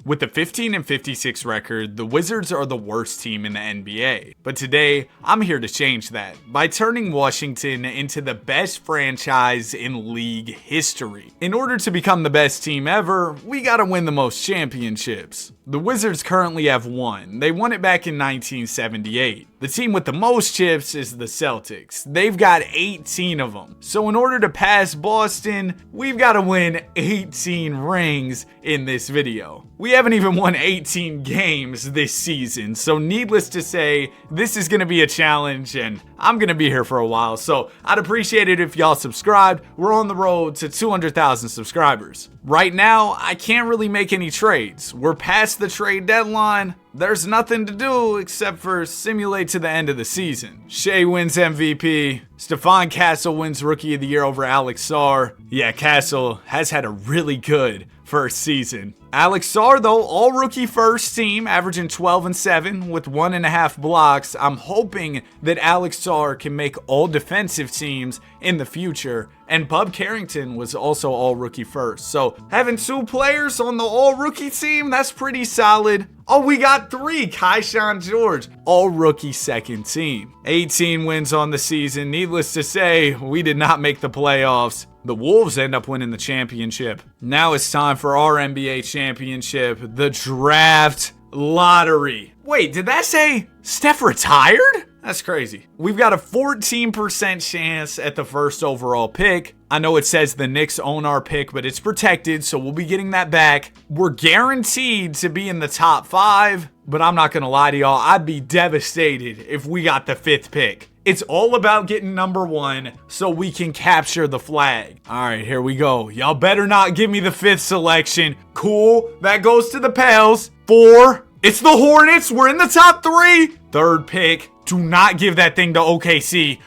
With the 15-56 record, the Wizards are the worst team in the NBA. But today, I'm here to change that by turning Washington into the best franchise in league history. In order to become the best team ever, we gotta win the most championships. The Wizards currently have one. They won it back in 1978. The team with the most chips is the Celtics. They've got 18 of them. So in order to pass Boston, we've got to win 18 rings in this video. We haven't even won 18 games this season. So needless to say, this is going to be a challenge and I'm going to be here for a while. So I'd appreciate it if y'all subscribed. We're on the road to 200,000 subscribers. Right now, I can't really make any trades. We're past the trade deadline. There's nothing to do except for simulate to the end of the season. Shea wins MVP. Stephon Castle wins Rookie of the Year over Alex Sarr. Yeah, Castle has had a really good first season. Alex Sarr, though, all rookie first team, averaging 12 and 7 with 1.5 blocks. I'm hoping that Alex Sarr can make all defensive teams in the future. And Bub Carrington was also all rookie first. So having 2 players on the all rookie team, that's pretty solid. Oh, we got 3. Kaishan George, all rookie second team. 18 wins on the season. Needless to say, we did not make the playoffs. The Wolves end up winning the championship. Now it's time for our NBA championship, the draft lottery. Wait, did that say Steph retired? That's crazy. We've got a 14% chance at the first overall pick. I know it says the Knicks own our pick, but it's protected, so we'll be getting that back. We're guaranteed to be in the top 5, but I'm not gonna lie to y'all, I'd be devastated if we got the 5th pick. It's all about getting number 1 so we can capture the flag. All right, here we go. Y'all better not give me the 5th selection. Cool, that goes to the Pels. 4, it's the Hornets. We're in the top 3. 3rd pick. Do not give that thing to OKC.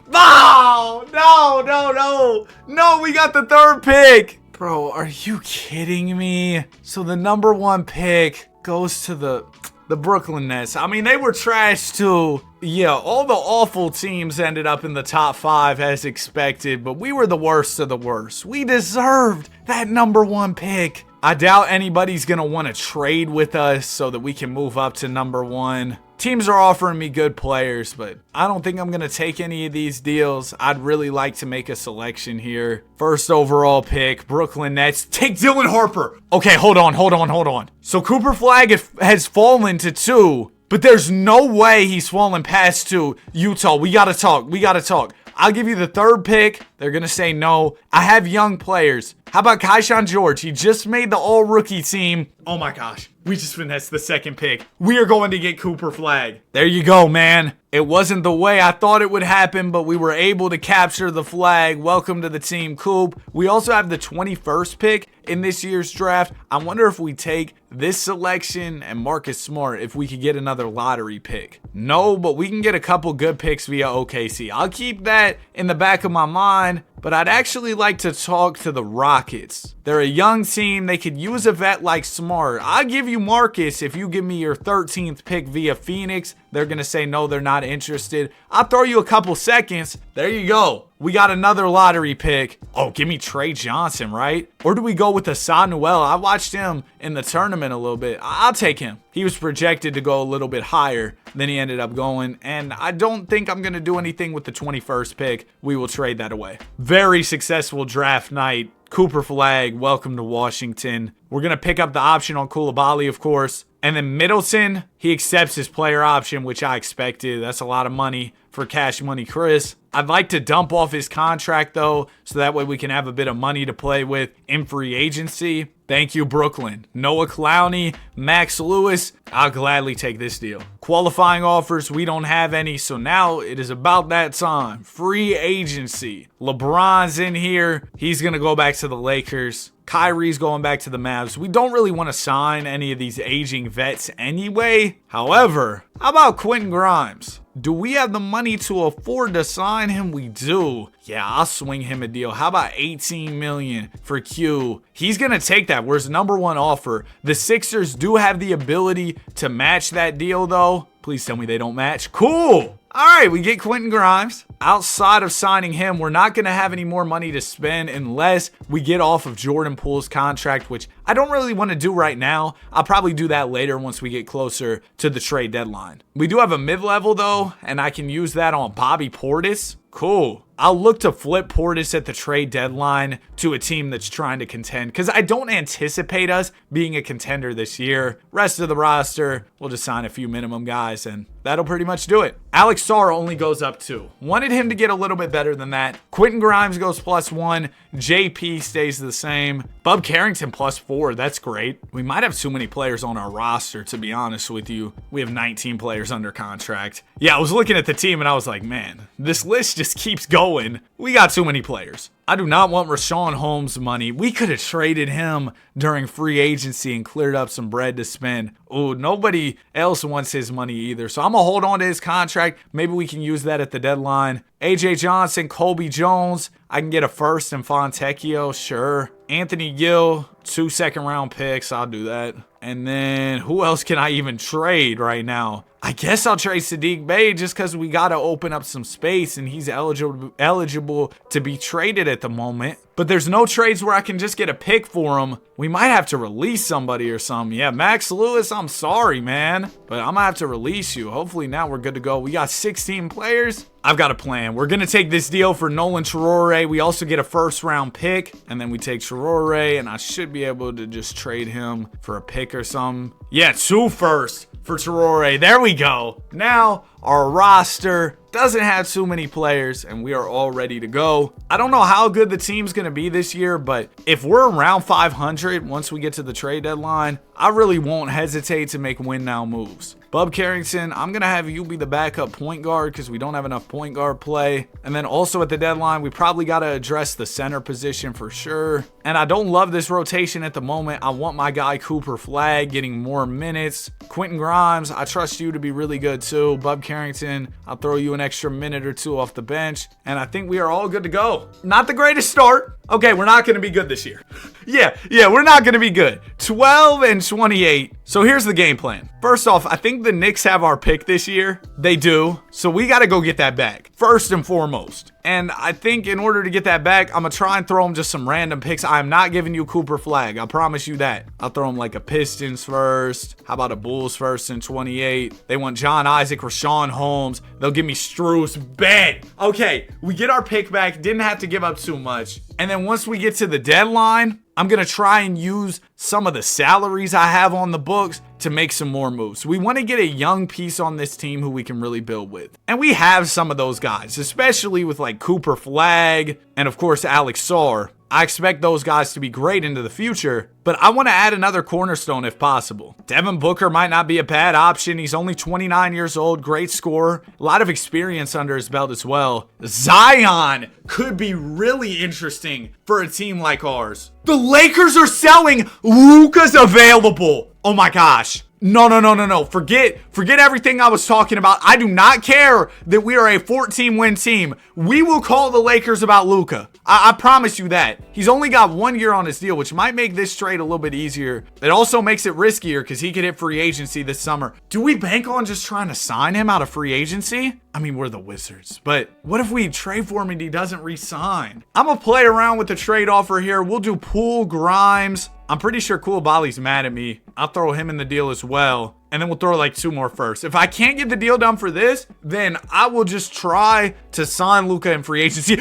No, we got the 3rd pick. Bro, are you kidding me? So the number 1 pick goes to the Brooklyn Nets. I mean, they were trash too. Yeah, all the awful teams ended up in the top 5 as expected, but we were the worst of the worst. We deserved that number 1 pick. I doubt anybody's going to want to trade with us so that we can move up to number 1. Teams are offering me good players, but I don't think I'm going to take any of these deals. I'd really like to make a selection here. First overall pick, Brooklyn Nets. Take Dylan Harper. Okay, hold on. So Cooper Flag has fallen to 2, but there's no way he's fallen past 2. Utah, we got to talk. I'll give you the 3rd pick. They're going to say no. I have young players. How about Kaishan George? He just made the all-rookie team. Oh my gosh. We just finessed the 2nd pick. We are going to get Cooper Flag. There you go, man. It wasn't the way I thought it would happen, but we were able to capture the flag. Welcome to the team, Coop. We also have the 21st pick in this year's draft. I wonder if we take this selection and Marcus Smart, if we could get another lottery pick. No, but we can get a couple good picks via OKC. I'll keep that in the back of my mind, but I'd actually like to talk to the Rockets. They're a young team. They could use a vet like Smart. I'll give you Marcus if you give me your 13th pick via Phoenix. They're going to say no, they're not interested. I'll throw you a couple seconds. There you go. We got another lottery pick. Oh, give me Trey Johnson, right? Or do we go with Hassan Noel? I watched him in the tournament a little bit. I'll take him. He was projected to go a little bit higher than he ended up going, and I don't think I'm going to do anything with the 21st pick. We will trade that away. Very successful draft night. Cooper Flag, welcome to Washington. We're going to pick up the option on Coulibaly, of course. And then Middleton, he accepts his player option, which I expected. That's a lot of money for Cash Money Chris. I'd like to dump off his contract, though, so that way we can have a bit of money to play with in free agency. Thank you, Brooklyn. Noah Clowney, Max Lewis. I'll gladly take this deal. Qualifying offers, we don't have any, so now it is about that time. Free agency. LeBron's in here. He's going to go back to the Lakers. Kyrie's going back to the Mavs. We don't really want to sign any of these aging vets anyway. However, how about Quentin Grimes? Do we have the money to afford to sign him? We do. Yeah, I'll swing him a deal. How about $18 million for Q? He's going to take that. Where's number 1 offer? The Sixers do have the ability to match that deal, though. Please tell me they don't match. Cool. All right, we get Quentin Grimes. Outside of signing him, we're not going to have any more money to spend unless we get off of Jordan Poole's contract, which I don't really want to do right now. I'll probably do that later once we get closer to the trade deadline. We do have a mid-level, though, and I can use that on Bobby Portis. Cool. I'll look to flip Portis at the trade deadline to a team that's trying to contend because I don't anticipate us being a contender this year. Rest of the roster, we'll just sign a few minimum guys and that'll pretty much do it. Alex Sarr only goes up 2. Wanted him to get a little bit better than that. Quentin Grimes goes +1. JP stays the same. Bub Carrington +4. That's great. We might have too many players on our roster, to be honest with you. We have 19 players under contract. Yeah, I was looking at the team and I was like, man, this list just keeps going. We got too many players. I do not want Rashawn Holmes' money. We could have traded him during free agency and cleared up some bread to spend. Oh, nobody else wants his money either. So I'm going to hold on to his contract. Maybe we can use that at the deadline. AJ Johnson, Colby Jones. I can get a first and Fontecchio, sure. Anthony Gill, 2 second-round picks. I'll do that. And then who else can I even trade right now? I guess I'll trade Sadiq Bey just because we got to open up some space and he's eligible to be traded at the moment. But there's no trades where I can just get a pick for him. We might have to release somebody or something. Yeah, Max Lewis, I'm sorry, man. But I'm going to have to release you. Hopefully now we're good to go. We got 16 players. I've got a plan. We're going to take this deal for Nolan Traore. We also get a first-round pick. And then we take Traore, and I should be able to just trade him for a pick or something. Yeah, 2 firsts for Traore. There we go. Now our roster doesn't have too many players and we are all ready to go. I don't know how good the team's going to be this year, but if we're around 500 once we get to the trade deadline, I really won't hesitate to make win now moves. Bub Carrington, I'm going to have you be the backup point guard because we don't have enough point guard play. And then also at the deadline, we probably got to address the center position for sure. And I don't love this rotation at the moment. I want my guy Cooper Flagg getting more minutes. Quentin Grimes, I trust you to be really good too. Bub Carrington, I'll throw you an extra minute or 2 off the bench. And I think we are all good to go. Not the greatest start. Okay, we're not going to be good this year. Yeah, we're not going to be good. 12-28. So here's the game plan. First off, I think the Knicks have our pick this year. They do. So we got to go get that back first and foremost. And I think in order to get that back, I'm going to try and throw them just some random picks. I'm not giving you Cooper Flagg. I promise you that. I'll throw them like a Pistons first. How about a Bulls first in 28? They want John Isaac, Rashawn Holmes. They'll give me Strus. Bet. Okay, we get our pick back. Didn't have to give up too much. And then once we get to the deadline, I'm going to try and use some of the salaries I have on the books to make some more moves. We want to get a young piece on this team who we can really build with. And we have some of those guys, especially with like Cooper Flagg and of course Alex Sarr. I expect those guys to be great into the future, but I want to add another cornerstone if possible. Devin Booker might not be a bad option. He's only 29 years old, great scorer, a lot of experience under his belt as well. Zion could be really interesting for a team like ours. The Lakers are selling. Luka's available. Oh my gosh. No. Forget everything I was talking about. I do not care that we are a 14-win team. We will call the Lakers about Luka. I promise you that. He's only got 1 year on his deal, which might make this trade a little bit easier. It also makes it riskier because he could hit free agency this summer. Do we bank on just trying to sign him out of free agency? I mean, we're the Wizards, but what if we trade for him and he doesn't re-sign? I'm going to play around with the trade offer here. We'll do Poole, Grimes. I'm pretty sure Koulibaly's mad at me. I'll throw him in the deal as well. And then we'll throw like 2 more first. If I can't get the deal done for this, then I will just try to sign Luka in free agency.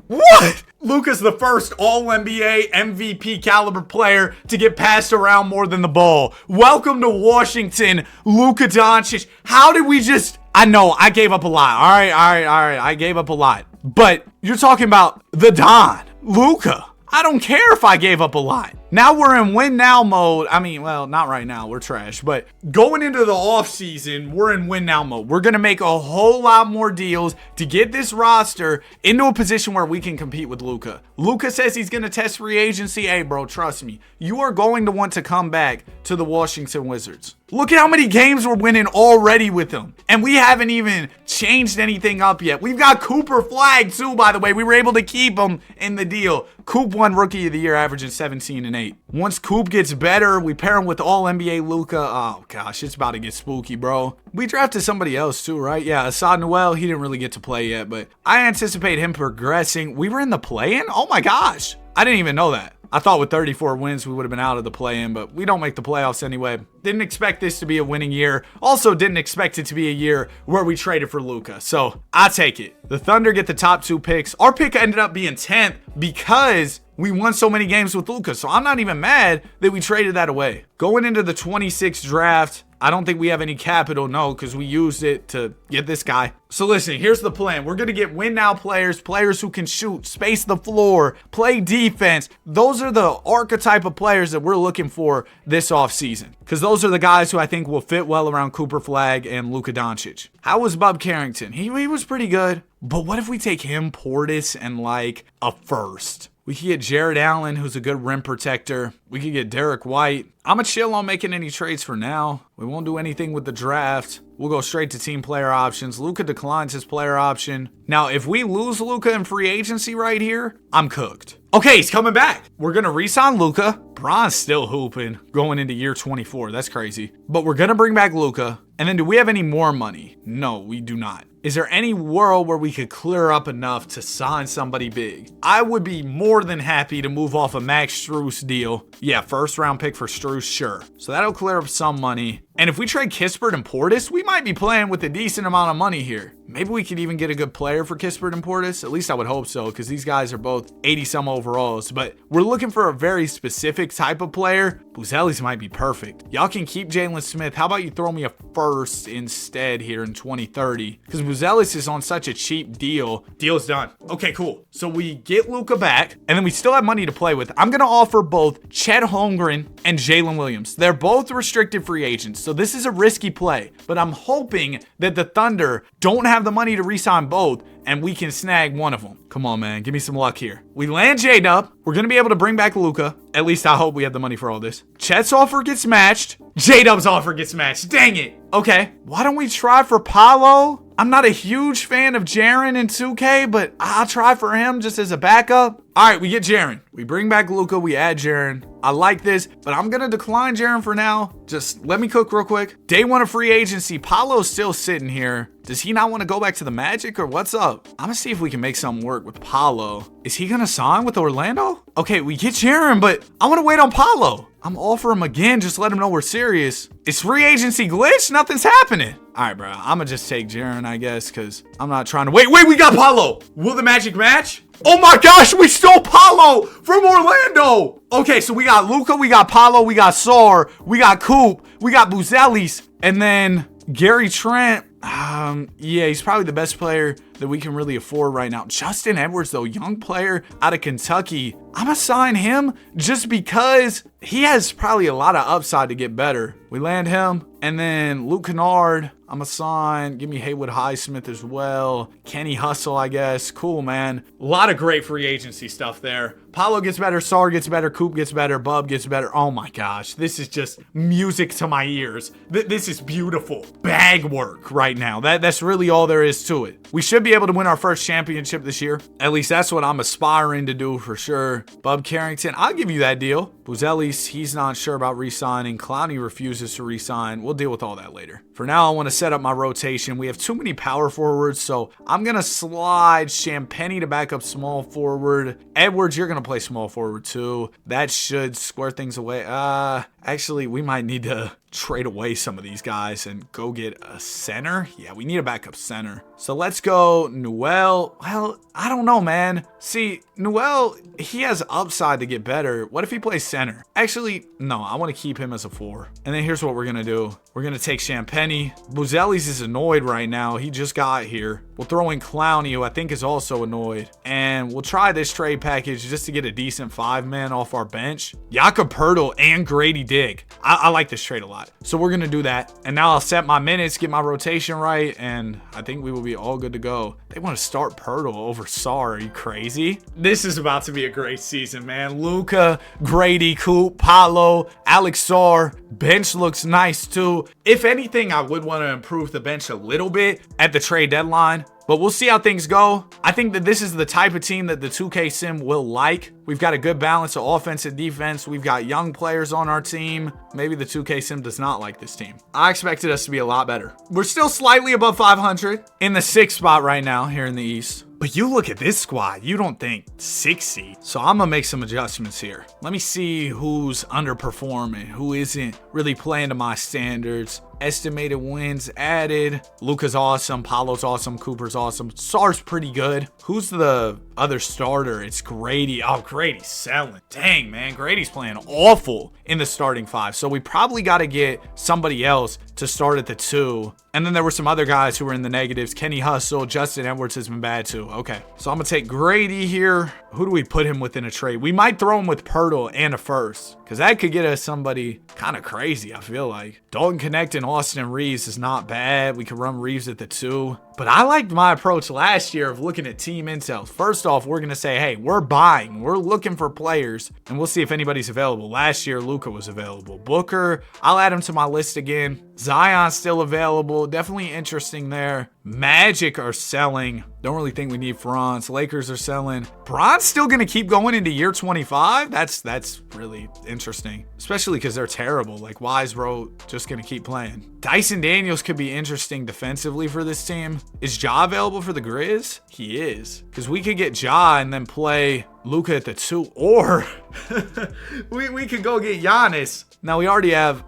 What? Luka's the first All-NBA MVP caliber player to get passed around more than the ball. Welcome to Washington, Luka Doncic. How did we just... I know, I gave up a lot. All right. I gave up a lot. But you're talking about the Don, Luka. I don't care if I gave up a lot. Now we're in win now mode. I mean, well, not right now. We're trash. But going into the offseason, we're in win now mode. We're going to make a whole lot more deals to get this roster into a position where we can compete with Luka. Luka says he's going to test free agency. Hey, bro, trust me. You are going to want to come back to the Washington Wizards. Look at how many games we're winning already with them. And we haven't even changed anything up yet. We've got Cooper Flagg, too, by the way. We were able to keep him in the deal. Coop won Rookie of the Year, averaging 17 and 8. night. Once Coop gets better, we pair him with all-NBA Luka. Oh, gosh, it's about to get spooky, bro. We drafted somebody else, too, right? Yeah, Asad Noel, he didn't really get to play yet, but I anticipate him progressing. We were in the play-in? Oh, my gosh. I didn't even know that. I thought with 34 wins, we would have been out of the play-in, but we don't make the playoffs anyway. Didn't expect this to be a winning year. Also didn't expect it to be a year where we traded for Luka. So I take it. The Thunder get the top 2 picks. Our pick ended up being 10th because we won so many games with Luka. So I'm not even mad that we traded that away. Going into the 26th draft, I don't think we have any capital, no, because we used it to get this guy. So listen, here's the plan. We're going to get win now players, players who can shoot, space the floor, play defense. Those are the archetype of players that we're looking for this offseason, because those are the guys who I think will fit well around Cooper Flagg and Luka Doncic. How was Bub Carrington? He was pretty good, but what if we take him, Portis, and like a first? We could get Jared Allen, who's a good rim protector. We could get Derek White. I'm going to chill on making any trades for now. We won't do anything with the draft. We'll go straight to team player options. Luka declines his player option. Now, if we lose Luka in free agency right here, I'm cooked. Okay, he's coming back. We're going to re-sign Luka. Bron's still hooping going into year 24. That's crazy. But we're going to bring back Luka. And then do we have any more money? No, we do not. Is there any world where we could clear up enough to sign somebody big? I would be more than happy to move off a Max Strus deal. Yeah, first round pick for Strus, sure. So that'll clear up some money. And if we trade Kispert and Portis, we might be playing with a decent amount of money here. Maybe we could even get a good player for Kispert and Portis. At least I would hope so, because these guys are both 80-some overalls. But we're looking for a very specific type of player. Buzelis might be perfect. Y'all can keep Jalen Smith. How about you throw me a first instead here in 2030? Because Buzelis is on such a cheap deal. Deal's done. Okay, cool. So we get Luka back, and then we still have money to play with. I'm going to offer both Chet Holmgren and Jalen Williams. They're both restricted free agents. So this is a risky play, but I'm hoping that the Thunder don't have the money to re-sign both and we can snag one of them. Come on, man. Give me some luck here. We land J-Dub. We're going to be able to bring back Luka. At least I hope we have the money for all this. Chet's offer gets matched. J-Dub's offer gets matched. Dang it. Okay. Why don't we try for Paolo? I'm not a huge fan of Jaren in 2K, but I'll try for him just as a backup. All right, we get Jaren. We bring back Luka. We add Jaren. I like this, but I'm going to decline Jaren for now. Just let me cook real quick. Day 1 of free agency. Paolo's still sitting here. Does he not want to go back to the Magic or what's up? I'm going to see if we can make something work with Paolo. Is he going to sign with Orlando? Okay, we get Jaren, but I want to wait on Paolo. I'm all for him again. Just let him know we're serious. It's free agency glitch. Nothing's happening. All right, bro. I'm going to just take Jaren, I guess, because I'm not trying to wait. Wait, we got Paolo. Will the Magic match? Oh my gosh, we stole Paolo from Orlando. Okay, so we got Luka, we got Paolo, we got Sar, we got Coop, we got Buzelis, and then Gary Trent. Yeah, he's probably the best player that we can really afford right now. Justin Edwards, though, young player out of Kentucky. I'm going to sign him just because he has probably a lot of upside to get better. We land him. And then Luke Kennard, I'm going to sign. Give me Haywood Highsmith as well. Kenny Hustle, I guess. Cool, man. A lot of great free agency stuff there. Paolo gets better. Sar gets better. Coop gets better. Bub gets better. Oh, my gosh. This is just music to my ears. This is beautiful. Bag work right now. That's really all there is to it. We should be able to win our first championship this year. At least that's what I'm aspiring to do for sure. Bub Carrington, I'll give you that deal. Buzelis, he's not sure about re-signing. Clowney refuses to re-sign. We'll deal with all that later. For now, I want to set up my rotation. We have too many power forwards, so I'm going to slide Champagnie to back up small forward. Edwards, you're going to play small forward too. That should square things away. Actually, we might need to trade away some of these guys and go get a center. Yeah, we need a backup center. So let's go Noel. Well, I don't know, man. See, Noel, he has upside to get better. What if he plays center? Actually, no, I want to keep him as a 4. And then here's what we're going to do. We're going to take Champagnie. Buzelis is annoyed right now. He just got here. We'll throw in Clowney, who I think is also annoyed. And we'll try this trade package just to get a decent 5-man off our bench. Jakob Poeltl and Grady Dick. I like this trade a lot. So we're going to do that. And now I'll set my minutes, get my rotation right, and I think we will be all good to go. They want to start Poeltl over Sar. Are you crazy? This is about to be a great season, man. Luka, Grady, Coop, Paolo, Alex Sar. Bench looks nice too. If anything, I would want to improve the bench a little bit at the trade deadline. But we'll see how things go. I think that this is the type of team that the 2K sim will like. We've got a good balance of offense and defense. We've got young players on our team. Maybe the 2K sim does not like this team. I expected us to be a lot better. We're still slightly above 500 in the 6th spot right now here in the East. But you look at this squad, you don't think 60. So I'm going to make some adjustments here. Let me see who's underperforming, who isn't really playing to my standards. Estimated wins added. Luka's awesome. Paolo's awesome. Cooper's awesome. Sar's pretty good. Who's the other starter? It's Grady. Oh, Grady's selling. Dang, man. Grady's playing awful in the starting 5. So we probably got to get somebody else to start at the 2. And then there were some other guys who were in the negatives. Kenny Hustle, Justin Edwards has been bad too. Okay, so I'm going to take Grady here. Who do we put him with in a trade? We might throw him with Pirtle and a first, because that could get us somebody kind of crazy, I feel like. Dalton Connect and Austin Reeves is not bad. We could run Reeves at the 2. But I liked my approach last year of looking at team intel. First off, we're going to say, hey, we're buying. We're looking for players, and we'll see if anybody's available. Last year, Luka was available. Booker, I'll add him to my list again. Zion's still available. Definitely interesting there. Magic are selling. Don't really think we need Franz. Lakers are selling. Bron's still going to keep going into year 25? That's really interesting, especially because they're terrible. Like, Wise wrote, just going to keep playing. Dyson Daniels could be interesting defensively for this team. Is Ja available for the Grizz? He is, because we could get Ja and then play Luka at the 2, or we could go get Giannis. Now we already have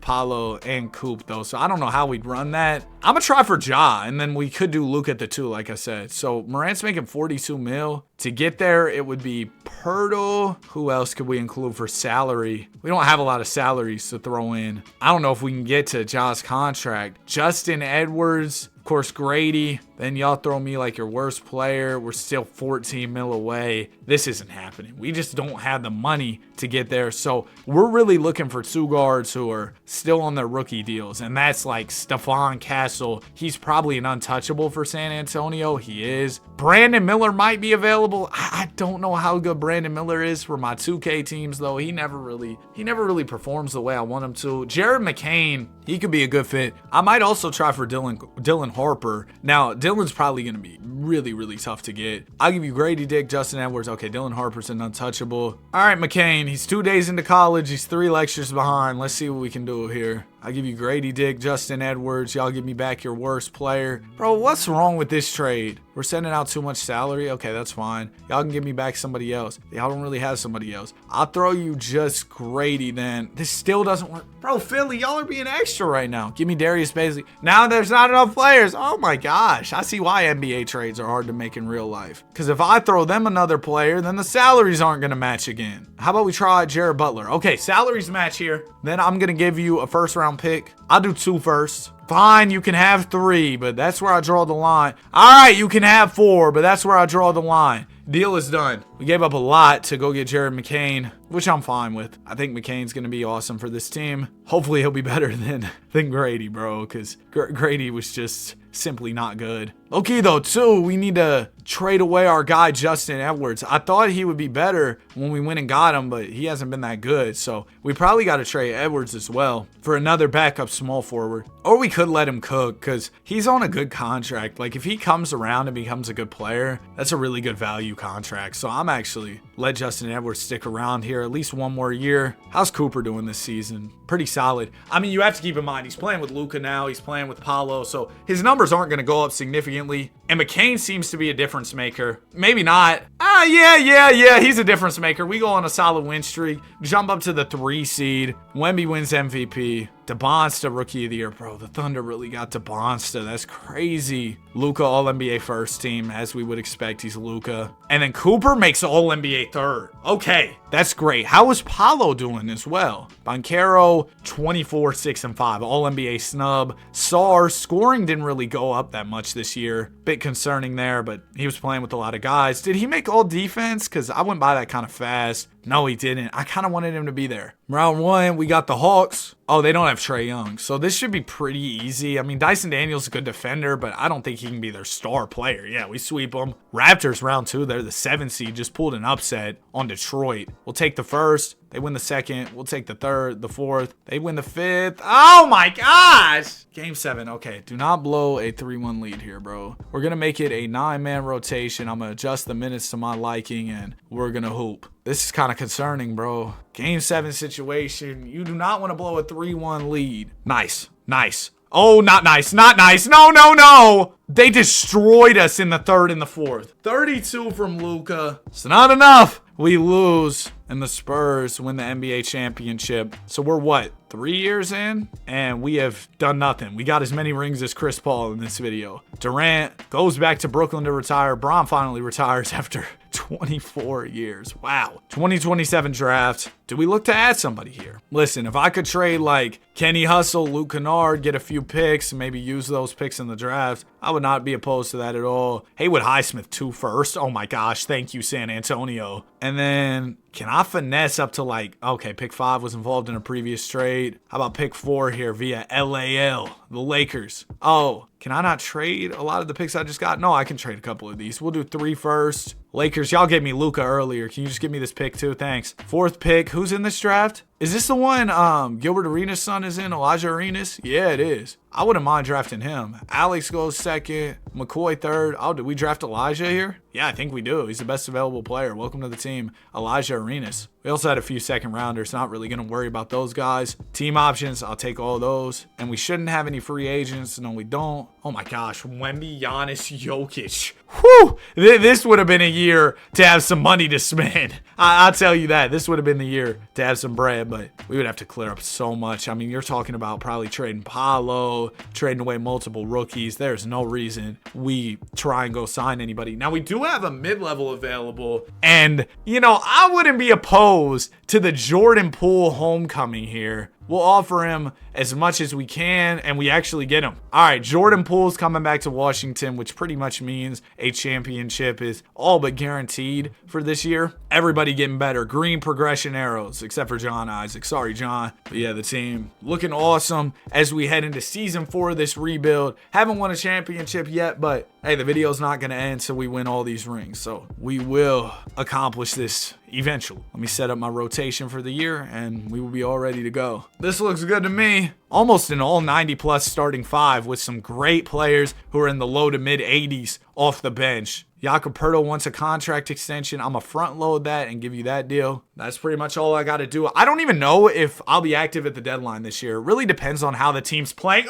Paolo and Coop though, so I don't know how we'd run that. I'm gonna try for Ja, and then we could do Luka at the 2, like I said. So Morant's making 42 mil. To get there, it would be Pirtle. Who else could we include for salary? We don't have a lot of salaries to throw in. I don't know if we can get to Ja's contract. Justin Edwards, of course, Grady. Then y'all throw me like your worst player. We're still 14 mil away. This isn't happening. We just don't have the money to get there. So we're really looking for 2 guards who are still on their rookie deals. And that's like Stephon Castle. He's probably an untouchable for San Antonio. He is. Brandon Miller might be available. I don't know how good Brandon Miller is for my 2K teams though. He never really performs the way I want him to. Jared McCain, he could be a good fit. I might also try for Dylan Harper. Now, Dylan's probably going to be really, really tough to get. I'll give you Grady Dick, Justin Edwards. Okay, Dylan Harper's an untouchable. All right, McCain, he's 2 days into college. He's 3 lectures behind. Let's see what we can do here. I'll give you Grady Dick, Justin Edwards. Y'all give me back your worst player. Bro, what's wrong with this trade? We're sending out too much salary? Okay, that's fine. Y'all can give me back somebody else. Y'all don't really have somebody else. I'll throw you just Grady then. This still doesn't work. Bro, Philly, y'all are being extra right now. Give me Darius Bazley. Now there's not enough players. Oh my gosh. I see why NBA trades are hard to make in real life. Because if I throw them another player, then the salaries aren't going to match again. How about we try Jared Butler? Okay, salaries match here. Then I'm going to give you a first round pick. I'll do 2 first. Fine, you can have 3, but that's where I draw the line. All right, you can have 4, but that's where I draw the line. Deal is done. We gave up a lot to go get Jared McCain, which I'm fine with. I think McCain's going to be awesome for this team. Hopefully he'll be better than Grady, bro, because Grady was just simply not good. Okay, though, too, we need to trade away our guy, Justin Edwards. I thought he would be better when we went and got him, but he hasn't been that good. So we probably got to trade Edwards as well for another backup small forward. Or we could let him cook because he's on a good contract. Like, if he comes around and becomes a good player, that's a really good value contract. So I'm actually let Justin Edwards stick around here at least 1 more year. How's Cooper doing this season? Pretty solid. I mean, you have to keep in mind, he's playing with Luka now. He's playing with Paolo. So his numbers aren't going to go up significantly. And McCain seems to be a difference maker. Maybe not. Yeah. He's a difference maker. We go on a solid win streak. Jump up to the 3 seed. Wemby wins MVP. DeBonsta Rookie of the Year. Bro, the Thunder really got DeBonsta. That's crazy. Luka All-NBA first team, as we would expect. He's Luka. And then Cooper makes All-NBA third. Okay, that's great. How is Paolo doing as well? Banchero, 24, 6, and 5. All-NBA snub. Sar, scoring didn't really go up that much this year. Bit concerning there, but he was playing with a lot of guys. Did he make all defense? Because I went by that kind of fast. No, he didn't. I kind of wanted him to be there. Round 1, we got the Hawks. Oh, they don't have Trae Young, so this should be pretty easy. I mean, Dyson Daniels is a good defender, but I don't think he can be their star player. Yeah, we sweep them. Raptors round 2, they're the 7th seed, just pulled an upset on Detroit. We'll take the first. They win the second. We'll take the third, the fourth. They win the fifth. Oh my gosh. Game 7. Okay, do not blow a 3-1 lead here, bro. We're going to make it a 9-man rotation. I'm going to adjust the minutes to my liking, and we're going to hoop. This is kind of concerning, bro. Game 7 situation. You do not want to blow a 3-1 lead. Nice. Nice. Oh, not nice. Not nice. No, no, no. They destroyed us in the third and the fourth. 32 from Luka. It's not enough. We lose, and the Spurs win the NBA championship. So we're what, 3 years in? And we have done nothing. We got as many rings as Chris Paul in this video. Durant goes back to Brooklyn to retire. Bron finally retires after 24 years. Wow. 2027 draft. Do we look to add somebody here? Listen, if I could trade like Kenny Hustle, Luke Kennard, get a few picks, and maybe use those picks in the draft, I would not be opposed to that at all. Haywood Highsmith 2 first. Oh my gosh. Thank you, San Antonio. And then can I finesse up to like, okay, pick 5 was involved in a previous trade. How about pick 4 here via LAL, the Lakers? Oh, can I not trade a lot of the picks I just got? No, I can trade a couple of these. We'll do 3 first. Lakers, y'all gave me Luka earlier. Can you just give me this pick too? Thanks. 4th pick. Who's in this draft? Is this the one Gilbert Arenas' son is in? Elijah Arenas? Yeah, it is. I wouldn't mind drafting him. Alex goes 2nd. McCoy 3rd. Oh, did we draft Elijah here? Yeah, I think we do. He's the best available player. Welcome to the team, Elijah Arenas. We also had a few 2nd rounders. Not really going to worry about those guys. Team options, I'll take all those. And we shouldn't have any free agents. No, we don't. Oh my gosh. Wemby, Giannis, Jokic. Whew. This would have been a year to have some money to spend. I'll tell you that. This would have been the year to have some bread, but we would have to clear up so much. I mean, you're talking about probably trading Paolo, trading away multiple rookies. There's no reason we try and go sign anybody. Now, we do have a mid-level available, and, you know, I wouldn't be opposed to the Jordan Poole homecoming here. We'll offer him as much as we can, and we actually get him. All right, Jordan Poole's coming back to Washington, which pretty much means a championship is all but guaranteed for this year. Everybody getting better. Green progression arrows, except for John Isaac. Sorry, John. But yeah, the team looking awesome as we head into season 4 of this rebuild. Haven't won a championship yet, but hey, the video's not going to end till we win all these rings. So we will accomplish this eventually. Let me set up my rotation for the year, and we will be all ready to go. This looks good to me. Almost an all 90 plus starting 5 with some great players who are in the low to mid 80s off the bench. Jakob Poeltl wants a contract extension. I'm going to front load that and give you that deal. That's pretty much all I got to do. I don't even know if I'll be active at the deadline this year. It really depends on how the team's playing.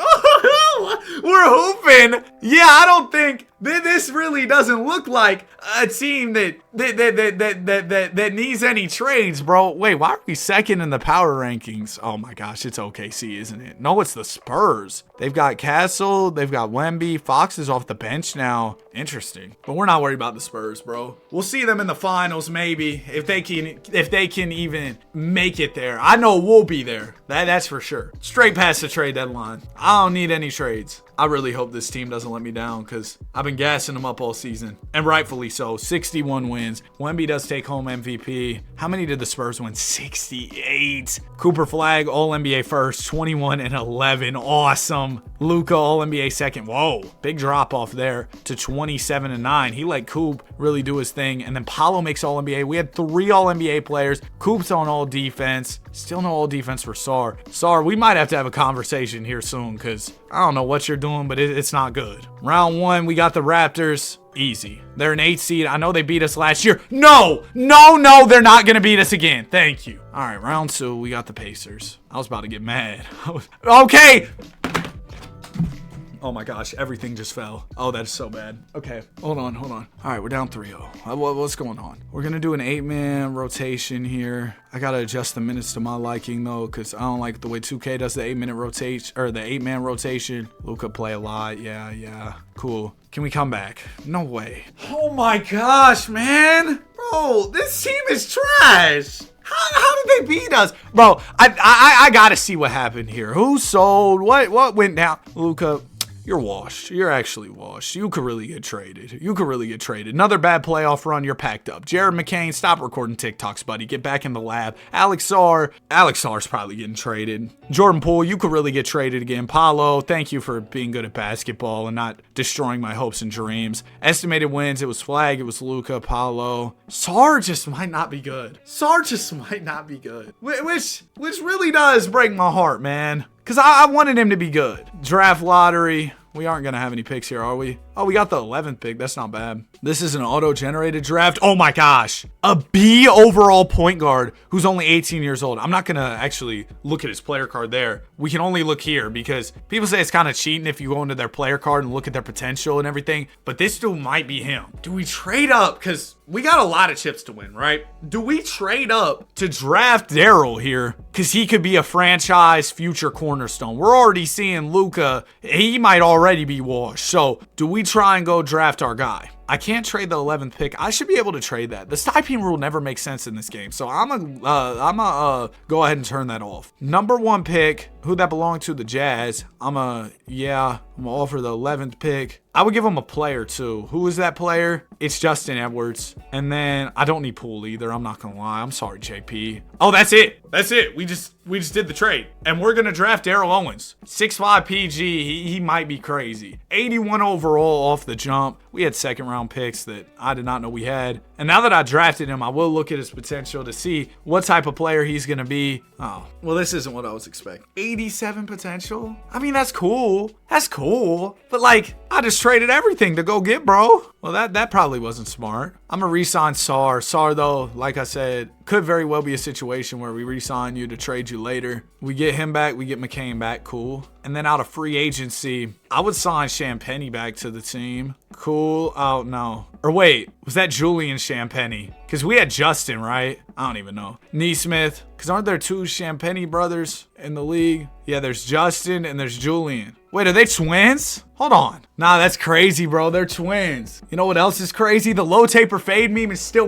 We're hooping. Yeah, I don't think this really doesn't look like a team that needs any trades, bro. Wait, why are we 2nd in the power rankings? Oh my gosh, it's OKC, isn't it? No, it's the Spurs. They've got Castle, they've got Wemby. Fox is off the bench now. Interesting. But we're not worried about the Spurs, bro. We'll see them in the finals, maybe, if they can even make it there. I know we'll be there. That's for sure. Straight past the trade deadline. I don't need any trades. I really hope this team doesn't let me down because I've been gassing them up all season. And rightfully so. 61 wins. Wemby does take home MVP. How many did the Spurs win? 68. Cooper Flag, All-NBA first. 21 and 11. Awesome. Luka, All-NBA second. Whoa. Big drop off there to 27 and 9. He let Coop really do his thing. And then Paolo makes All-NBA. We had 3 All-NBA players. Coop's on all defense. Still no all defense for Sar. Sar, we might have to have a conversation here soon because I don't know what you're doing, but it's not good. Round 1, we got the Raptors. Easy. They're an 8 seed. I know they beat us last year. No, they're not going to beat us again. Thank you. All right, round 2, we got the Pacers. I was about to get mad. Okay. Oh my gosh, everything just fell. Oh, that's so bad. Okay, hold on. All right, we're down 3-0. What's going on? We're going to do an 8-man rotation here. I got to adjust the minutes to my liking, though, because I don't like the way 2K does the 8-minute rotation, or the 8-man rotation. Luka play a lot. Yeah. Cool. Can we come back? No way. Oh my gosh, man. Bro, this team is trash. How did they beat us? Bro, I got to see what happened here. Who sold? What went down? Luka. you're washed. You're actually washed. You could really get traded. Another bad playoff run, you're packed up. Jared McCain, stop recording TikToks, buddy. Get back in the lab. Alex Sarr's probably getting traded. Jordan Poole, you could really get traded again. Paulo, thank you for being good at basketball and not destroying my hopes and dreams. Estimated wins, it was Flag, it was Luka, Paulo. Sarr just might not be good. Which really does break my heart, man. Because I wanted him to be good. Draft lottery. We aren't going to have any picks here, are we? Oh, we got the 11th pick. That's not bad. This is an auto-generated draft. Oh my gosh. A B overall point guard who's only 18 years old. I'm not going to actually look at his player card there. We can only look here because people say it's kind of cheating if you go into their player card and look at their potential and everything. But this dude might be him. Do we trade up? Because we got a lot of chips to win, right? Do we trade up to draft Daryl here? Because he could be a franchise future cornerstone. We're already seeing Luka. He might already be washed. So do we try and go draft our guy? I can't trade the 11th pick. I should be able to trade that. The stipend rule never makes sense in this game. So I'm gonna go ahead and turn that off. Number 1 pick, who that belonged to, the Jazz. I'm gonna offer the 11th pick. I would give him a player too. Who is that player? It's Justin Edwards. And then I don't need Poole either. I'm not gonna lie. I'm sorry, JP. Oh, that's it. We just did the trade. And we're gonna draft Daryl Owens. 6'5 PG. He might be crazy. 81 overall off the jump. We had second round picks that I did not know we had. And now that I drafted him, I will look at his potential to see what type of player he's gonna be. Oh, well, this isn't what I was expecting. 87 potential? I mean, that's cool. But like, I just traded everything to go get, bro. Well, that probably wasn't smart. I'm gonna re-sign Sarr. Sarr, though, like I said, could very well be a situation where we re-sign you to trade you later. We get him back, we get McCain back, cool. And then out of free agency, I would sign Champagnie back to the team. Cool. Oh, no. Or wait, was that Julian Champagnie? Because we had Justin, right? I don't even know. Neesmith. Because aren't there 2 Champagnie brothers in the league? Yeah, there's Justin and there's Julian. Wait, are they twins? Hold on. Nah, that's crazy, bro. They're twins. You know what else is crazy? The low taper fade meme is still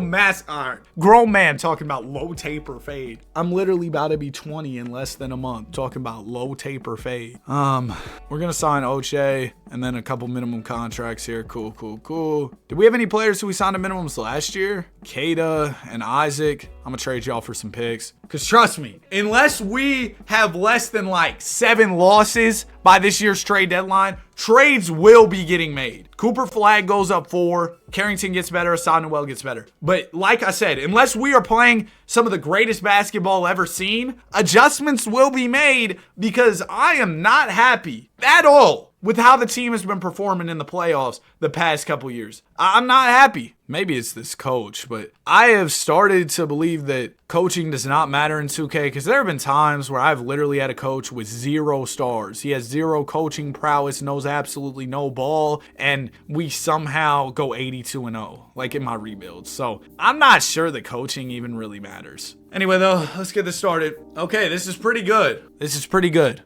grown man talking about low taper fade. I'm literally about to be 20 in less than a month talking about low taper fade. We're gonna sign Oche and then a couple minimum contracts here. Cool. Did we have any players who we signed to minimums last year? Kada and Isaac. I'm gonna trade y'all for some picks. Cause trust me, unless we have less than like 7 losses by this year's trade deadline, trades will be getting made. Cooper Flag goes up 4. Carrington gets better. Hassan Noel gets better. But like I said, unless we are playing some of the greatest basketball ever seen, adjustments will be made because I am not happy at all with how the team has been performing in the playoffs the past couple years. I'm not happy. Maybe it's this coach, but I have started to believe that coaching does not matter in 2K because there have been times where I've literally had a coach with 0 stars. He has 0 coaching prowess, knows absolutely no ball, and we somehow go 82-0, like in my rebuilds. So I'm not sure that coaching even really matters. Anyway, though, let's get this started. Okay, this is pretty good.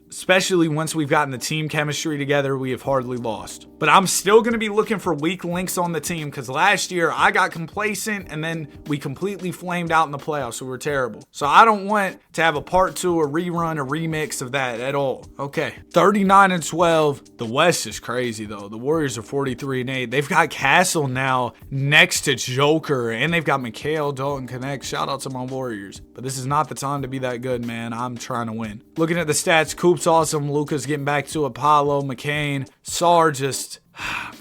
Especially once we've gotten the team chemistry together, we have hardly lost. But I'm still going to be looking for weak links on the team because last year I got complacent and then we completely flamed out in the playoffs, so we're terrible. So I don't want to have a part 2, a rerun, a remix of that at all. Okay, 39-12. The West is crazy, though. The Warriors are 43-8. They've got Castle now next to Joker, and they've got Mikhail, Dalton Connect. Shout out to my Warriors. But this is not the time to be that good, man. I'm trying to win. Looking at the stats, Coop's awesome. Luka's getting back to Apollo. McCain. Sarr just...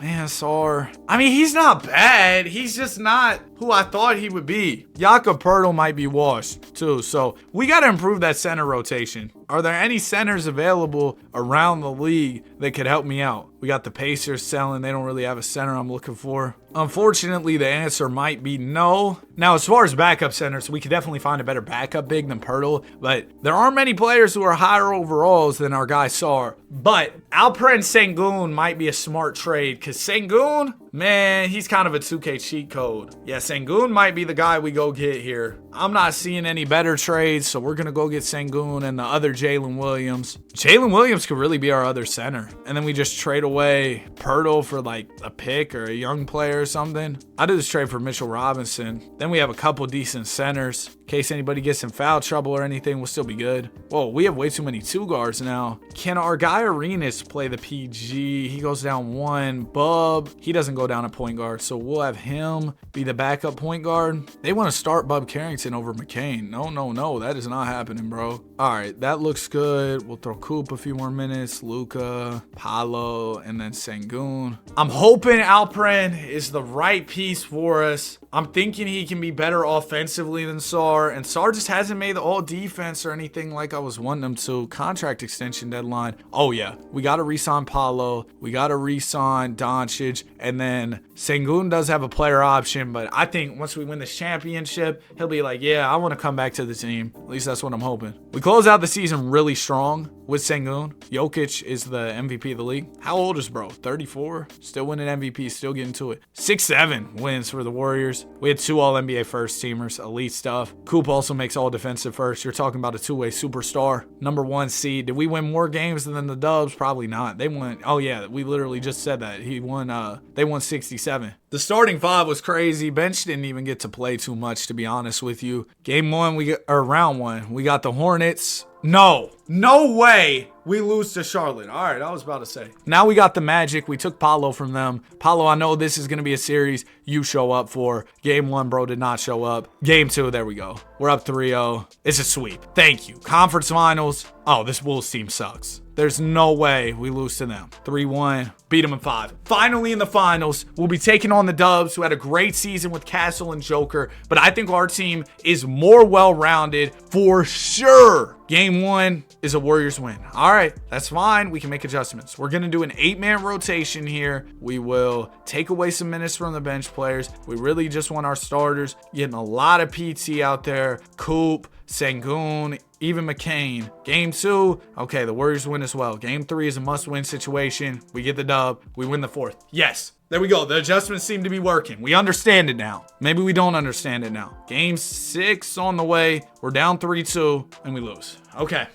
Man, Sarr. I mean, he's not bad. He's just not who I thought he would be. Jakob Poeltl might be washed, too. So we got to improve that center rotation. Are there any centers available around the league that could help me out? We got the Pacers selling. They don't really have a center I'm looking for. Unfortunately, the answer might be no. Now, as far as backup centers, we could definitely find a better backup big than Poeltl, but there aren't many players who are higher overalls than our guy Sarr. But Alperen Sengun might be a smart trade because Sengun, Man, he's kind of a 2K cheat code. Yeah, Sengun might be the guy we go get here. I'm not seeing any better trades, so we're going to go get Sengun and the other Jalen Williams. Jalen Williams could really be our other center. And then we just trade away Pirtle for like a pick or a young player or something. I do this trade for Mitchell Robinson. Then we have a couple decent centers. In case anybody gets in foul trouble or anything, we'll still be good. Whoa, we have way too many 2 guards now. Can our guy Arenas play the PG? He goes down 1. Bub, he doesn't go down a point guard, so we'll have him be the backup point guard. They want to start Bub Carrington over McCain. No, that is not happening, bro. All right, that looks good. We'll throw Coop a few more minutes, Luka, Paolo, and then Sengun. I'm hoping Alperen is the right piece for us. I'm thinking he can be better offensively than Sar, and Sar just hasn't made the all defense or anything like I was wanting him to. Contract extension deadline. Oh yeah, we got to re-sign Paolo. We got to re-sign Doncic, and then Sengun does have a player option, but I think once we win this championship, he'll be like, yeah, I want to come back to the team. At least that's what I'm hoping. We close out the season really strong with Sengun. Jokic is the MVP of the league. How old is bro? 34? Still winning MVP, still getting to it. 6-7 wins for the Warriors. We had 2 All-NBA first teamers, elite stuff. Coop also makes all defensive first. You're talking about a 2-way superstar. Number 1 seed. Did we win more games than the Dubs? Probably not. They won. Oh yeah, we literally just said that. They won 67. The starting 5 was crazy. Bench didn't even get to play too much, to be honest with you. Round 1, we got the Hornets. No way we lose to Charlotte. All right, I was about to say. Now we got the Magic. We took Paolo from them. Paolo, I know this is going to be a series you show up for. Game 1, bro, did not show up. Game 2, there we go. We're up 3-0. It's a sweep. Thank you. Conference finals. Oh, this Wolves team sucks. There's no way we lose to them. 3-1. Beat them in 5. Finally in the finals, we'll be taking on the Dubs, who had a great season with Castle and Joker. But I think our team is more well-rounded for sure. Game 1 is a Warriors win. All right, that's fine. We can make adjustments. We're going to do an 8-man rotation here. We will take away some minutes from the bench players. We really just want our starters getting a lot of PT out there. Coop, Sengun, even McCain. Game 2, okay, the Warriors win as well. Game 3 is a must-win situation. We get the dub. We win the 4th. Yes. There we go. The adjustments seem to be working. We understand it now. Maybe we don't understand it now. Game 6 on the way. We're down 3-2 and we lose. Okay.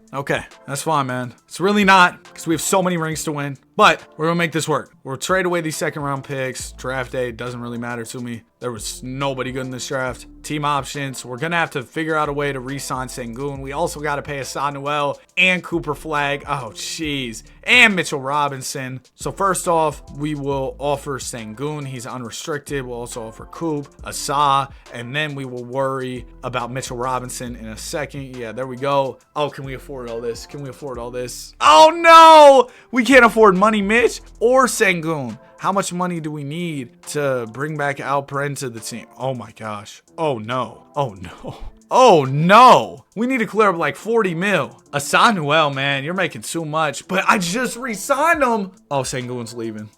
That's fine, man. It's really not, because we have so many rings to win. But we're going to make this work. We'll trade away these second-round picks. Draft day doesn't really matter to me. There was nobody good in this draft. Team options. We're going to have to figure out a way to re-sign Sengun. We also got to pay Hassan Noel and Cooper Flag. Oh, jeez. And Mitchell Robinson. So first off, we will offer Sengun. He's unrestricted. We'll also offer Coop, Asa, and then we will worry about Mitchell Robinson in a second. Yeah, there we go. Oh, can we afford all this? Oh, no! We can't afford Money Mitch or Sengun. How much money do we need to bring back Alperen to the team? Oh, my gosh. Oh, no. We need to clear up like 40 mil. Asanuel, man, you're making too much. But I just re-signed him. Oh, Sengun's leaving.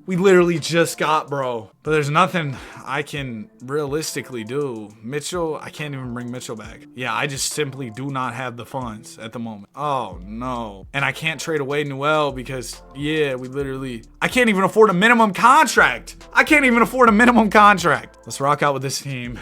We literally just got bro. But there's nothing I can realistically do. Mitchell, I can't even bring Mitchell back. Yeah, I just simply do not have the funds at the moment. Oh, no. And I can't trade away Noel because, yeah, I can't even afford a minimum contract. Let's rock out with this team.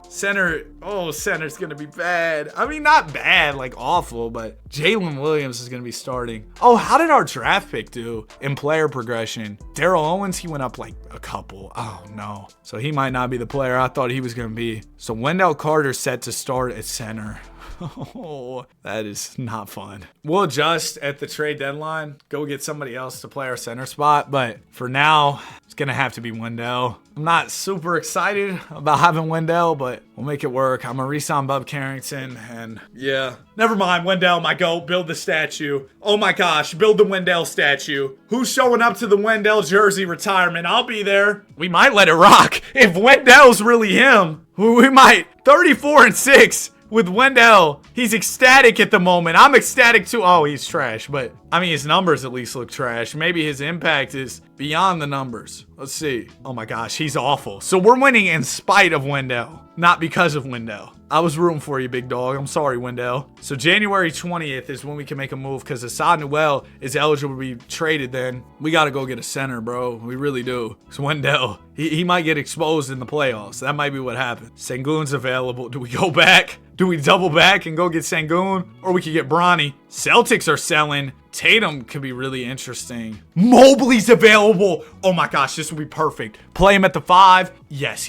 Center's gonna be bad. I mean, not bad, like awful, but Jalen Williams is gonna be starting. Oh, how did our draft pick do in player progression? Daryl Owens, he went up like a couple. Oh no. So he might not be the player I thought he was gonna be. So Wendell Carter set to start at center. Oh, that is not fun. We'll adjust at the trade deadline, go get somebody else to play our center spot, but for now, it's gonna have to be Wendell. I'm not super excited about having Wendell, but we'll make it work. I'm gonna re-sign Bub Carrington, and yeah. Never mind, Wendell, my goat, build the statue. Oh my gosh, build the Wendell statue. Who's showing up to the Wendell jersey retirement? I'll be there. We might let it rock. If Wendell's really him, we might. 34-6. With Wendell, he's ecstatic at the moment. I'm ecstatic too. Oh, he's trash, but I mean, his numbers at least look trash. Maybe his impact is beyond the numbers. Let's see. Oh my gosh, he's awful. So we're winning in spite of Wendell, not because of Wendell. I was rooting for you, big dog. I'm sorry, Wendell. So January 20th is when we can make a move because Assad Newell is eligible to be traded then. We got to go get a center, bro. We really do. So Wendell, he might get exposed in the playoffs. That might be what happens. Sengun's available. Do we go back? Do we double back and go get Sengun? Or we could get Bronny. Celtics are selling. Tatum could be really interesting. Mobley's available. Oh my gosh, this would be perfect. Play him at the 5. Yes.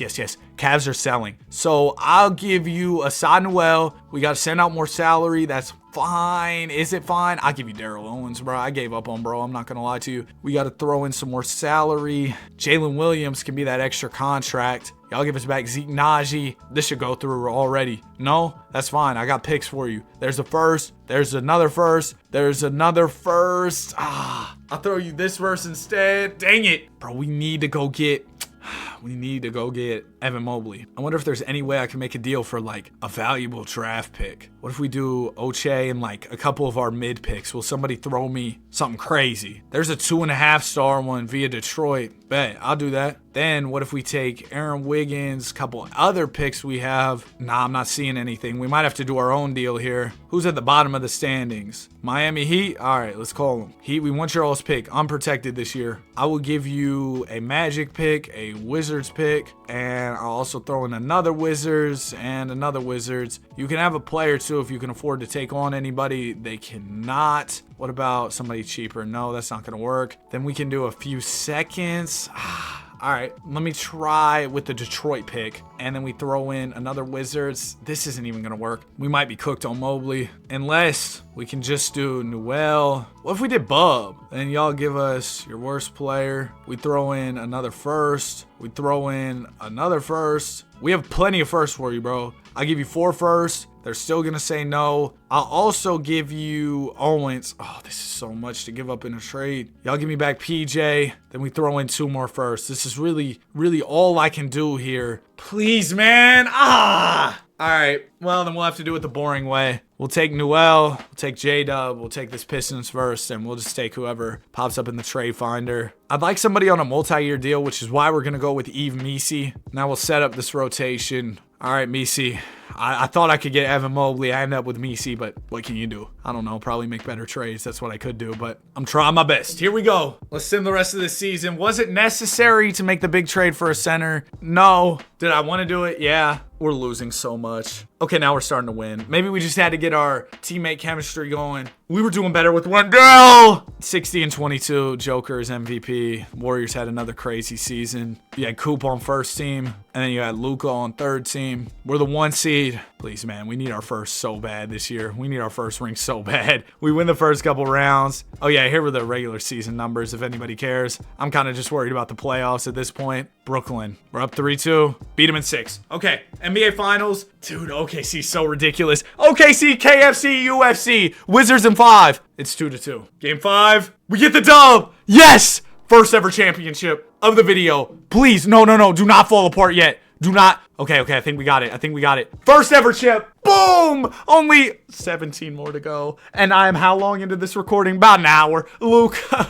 Cavs are selling. So I'll give you Assad Newell. We got to send out more salary. That's fine. Is it fine? I'll give you Daryl Owens, bro. I gave up on bro. I'm not going to lie to you. We got to throw in some more salary. Jalen Williams can be that extra contract. Y'all give us back Zeke Naji. This should go through already. No? That's fine. I got picks for you. There's a first. There's another first. There's another first. I'll throw you this first instead. Dang it. Bro, we need to go get Evan Mobley. I wonder if there's any way I can make a deal for like a valuable draft pick. What if we do Oche and like a couple of our mid picks? Will somebody throw me something crazy? There's a 2.5-star one via Detroit. Bet, I'll do that. Then what if we take Aaron Wiggins, couple other picks we have? Nah, I'm not seeing anything. We might have to do our own deal here. Who's at the bottom of the standings? Miami Heat? All right, let's call them. Heat, we want your all's pick. Unprotected this year. I will give you a Magic pick, a Wizards pick, and I'll also throw in another Wizards and another Wizards. You can have a player too if you can afford to take on anybody. They cannot. What about somebody cheaper? No, that's not going to work. Then we can do a few seconds. All right, let me try with the Detroit pick, and then we throw in another Wizards. This isn't even going to work. We might be cooked on Mobley, unless we can just do Newell. What if we did Bub? Then y'all give us your worst player. We throw in another first. We throw in another first. We have plenty of firsts for you, bro. I'll give you 4 firsts. They're still going to say no. I'll also give you Owens. Oh, this is so much to give up in a trade. Y'all give me back PJ. Then we throw in 2 more firsts. This is really all I can do here. Please, man. All right. Well, then we'll have to do it the boring way. We'll take Newell. We'll take J-Dub. We'll take this Pistons first, and we'll just take whoever pops up in the trade finder. I'd like somebody on a multi-year deal, which is why we're going to go with Yves Missi. Now we'll set up this rotation. All right, Missi. I thought I could get Evan Mobley. I ended up with Missi, but what can you do? I don't know. Probably make better trades. That's what I could do, but I'm trying my best. Here we go. Let's sim the rest of the season. Was it necessary to make the big trade for a center? No. Did I want to do it? Yeah. We're losing so much. Okay, now we're starting to win. Maybe we just had to get our teammate chemistry going. We were doing better with Wendell. 60-22. Joker's MVP. Warriors had another crazy season. You had Coop on first team, and then you had Luka on third team. We're the 1 seed. Please, man, we need our first so bad this year. We need our first ring so bad. We win the first couple rounds. Oh, yeah, here were the regular season numbers, if anybody cares. I'm kind of just worried about the playoffs at this point. Brooklyn, we're up 3-2. Beat them in 6. Okay, NBA Finals. Dude, OKC so ridiculous. OKC, KFC, UFC. Wizards in 5. It's 2-2. Game 5. We get the dub. Yes! First ever championship of the video. Please, no. Do not fall apart yet. Do not. Okay. I think we got it. First ever chip. Boom! Only 17 more to go. And I am how long into this recording? About an hour. Luka.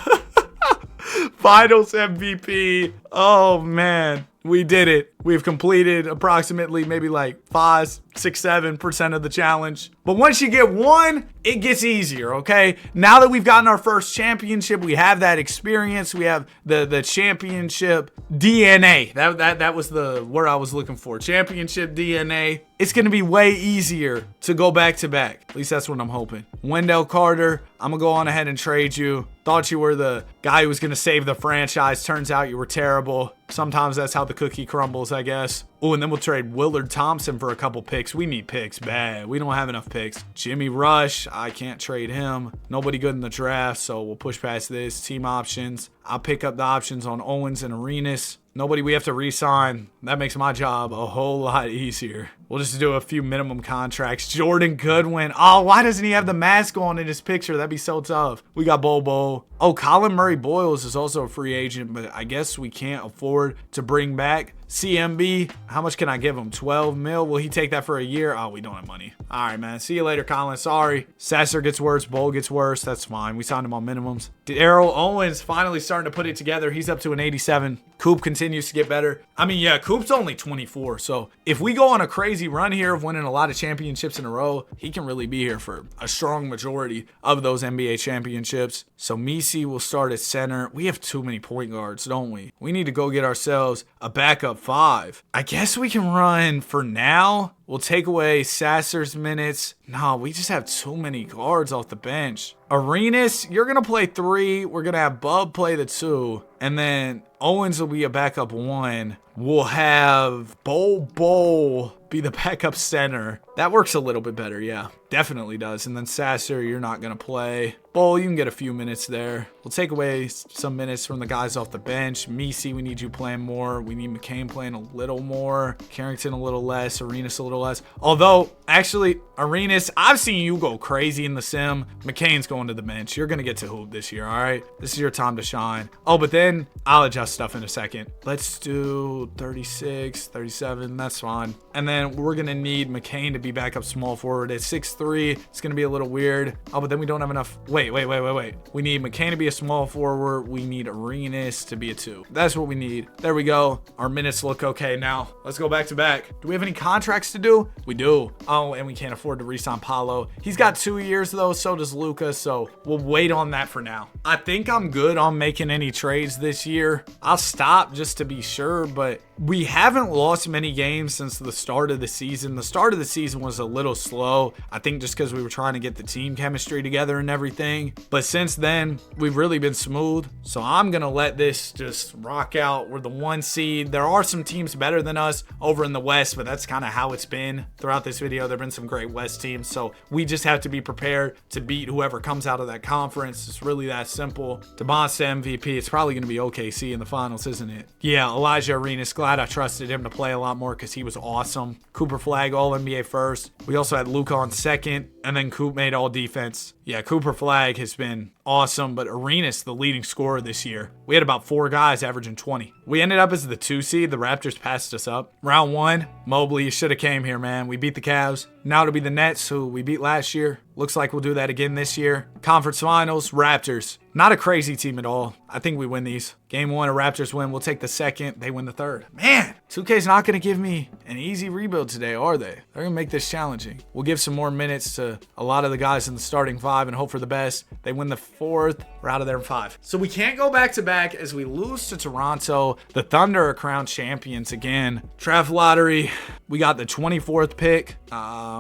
Finals MVP. Oh, man. We did it. We've completed approximately maybe like 5, 6, 7% of the challenge. But once you get one, it gets easier, okay? Now that we've gotten our first championship, we have that experience. We have the championship DNA. That was the word I was looking for. Championship DNA. It's going to be way easier to go back to back. At least that's what I'm hoping. Wendell Carter, I'm going to go on ahead and trade you. Thought you were the guy who was going to save the franchise. Turns out you were terrible. Sometimes that's how the cookie crumbles, I guess. Oh, and then we'll trade Willard Thompson for a couple picks. We need picks bad. We don't have enough picks. Jimmy Rush, I can't trade him. Nobody good in the draft, so we'll push past this. Team options. I'll pick up the options on Owens and Arenas. Nobody we have to re-sign. That makes my job a whole lot easier. We'll just do a few minimum contracts. Jordan Goodwin. Oh, why doesn't he have the mask on in his picture? That'd be so tough. We got Bobo. Oh, Colin Murray Boyles is also a free agent, but I guess we can't afford to bring back CMB. How much can I give him? 12 mil? Will he take that for a year? Oh, we don't have money. All right, man. See you later, Colin. Sorry. Sasser gets worse. Bowl gets worse. That's fine. We signed him on minimums. Daryl Owens finally starting to put it together. He's up to an 87. Coop continues to get better. I mean, yeah, Coop's only 24. So if we go on a crazy run here of winning a lot of championships in a row, he can really be here for a strong majority of those NBA championships. So Misi will start at center. We have too many point guards, don't we? We need to go get ourselves a backup 5. I guess we can run for now. We'll take away Sasser's minutes. No, we just have too many guards off the bench. Arenas, you're going to play 3. We're going to have Bub play the 2. And then Owens will be a backup 1. We'll have Bol be the backup center. That works a little bit better, yeah. Definitely does. And then Sasser, you're not going to play. Bol, you can get a few minutes there. We'll take away some minutes from the guys off the bench. Misi, we need you playing more. We need McCain playing a little more. Carrington a little less. Arenas a little less. Although, actually, Arenas, I've seen you go crazy in the sim. McCain's going to the bench. You're going to get to hoop this year, all right? This is your time to shine. Oh, but then I'll adjust stuff in a second. Let's do 36, 37. That's fine. And then we're going to need McCain to be back up small forward at 6'3". It's going to be a little weird. Oh, but then we don't have enough. Wait. We need McCain to be a small forward. We need Arenas to be a 2. That's what we need. There we go. Our minutes look okay now. Let's go back to back. Do we have any contracts to do? We do. Oh, and we can't afford to re-sign Paulo. He's got 2 years though. So does Luka. So we'll wait on that for now. I think I'm good on making any trades this year. I'll stop just to be sure, but we haven't lost many games since the start of the season. The start of the season was a little slow. I think just because we were trying to get the team chemistry together and everything. But since then, we've really been smooth. So I'm going to let this just rock out. We're the 1 seed. There are some teams better than us over in the West, but that's kind of how it's been throughout this video. There have been some great West teams. So we just have to be prepared to beat whoever comes out of that conference. It's really that simple. DeMonsta MVP. It's probably going to be OKC in the finals, isn't it? Yeah, Elijah Arenas. Glad I trusted him to play a lot more because he was awesome. Cooper Flag, all NBA first. We also had Luka on second, and then Coop made all defense. Yeah, Cooper Flag has been awesome, but Arenas, the leading scorer this year. We had about 4 guys averaging 20. We ended up as the 2 seed. The Raptors passed us up. Round 1, Mobley, you should have came here, man. We beat the Cavs. Now it'll be the Nets, who we beat last year. Looks like we'll do that again this year. Conference Finals, Raptors. Not a crazy team at all. I think we win these. Game 1, a Raptors win. We'll take the second. They win the third. Man, 2K's not going to give me an easy rebuild today, are they? They're going to make this challenging. We'll give some more minutes to a lot of the guys in the starting 5 and hope for the best. They win the 4th. We're out of there in 5. So we can't go back to back as we lose to Toronto. The Thunder are crowned champions again. Draft lottery. We got the 24th pick.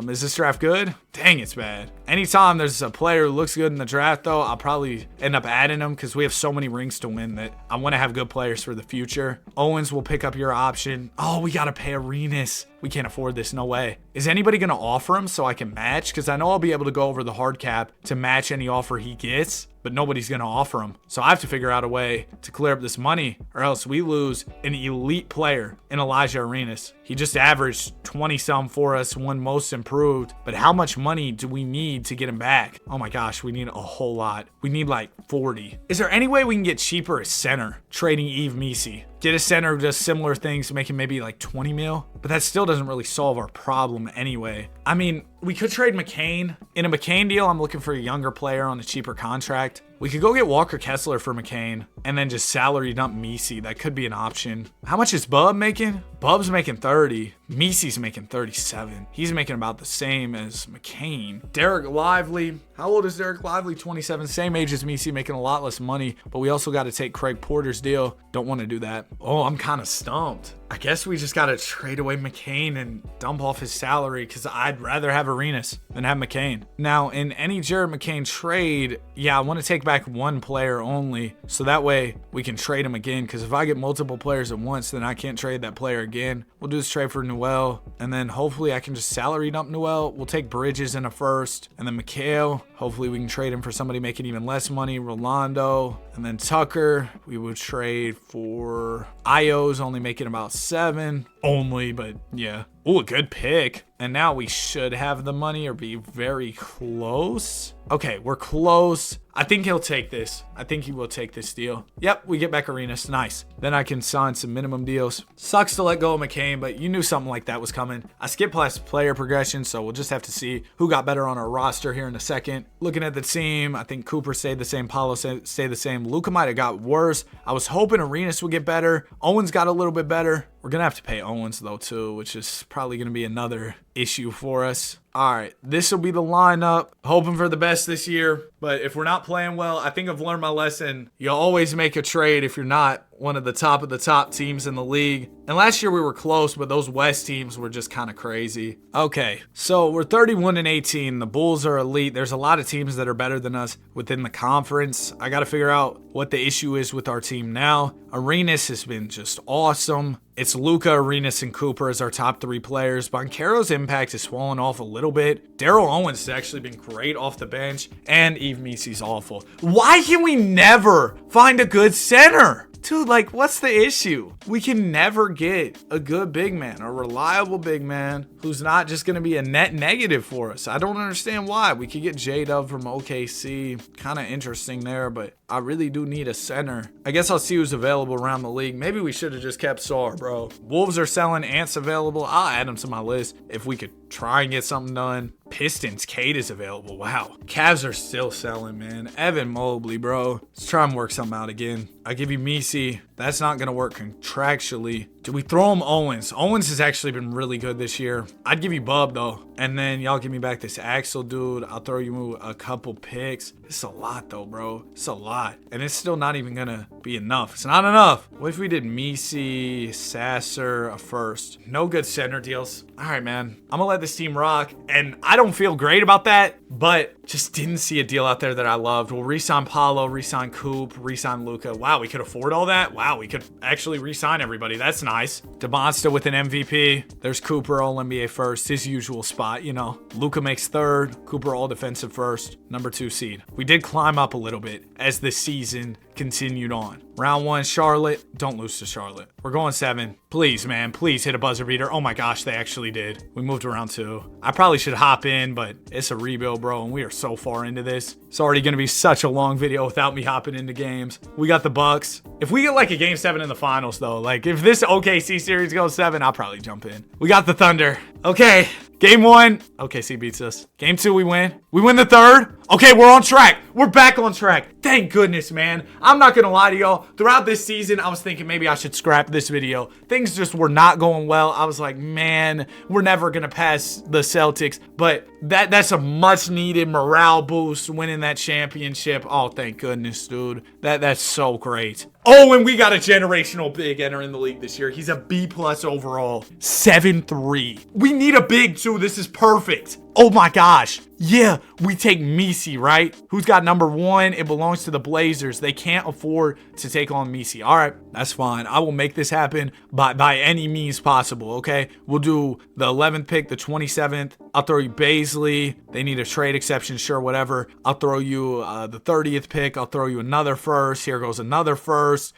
Is this draft good? Dang, it's bad. Anytime there's a player who looks good in the draft, though, I'll probably end up adding them because we have so many rings to win that I want to have good players for the future. Owens will pick up your option. Oh, we got to pay Arenas. We can't afford this. No way. Is anybody going to offer him so I can match? Because I know I'll be able to go over the hard cap to match any offer he gets, but nobody's going to offer him. So I have to figure out a way to clear up this money or else we lose an elite player in Elijah Arenas. He just averaged 20-some for us, won most improved. But how much money do we need to get him back? Oh my gosh, we need a whole lot. We need like 40. Is there any way we can get cheaper at center? Trading Yves Misi. Get a center who does similar things, making maybe like 20 mil. But that still doesn't really solve our problem anyway. I mean, we could trade McCain. In a McCain deal, I'm looking for a younger player on a cheaper contract. We could go get Walker Kessler for McCain and then just salary dump Misi. That could be an option. How much is Bub making? Bub's making 30. Misi's making 37. He's making about the same as McCain. Derek Lively. How old is Derek Lively? 27. Same age as Misi, making a lot less money. But we also got to take Craig Porter's deal. Don't want to do that. Oh, I'm kind of stumped. I guess we just got to trade away McCain and dump off his salary because I'd rather have Arenas than have McCain. Now, in any Jared McCain trade, yeah, I want to take back one player only so that way we can trade him again because if I get multiple players at once, then I can't trade that player again. We'll do this trade for Newell and then hopefully I can just salary dump Newell. We'll take Bridges in a first and then McHale. Hopefully we can trade him for somebody making even less money. Rolando and then Tucker. We would trade for Io's only making about 7 only, but yeah. Ooh, a good pick. And now we should have the money or be very close. Okay, we're close. I think he'll take this. I think he will take this deal. Yep, we get back Arenas. Nice. Then I can sign some minimum deals. Sucks to let go of McCain, but you knew something like that was coming. I skipped past player progression, so we'll just have to see who got better on our roster here in a second. Looking at the team, I think Cooper stayed the same. Paulo stayed the same. Luka might have got worse. I was hoping Arenas would get better. Owens got a little bit better. We're going to have to pay Owens, though, too, which is probably going to be another issue for us. All right, this will be the lineup. Hoping for the best this year, but if we're not playing well, I think I've learned my lesson. You'll always make a trade if you're not one of the top teams in the league. And last year we were close, but those West teams were just kind of crazy. Okay, so we're 31-18. The Bulls are elite. There's a lot of teams that are better than us within the conference. I got to figure out what the issue is with our team now. Arenas has been just awesome. It's Luka, Arenas, and Cooper as our top 3 players. Banchero's impact has fallen off a little bit. Daryl Owens has actually been great off the bench. And Yves Missy's awful. Why can we never find a good center? Dude, like, what's the issue? We can never get a good big man, a reliable big man who's not just going to be a net negative for us. I don't understand why. We could get J-Dub from OKC. Kind of interesting there, but I really do need a center. I guess I'll see who's available around the league. Maybe we should have just kept Sar, bro. Wolves are selling. Ant's available. I'll add him to my list if we could try and get something done. Pistons, Cade is available. Wow. Cavs are still selling, man. Evan Mobley, bro. Let's try and work something out again. I give you Misi. That's not going to work contractually. Do we throw him Owens? Owens has actually been really good this year. I'd give you Bub, though. And then y'all give me back this Axel dude. I'll throw you a couple picks. It's a lot, though, bro. It's a lot. And it's still not even going to be enough. It's not enough. What if we did Misi, Sasser, a first? No good center deals. All right, man. I'm going to let this team rock. And I don't feel great about that, but just didn't see a deal out there that I loved. We'll re-sign Paulo, re-sign Coop, re-sign Luka. Wow, we could afford all that? Wow, we could actually re-sign everybody. That's nice. DeMonsta with an MVP. There's Cooper, All-NBA first. His usual spot, you know. Luka makes third. Cooper all-defensive first. Number 2 seed. We did climb up a little bit as the season continued on. Round 1, Charlotte. Don't lose to Charlotte. We're going 7. Please, man. Please hit a buzzer beater. Oh my gosh, they actually did. We moved to round 2. I probably should hop in, but it's a rebuild, bro, and we are so far into this. It's already going to be such a long video without me hopping into games. We got the Bucks. If we get like a game 7 in the finals, though, like if this OKC series goes 7, I'll probably jump in. We got the Thunder. Okay. Game 1, OKC beats us. Game 2, we win. We win the 3rd. Okay, we're on track. We're back on track. Thank goodness, man. I'm not going to lie to y'all. Throughout this season, I was thinking maybe I should scrap this video. Things just were not going well. I was like, man, we're never going to pass the Celtics. But that's a much-needed morale boost, winning that championship. Oh, thank goodness, dude. That's so great. Oh, and we got a generational big entering the league this year. He's a B+ overall. 7'3". We need a big, too. This is perfect. Oh my gosh. Yeah, we take Misi, right? Who's got number 1? It belongs to the Blazers. They can't afford to take on Misi. All right, that's fine. I will make this happen by any means possible, okay? We'll do the 11th pick, the 27th. I'll throw you Baisley. They need a trade exception, sure, whatever. I'll throw you the 30th pick. I'll throw you another first. Here goes another first.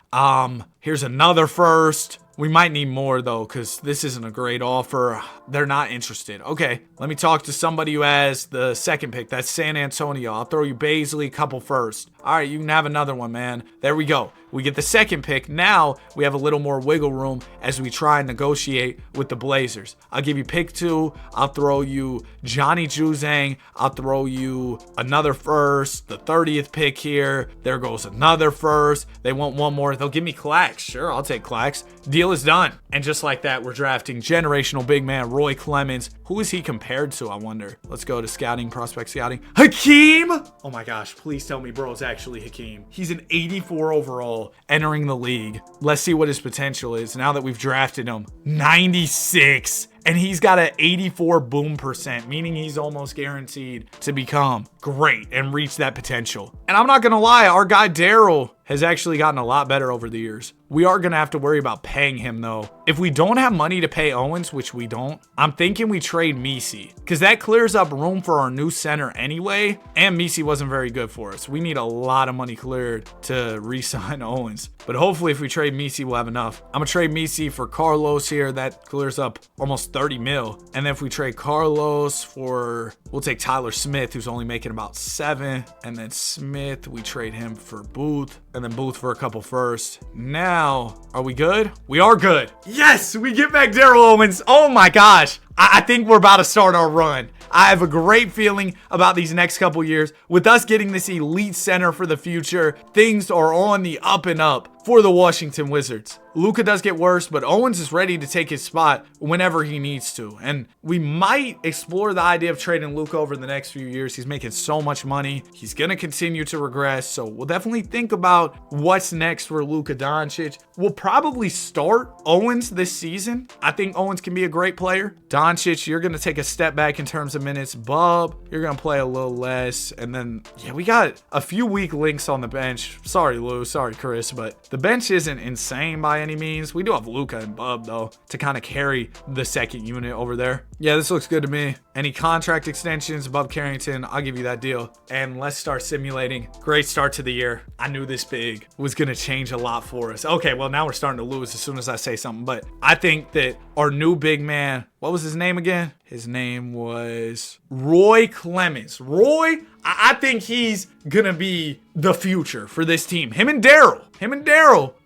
Here's another first. We might need more, though, because this isn't a great offer. They're not interested. Okay, let me talk to somebody who has the 2nd pick. That's San Antonio. I'll throw you Baisley, couple first. All right, you can have another one, man. There we go. We get the 2nd pick. Now we have a little more wiggle room as we try and negotiate with the Blazers. I'll give you pick 2. I'll throw you Johnny Juzang. I'll throw you another first. The 30th pick here. There goes another first. They want one more. They'll give me Clax. Sure, I'll take Clax. Deal is done. And just like that, we're drafting generational big man Roy Clemens. Who is he compared to, I wonder? Let's go to scouting, prospect scouting. Hakeem! Oh my gosh, please tell me bro is actually Hakeem. He's an 84 overall entering the league. Let's see what his potential is now that we've drafted him. 96. And he's got an 84 boom percent, meaning he's almost guaranteed to become great and reach that potential. And I'm not going to lie, our guy Daryl has actually gotten a lot better over the years. We are going to have to worry about paying him, though. If we don't have money to pay Owens, which we don't, I'm thinking we trade Misi, because that clears up room for our new center anyway, and Misi wasn't very good for us. We need a lot of money cleared to re-sign Owens. But hopefully if we trade Misi, we'll have enough. I'm going to trade Misi for Carlos here. That clears up almost 30 mil. And then if we trade Carlos for, we'll take Tyler Smith, who's only making about 7. And then Smith, we trade him for Booth. And then Booth for a couple first. Now, are we good? We are good. Yes, we get back Daryl Owens. Oh my gosh. I think we're about to start our run. I have a great feeling about these next couple years. With us getting this elite center for the future, things are on the up and up for the Washington Wizards. Luka does get worse, but Owens is ready to take his spot whenever he needs to. And we might explore the idea of trading Luka over the next few years. He's making so much money. He's going to continue to regress. So we'll definitely think about what's next for Luka Doncic. We'll probably start Owens this season. I think Owens can be a great player. Doncic, you're going to take a step back in terms of minutes. Bub, you're going to play a little less. And then, yeah, we got a few weak links on the bench. Sorry, Lou. Sorry, Chris. But the bench isn't insane by any means. We do have Luka and Bub, though, to kind of carry the second unit over there. Yeah, this looks good to me. Any contract extensions, Bub Carrington, I'll give you that deal. And let's start simulating. Great start to the year. I knew this big was going to change a lot for us. Okay, well, now we're starting to lose as soon as I say something. But I think that our new big man, what was his name again? His name was Roy Clemens. Roy, I think he's going to be the future for this team. Him and Daryl.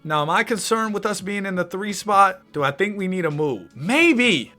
Now, am I concerned with us being in the 3 spot? Do I think we need a move? Maybe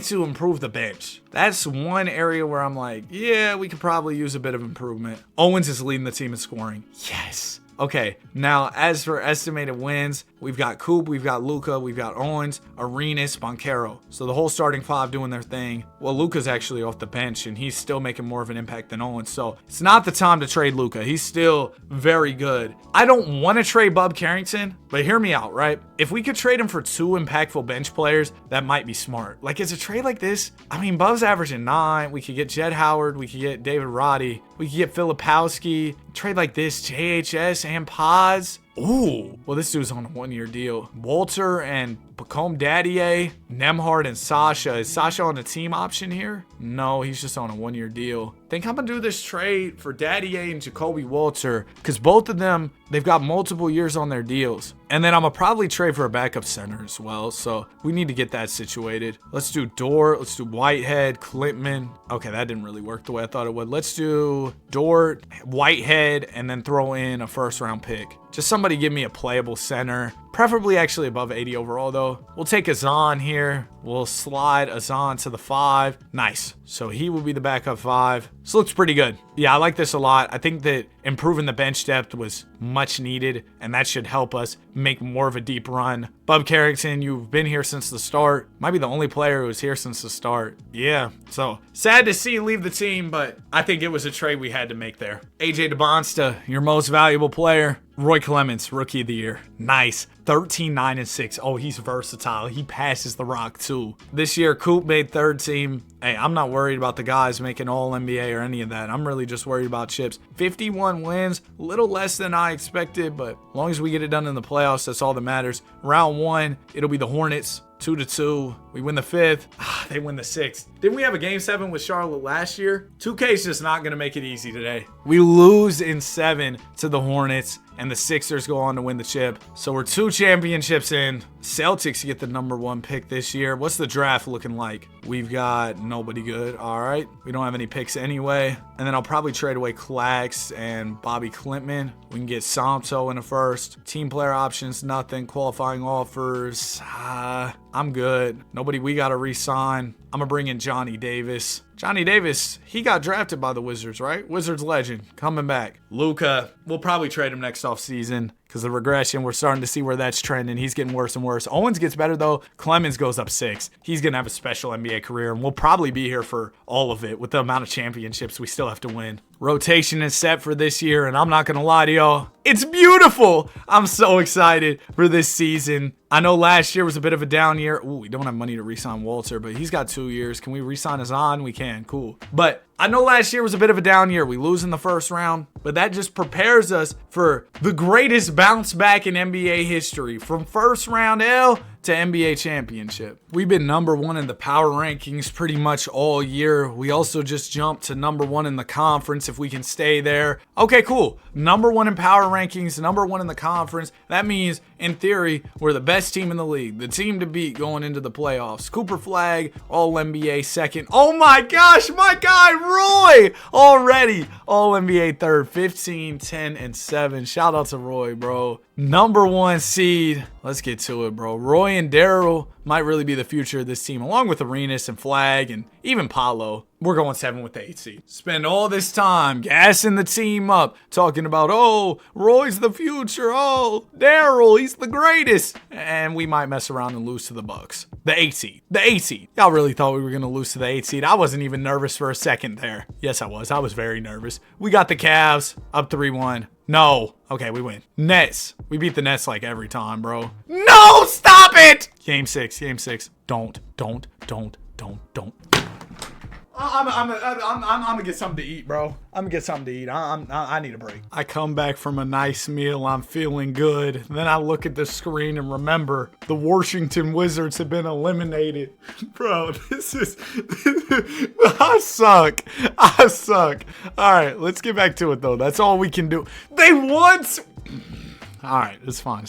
to improve the bench. That's one area where I'm like, yeah, we could probably use a bit of improvement. Owens is leading the team in scoring. Yes. Okay, now as for estimated wins, we've got Coop, we've got Luka, we've got Owens, Arenas, Boncaro. So the whole starting 5 doing their thing. Well, Luka's actually off the bench, and he's still making more of an impact than Owens. So it's not the time to trade Luka. He's still very good. I don't want to trade Bub Carrington, but hear me out, right? If we could trade him for 2 impactful bench players, that might be smart. Like, is a trade like this? I mean, Bub's averaging 9. We could get Jed Howard. We could get David Roddy. We could get Filipowski. Trade like this, JHS and Paz. Ooh, well, this dude's on a 1-year deal. Walter and Pacome Daddier, Nemhard and Sasha. Is Sasha on a team option here? No, he's just on a 1-year deal. Think I'm gonna do this trade for Daddier and Jacoby Walter, because both of them, they've got multiple years on their deals. And then I'm gonna probably trade for a backup center as well. So we need to get that situated. Let's do Dort. Let's do Whitehead, Klintman. Okay, that didn't really work the way I thought it would. Let's do Dort, Whitehead, and then throw in a 1st-round pick. Just somebody give me a playable center. Preferably actually above 80 overall, though. We'll take Azan here. We'll slide Azan to the 5. Nice. So he will be the backup 5. This looks pretty good. Yeah, I like this a lot. I think that improving the bench depth was much needed, and that should help us make more of a deep run. Bub Carrington, you've been here since the start. Might be the only player who was here since the start. Yeah, so sad to see you leave the team, but I think it was a trade we had to make there. AJ DeBonsta, your most valuable player. Roy Clemens, Rookie of the Year. Nice. 13, 9, and 6. Oh, he's versatile. He passes the rock, too. This year, Coop made 3rd team. Hey, I'm not worried about the guys making All-NBA or any of that. I'm really just worried about chips. 51 wins, a little less than I expected, but as long as we get it done in the playoffs, that's all that matters. Round 1, it'll be the Hornets. 2-2. We win the 5th. They win the 6th. Didn't we have a game 7 with Charlotte last year? 2K's just not going to make it easy today. We lose in 7 to the Hornets, and the Sixers go on to win the chip. So we're 2 championships in. Celtics get the number 1 pick this year. What's the draft looking like? We've got nobody good. All right. We don't have any picks anyway. And then I'll probably trade away Clax and Bobby Klintman. We can get Samto in a 1st. Team player options, nothing. Qualifying offers. I'm good. Nobody we got to re-sign. I'm going to bring in Johnny Davis. Johnny Davis, he got drafted by the Wizards, right? Wizards legend, coming back. Luka, we'll probably trade him next offseason because the regression, we're starting to see where that's trending. He's getting worse and worse. Owens gets better, though. Clemens goes up 6. He's going to have a special NBA career, and we'll probably be here for all of it with the amount of championships we still have to win. Rotation is set for this year, and I'm not going to lie to y'all. It's beautiful. I'm so excited for this season. I know last year was a bit of a down year. Ooh, we don't have money to re-sign Walter, but he's got 2 years. Can we re-sign Azan? We can. can. Cool. But I know last year was a bit of a down year. We lose in the first round, but that just prepares us for the greatest bounce back in NBA history. From first round L to NBA championship. We've been number one in the power rankings pretty much all year. We also just jumped to number one in the conference if we can stay there. Okay, cool. Number one in power rankings, number one in the conference. That means, in theory, we're the best team in the league. The team to beat going into the playoffs. Cooper Flag, All-NBA second. Oh my gosh, my guy Roy already All-NBA third. 15, 10, and 7. Shout out to Roy, bro. Number one seed. Let's get to it, bro. Roy and Daryl might really be the future of this team, along with Arenas and Flag and even Paulo. We're going 7 with the 8 seed. Spend all this time gassing the team up, talking about, oh, Roy's the future. Oh, Daryl, he's the greatest. And we might mess around and lose to the Bucks. The 8 seed. The 8 seed. Y'all really thought we were going to lose to the 8 seed. I wasn't even nervous for a second there. Yes, I was. I was very nervous. We got the Cavs up 3-1. No. Okay, we win. Nets. We beat the Nets like every time, bro. No, stop it! Game 6. Don't. I'm gonna get something to eat, bro. I'm gonna get something to eat. I need a break. I come back from a nice meal. I'm feeling good. Then I look at the screen and remember the Washington Wizards have been eliminated. Bro, this is... I suck. All right, let's get back to it, though. That's all we can do. They won... All right, it's fine.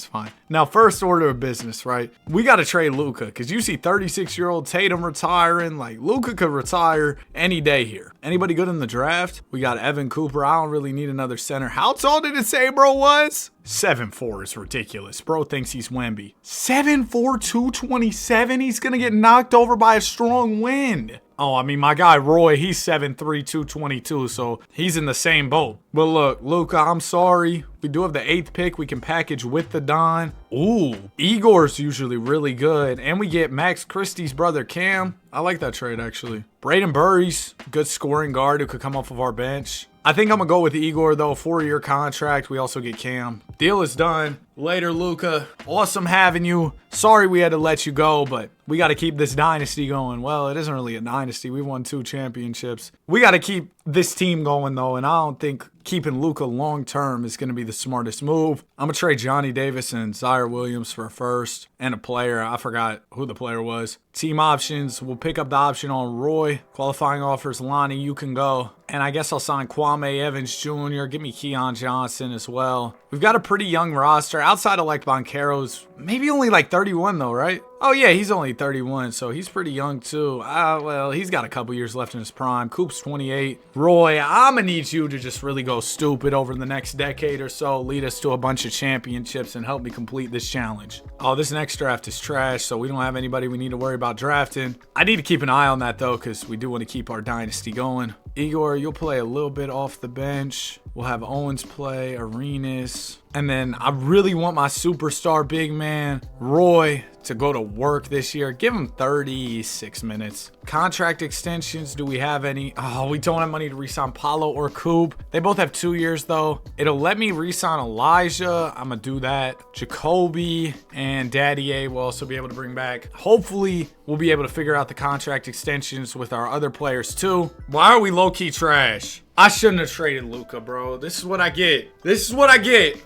Now, first order of business, right? We got to trade Luka because you see 36-year-old Tatum retiring. Like, Luka could retire any day here. Anybody good in the draft? We got Evan Cooper. I don't really need another center. How tall did it say bro was? 7'4" is ridiculous. Bro thinks he's Wemby. 7'4", 227? He's going to get knocked over by a strong wind. Oh, I mean, my guy Roy, he's 7'3", 222, so he's in the same boat. But look, Luka, I'm sorry. We do have the 8th pick we can package with the Don. Ooh, Igor's usually really good. And we get Max Christie's brother, Cam. I like that trade, actually. Braden Burry's good scoring guard who could come off of our bench. I think I'm going to go with Igor, though. 4-year contract. We also get Cam. Deal is done. Later, Luka. Awesome having you. Sorry we had to let you go, but we got to keep this dynasty going. Well, it isn't really a dynasty. We won 2 championships. We got to keep this team going, though, and I don't think keeping Luka long-term is going to be the smartest move. I'm going to trade Johnny Davis and Zaire Williams for a first and a player. I forgot who the player was. Team options. We'll pick up the option on Roy. Qualifying offers, Lonnie, you can go. And I guess I'll sign Kwame Evans Jr. Give me Keon Johnson as well. We've got a pretty young roster. Outside of like Banchero's, maybe only like 31 though, right? Oh yeah, he's only 31, so he's pretty young too. Well, he's got a couple years left in his prime. Coop's 28. Roy, I'm gonna need you to just really go stupid over the next decade or so. Lead us to a bunch of championships and help me complete this challenge. Oh, this next draft is trash, so we don't have anybody we need to worry about drafting. I need to keep an eye on that though, because we do want to keep our dynasty going. Igor, you'll play a little bit off the bench. We'll have Owens play, Arenas. And then I really want my superstar big man, Roy, to go to work this year. Give him 36 minutes. Contract extensions, do we have any? Oh, we don't have money to re-sign Paulo or Coop. They both have 2 years, though. It'll let me re-sign Elijah. I'm going to do that. Jacoby and Daddy A will also be able to bring back. Hopefully, we'll be able to figure out the contract extensions with our other players, too. Why are we low-key trash? I shouldn't have traded Luka, bro. This is what I get.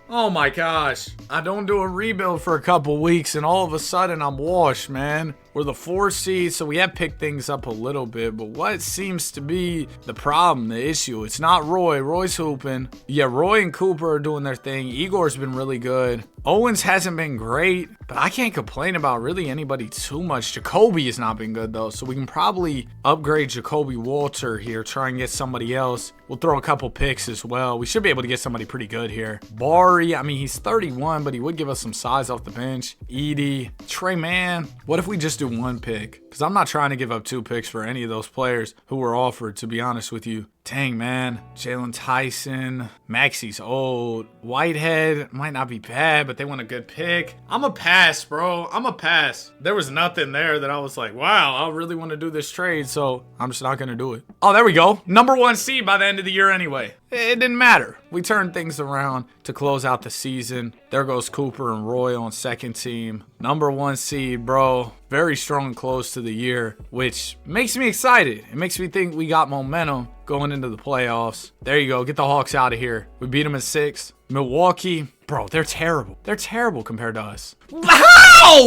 Oh my gosh. I don't do a rebuild for a couple weeks and all of a sudden I'm washed, man. We're the 4 seed, so we have picked things up a little bit. But what seems to be the problem, the issue? It's not Roy. Roy's hooping. Yeah, Roy and Cooper are doing their thing. Igor's been really good. Owens hasn't been great, but I can't complain about really anybody too much. Jacoby has not been good, though, so we can probably upgrade Jacoby Walter here, try and get somebody else. We'll throw a couple picks as well. We should be able to get somebody pretty good here. Bari, I mean, he's 31, but he would give us some size off the bench. Edie, Trey Mann. What if we just do 1 pick? Because I'm not trying to give up 2 picks for any of those players who were offered, to be honest with you. Dang, man. Jalen Tyson. Maxi's old. Whitehead might not be bad, but they want a good pick. I'm a pass, bro. I'm a pass. There was nothing there that I was like, wow, I really want to do this trade, so I'm just not going to do it. Oh, there we go. Number 1 seed by the end of the year anyway. It didn't matter. We turned things around to close out the season. There goes Cooper and Roy on second team. Number 1 seed, bro. Very strong close to of the year, which makes me excited. It makes me think we got momentum going into the playoffs. There you go. Get the Hawks out of here. We beat them in 6. Milwaukee, bro, they're terrible. They're terrible compared to us. How?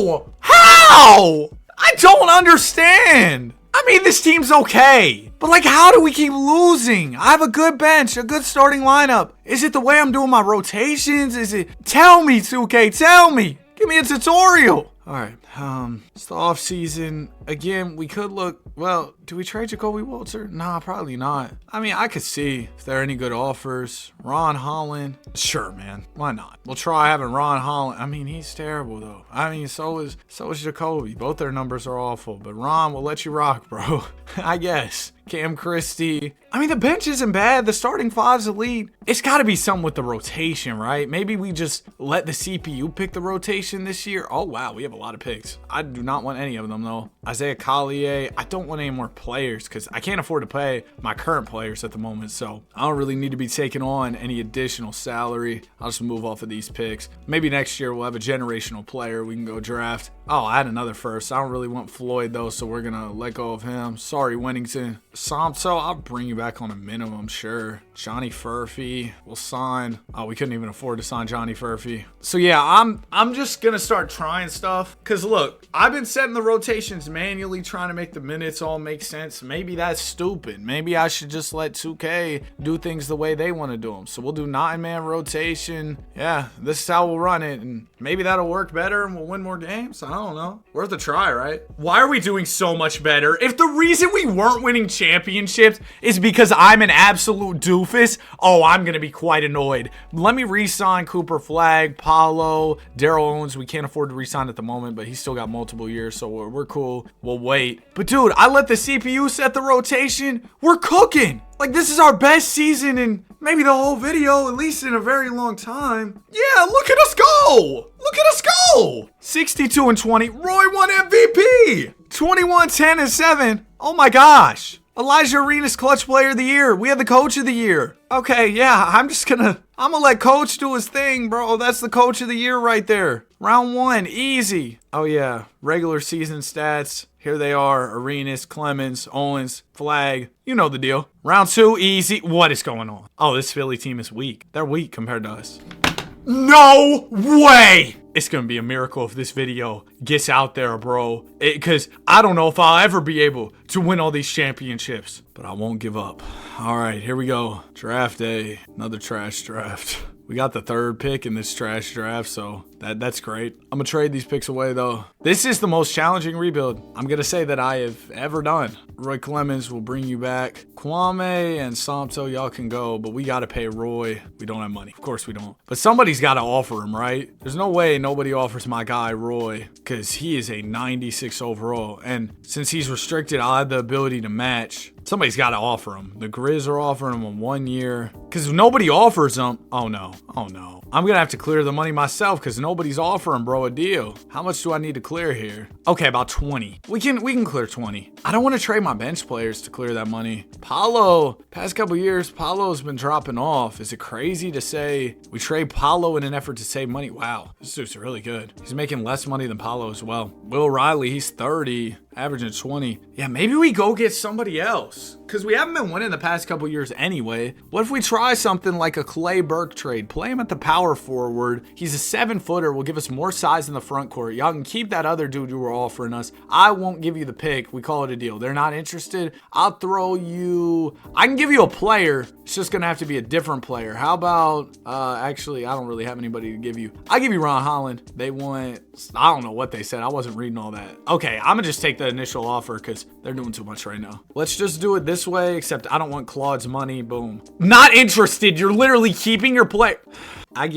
I don't understand. I mean, this team's okay, but like, how do we keep losing? I have a good bench, a good starting lineup. Is it the way I'm doing my rotations? Is it? Tell me, 2K, tell me. Give me a tutorial. All right, it's the off season. Again, we could look, well, do we trade Jacoby Walter? Nah, probably not. I mean, I could see if there are any good offers. Ron Holland, sure, man, why not? We'll try having Ron Holland. I mean, he's terrible though. I mean, so is Jacoby. Both their numbers are awful, but Ron will let you rock, bro. I guess. Cam Christie. I mean, the bench isn't bad. The starting five's elite. It's got to be something with the rotation, right? Maybe we just let the CPU pick the rotation this year. Oh, wow. We have a lot of picks. I do not want any of them, though. Isaiah Collier. I don't want any more players because I can't afford to pay my current players at the moment. So I don't really need to be taking on any additional salary. I'll just move off of these picks. Maybe next year we'll have a generational player we can go draft. Oh, I had another first. I don't really want Floyd, though, so we're going to let go of him. Sorry, Winnington. Somto, I'll bring you back on a minimum, sure. Johnny Furphy, we'll sign. Oh, we couldn't even afford to sign Johnny Furphy. So yeah, I'm just gonna start trying stuff. Cause look, I've been setting the rotations manually, trying to make the minutes all make sense. Maybe that's stupid. Maybe I should just let 2K do things the way they want to do them. So we'll do 9-man rotation. Yeah, this is how we'll run it, and maybe that'll work better and we'll win more games. I don't know. Worth a try, right? Why are we doing so much better? If the reason we weren't winning championships is because I'm an absolute doofus, oh, I'm going to be quite annoyed. Let me re-sign Cooper Flagg, Paulo, Daryl Owens. We can't afford to re-sign at the moment, but he's still got multiple years, so we're cool. We'll wait. But dude, I let the CPU set the rotation. We're cooking. Like, this is our best season in maybe the whole video, at least in a very long time. Yeah, look at us go. Look at us go. 62-20. Roy won MVP. 21-10-7. Oh my gosh. Elijah Arenas clutch player of the year. We had the coach of the year. Okay, yeah, I'm gonna let coach do his thing, bro. That's the coach of the year right there. Round 1, easy. Oh yeah, regular season stats. Here they are. Arenas, Clemens, Owens, Flagg. You know the deal. Round 2, easy. What is going on? Oh, this Philly team is weak. They're weak compared to us. No way! It's gonna be a miracle if this video gets out there, bro. Because I don't know if I'll ever be able to win all these championships. But I won't give up. All right, here we go. Draft day. Another trash draft. We got the 3rd pick in this trash draft, so that's great. I'm going to trade these picks away, though. This is the most challenging rebuild I'm going to say that I have ever done. Roy Clemens will bring you back. Kwame and Somto, y'all can go, but we got to pay Roy. We don't have money. Of course we don't. But somebody's got to offer him, right? There's no way nobody offers my guy Roy because he is a 96 overall. And since he's restricted, I'll have the ability to match. Somebody's got to offer him. The Grizz are offering him 1 year. Because if nobody offers him, oh no. I'm going to have to clear the money myself because nobody's offering, bro, a deal. How much do I need to clear here? Okay, about 20. We can clear 20. I don't want to trade my bench players to clear that money. Paulo, past couple years, Paulo's been dropping off. Is it crazy to say we trade Paulo in an effort to save money? Wow, this dude's really good. He's making less money than Paulo as well. Will Riley, he's 30. Averaging 20. Yeah, maybe we go get somebody else. Because we haven't been winning the past couple years anyway. What if we try something like a Clay Burke trade? Play him at the power forward. He's a 7-footer. Will give us more size in the front court. Y'all can keep that other dude you were offering us. I won't give you the pick. We call it a deal. They're not interested. I'll throw you... I can give you a player. It's just going to have to be a different player. How about... actually, I don't really have anybody to give you. I'll give you Ron Holland. They want... I don't know what they said. I wasn't reading all that. Okay, I'm going to just take the initial offer because they're doing too much right now. Let's just do it this way, except I don't want Claude's money. Boom. Not interested. You're literally keeping your play. I'm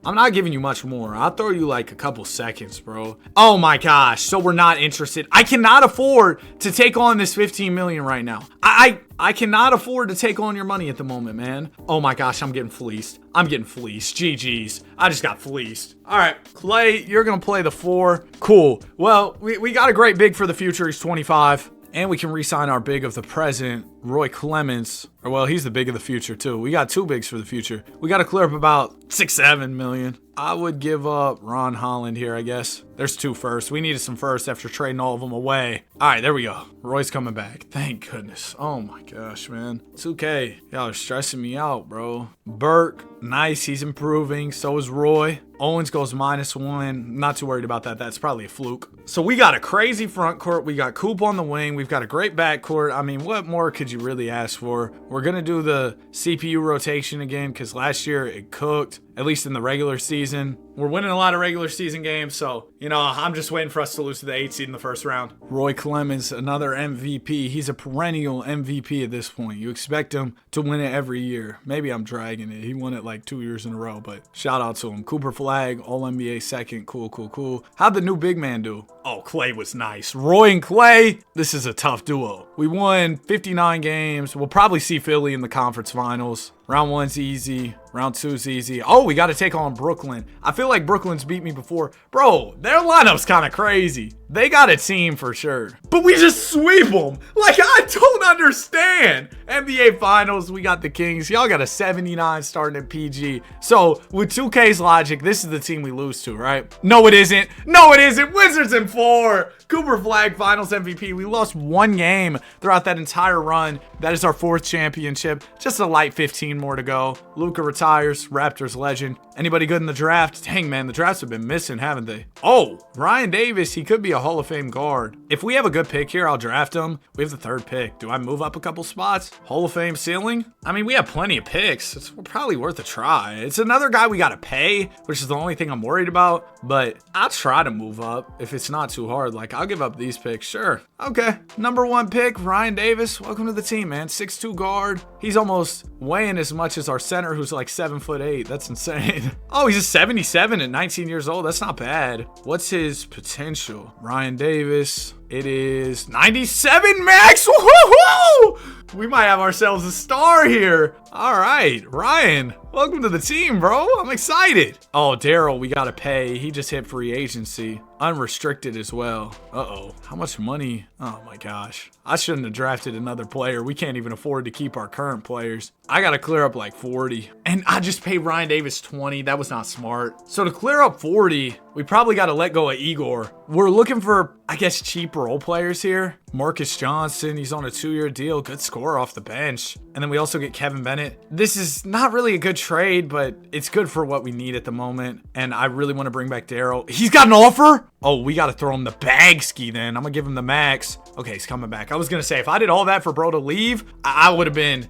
not giving you much more. I'll throw you like a couple seconds, bro. Oh my gosh. So we're not interested. I cannot afford to take on this 15 million right now. I cannot afford to take on your money at the moment, man. Oh my gosh, I'm getting fleeced. GG's. I just got fleeced. All right, Clay, you're going to play the 4. Cool. Well, we got a great big for the future. He's 25. And we can re-sign our big of the present. Roy Clemens. Or, well, he's the big of the future, too. We got 2 bigs for the future. We got to clear up about 6, 7 million. I would give up Ron Holland here, I guess. There's 2 firsts. We needed some firsts after trading all of them away. All right, there we go. Roy's coming back. Thank goodness. Oh, my gosh, man. It's okay. Y'all are stressing me out, bro. Burke, nice. He's improving. So is Roy. Owens goes -1. Not too worried about that. That's probably a fluke. So we got a crazy front court. We got Coop on the wing. We've got a great back court. I mean, what more could you really ask for? We're going to do the CPU rotation again because last year it cooked, at least in the regular season. We're winning a lot of regular season games, so, you know, I'm just waiting for us to lose to the 8 seed in the first round. Roy Clemens, another MVP. He's a perennial MVP at this point. You expect him to win it every year. Maybe I'm dragging it. He won it like 2 years in a row, but shout out to him. Cooper Flag, All-NBA second. Cool, cool, cool. How'd the new big man do? Oh, Clay was nice. Roy and Clay, this is a tough duo. We won 59 games. We'll probably see Philly in the conference finals. Round 1's easy. Round 2's easy. Oh, we got to take on Brooklyn. I feel like Brooklyn's beat me before. Bro, their lineup's kind of crazy. They got a team for sure. But we just sweep them. Like, I don't understand. NBA Finals, we got the Kings. Y'all got a 79 starting at PG. So, with 2K's logic, this is the team we lose to, right? No, it isn't. No, it isn't. Wizards in 4. Cooper Flag, Finals MVP. We lost 1 game throughout that entire run. That is our 4th championship. Just a light 15 more to go. Luka retires. Raptors legend. Anybody good in the draft? Dang, man, the drafts have been missing, haven't they? Oh, Ryan Davis. He could be a Hall of Fame guard. If we have a good pick here, I'll draft him. We have the 3rd pick. Do I move up a couple spots? Hall of Fame ceiling? I mean, we have plenty of picks. It's probably worth a try. It's another guy we got to pay, which is the only thing I'm worried about. But I'll try to move up if it's not too hard. Like, I'll give up these picks. Sure. Okay. Number 1 pick, Ryan Davis. Welcome to the team, man. 6'2" guard. He's almost weighing as much as our center, who's like 7'8". That's insane. Oh, he's a 77 at 19 years old. That's not bad. What's his potential? Ryan Davis. It is 97 max. Woo-hoo-hoo! We might have ourselves a star here. All right, Ryan, welcome to the team, bro. I'm excited. Oh, Daryl, we got to pay. He just hit free agency. Unrestricted as well. Uh-oh. How much money? Oh, my gosh. I shouldn't have drafted another player. We can't even afford to keep our current players. I got to clear up like 40. And I just paid Ryan Davis 20. That was not smart. So to clear up 40, we probably got to let go of Igor. We're looking for, I guess, cheap role players here. Marcus Johnson, he's on a 2-year deal. Good scorer off the bench. And then we also get Kevin Bennett. This is not really a good trade, but it's good for what we need at the moment. And I really want to bring back Daryl. He's got an offer? Oh, we got to throw him the bag ski then. I'm going to give him the max. Okay, he's coming back. I was going to say, if I did all that for bro to leave, I would have been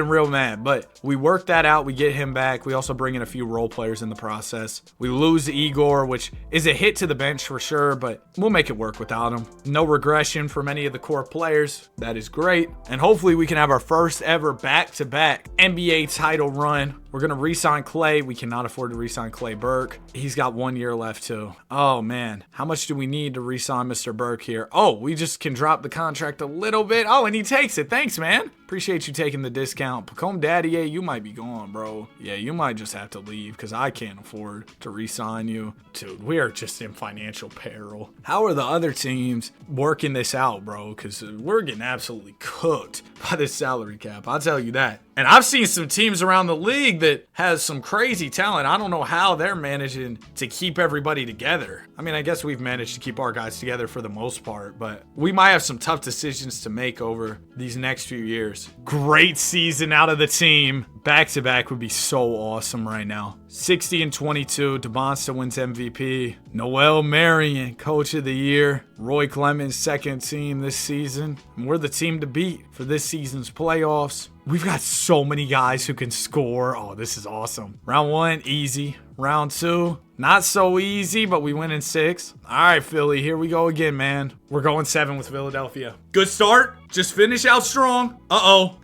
real mad. But we worked that out. We get him back. We also bring in a few role players in the process. We lose Igor, which is a hit to the bench for sure, but we'll make it work without him. No regression from any of the core players. That is great. And hopefully we can have our first ever back-to-back NBA title run. We're going to re-sign Clay. We cannot afford to re-sign Clay Burke. He's got 1 year left too. Oh man, how much do we need to re-sign Mr. Burke here? Oh, we just can drop the contract a little bit. Oh, and he takes it. Thanks, man. Appreciate you taking the discount. Pacome Daddy, yeah, you might be gone, bro. Yeah, you might just have to leave because I can't afford to re-sign you. Dude, we are just in financial peril. How are the other teams working this out, bro? Because we're getting absolutely cooked by this salary cap. I'll tell you that. And I've seen some teams around the league that has some crazy talent. I don't know how they're managing to keep everybody together. I mean, I guess we've managed to keep our guys together for the most part, but we might have some tough decisions to make over these next few years. Great season out of the team. Back-to-back would be so awesome right now. 60-22. DeBonsta wins MVP. Noel Marion, Coach of the Year. Roy Clemens, second team this season. And we're the team to beat for this season's playoffs. We've got so many guys who can score. Oh, this is awesome. Round 1, easy. Round 2, not so easy, but we win in 6. All right, Philly, here we go again, man. We're going 7 with Philadelphia. Good start. Just finish out strong. Uh-oh.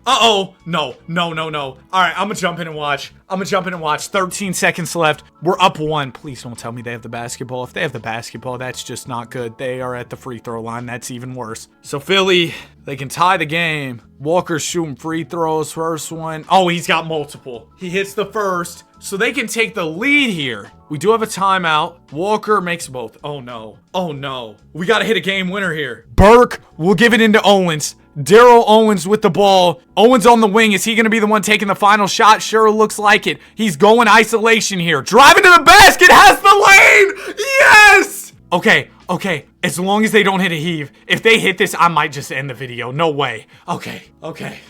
No. All right, I'm going to jump in and watch. 13 seconds left. We're up 1. Please don't tell me they have the basketball. If they have the basketball, that's just not good. They are at the free throw line. That's even worse. So Philly, they can tie the game. Walker's shooting free throws. First one. Oh, he's got multiple. He hits the first. So they can take the lead here. We do have a timeout. Walker makes both. Oh no. We got to hit a game winner here. Burke will give it into Owens. Daryl Owens with the ball. Owens on the wing. Is he going to be the one taking the final shot? Sure looks like it. He's going isolation here. Driving to the basket. Has the lane. Yes. Okay. As long as they don't hit a heave. If they hit this, I might just end the video. No way. Okay.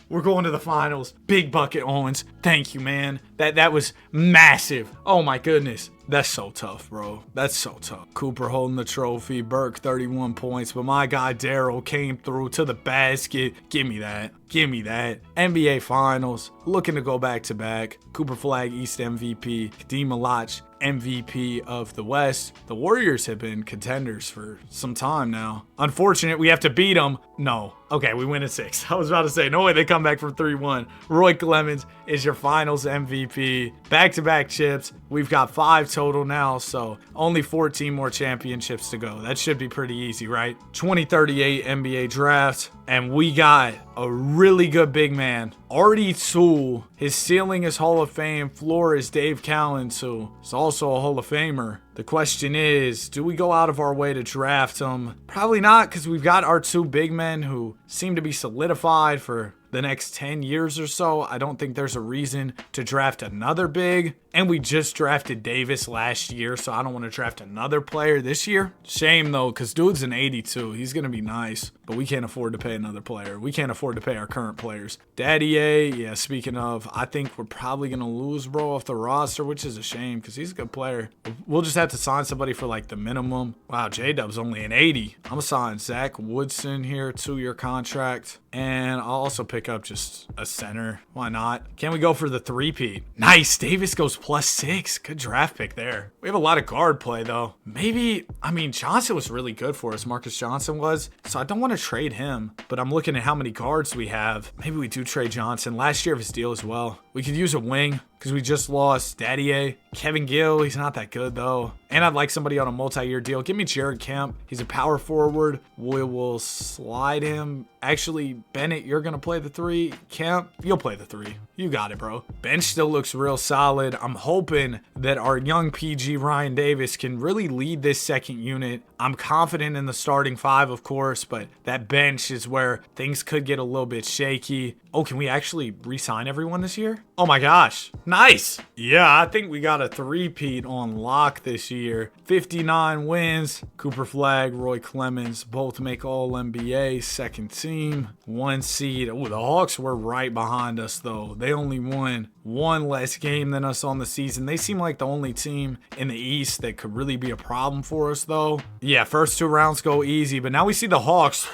We're going to the finals. Big bucket, Owens. Thank you, man. That was massive. Oh my goodness. That's so tough, bro. That's so tough. Cooper holding the trophy. Burke 31 points. But my guy Daryl came through to the basket. Give me that. NBA Finals. Looking to go back to back. Cooper Flag East MVP. Kadeem Malach MVP of the West. The Warriors have been contenders for some time now. Unfortunate, we have to beat them. No. Okay, we win at 6. I was about to say, no way they come back from 3-1. Roy Clemens is your finals MVP. Back-to-back chips. We've got 5 total now, so only 14 more championships to go. That should be pretty easy, right? 2038 NBA draft. And we got a really good big man. Artie Toole. His ceiling is Hall of Fame. Floor is Dave Callens, who is also a Hall of Famer. The question is, do we go out of our way to draft him? Probably not, because we've got our 2 big men who seem to be solidified for the next 10 years or so. I don't think there's a reason to draft another big. And we just drafted Davis last year, so I don't want to draft another player this year. Shame, though, because dude's an 82. He's going to be nice, but we can't afford to pay another player. We can't afford to pay our current players. Daddy A, yeah, speaking of, I think we're probably going to lose, bro, off the roster, which is a shame because he's a good player. We'll just have to sign somebody for, like, the minimum. Wow, J-Dub's only an 80. I'm going to sign Zach Woodson here, 2-year contract. And I'll also pick up just a center. Why not? Can we go for the 3-peat? Nice. Davis goes +6. Good draft pick there. We have a lot of guard play, though. Maybe, I mean, Johnson was really good for us. Marcus Johnson was. So I don't want to trade him. But I'm looking at how many guards we have. Maybe we do trade Johnson. Last year of his deal as well. We could use a wing because we just lost Daddy A. Kevin Gill, he's not that good, though. And I'd like somebody on a multi-year deal. Give me Jared Kemp. He's a power forward. We will slide him. Actually, Bennett, you're going to play the 3. Kemp, you'll play the 3. You got it, bro. Bench still looks real solid. I'm hoping that our young PG Ryan Davis can really lead this second unit. I'm confident in the starting 5, of course, but that bench is where things could get a little bit shaky. Oh, can we actually re-sign everyone this year? Oh my gosh. Nice. Yeah, I think we got a 3-peat on lock this year. 59 wins. Cooper Flag, Roy Clemens, both make All-NBA, second team, 1 seed. Oh, the Hawks were right behind us, though. They only won 1 less game than us on the season. They seem like the only team in the East that could really be a problem for us, though. Yeah, first 2 rounds go easy, but now we see the Hawks.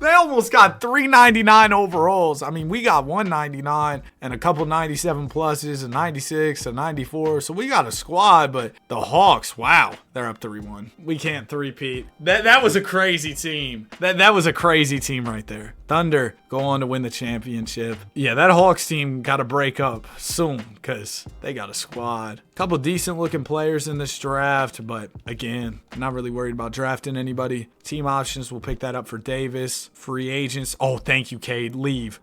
They almost got 399 overalls. I mean, we got 199 and a couple 97 pluses, a 96, a 94. So we got a squad, but the Hawks, wow, they're up 3-1. We can't 3-peat. That was a crazy team. That was a crazy team right there. Thunder go on to win the championship. Yeah, that Hawks team got to break up soon because they got a squad. Couple decent looking players in this draft, but again, not really worried about drafting anybody. Team options, we'll pick that up for Davis. Free agents. Oh, thank you, Cade. Leave.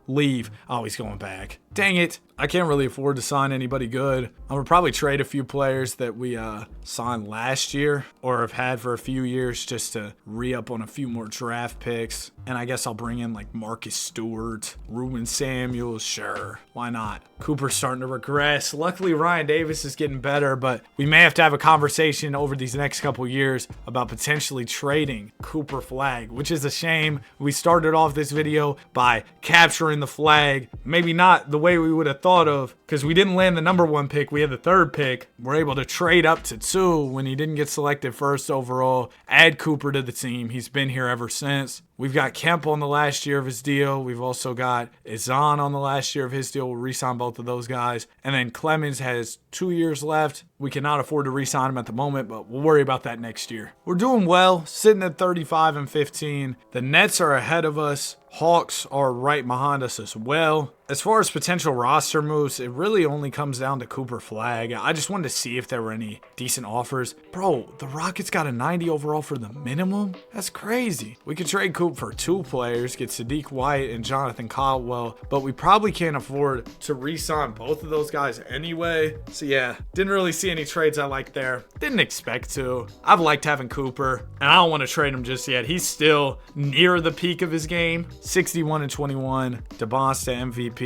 Oh, he's going back. Dang it. I can't really afford to sign anybody good. I would probably trade a few players that we signed last year or have had for a few years just to re-up on a few more draft picks. And I guess I'll bring in like Marcus Stewart, Ruben Samuels. Sure, why not? Cooper's starting to regress. Luckily, Ryan Davis is getting better, but we may have to have a conversation over these next couple years about potentially trading Cooper Flag, which is a shame. We started off this video by capturing the flag. Maybe not the way we would have thought of, because we didn't land the number 1 pick. We had the 3rd pick. We're able to trade up to 2 when he didn't get selected first overall. Add Cooper to the team. He's been here ever since. We've got Kemp on the last year of his deal. We've also got Izan on the last year of his deal. We'll re-sign both of those guys. And then Clemens has 2 years left. We cannot afford to re-sign him at the moment, but we'll worry about that next year. We're doing well, sitting at 35-15. The Nets are ahead of us. Hawks are right behind us as well. As far as potential roster moves, it really only comes down to Cooper Flag. I just wanted to see if there were any decent offers. Bro, the Rockets got a 90 overall for the minimum? That's crazy. We could trade Coop for 2 players, get Sadiq White and Jonathan Caldwell, but we probably can't afford to re-sign both of those guys anyway. So yeah, didn't really see any trades I liked there. Didn't expect to. I've liked having Cooper, and I don't want to trade him just yet. He's still near the peak of his game. 61 and 21, DeBonsta MVP.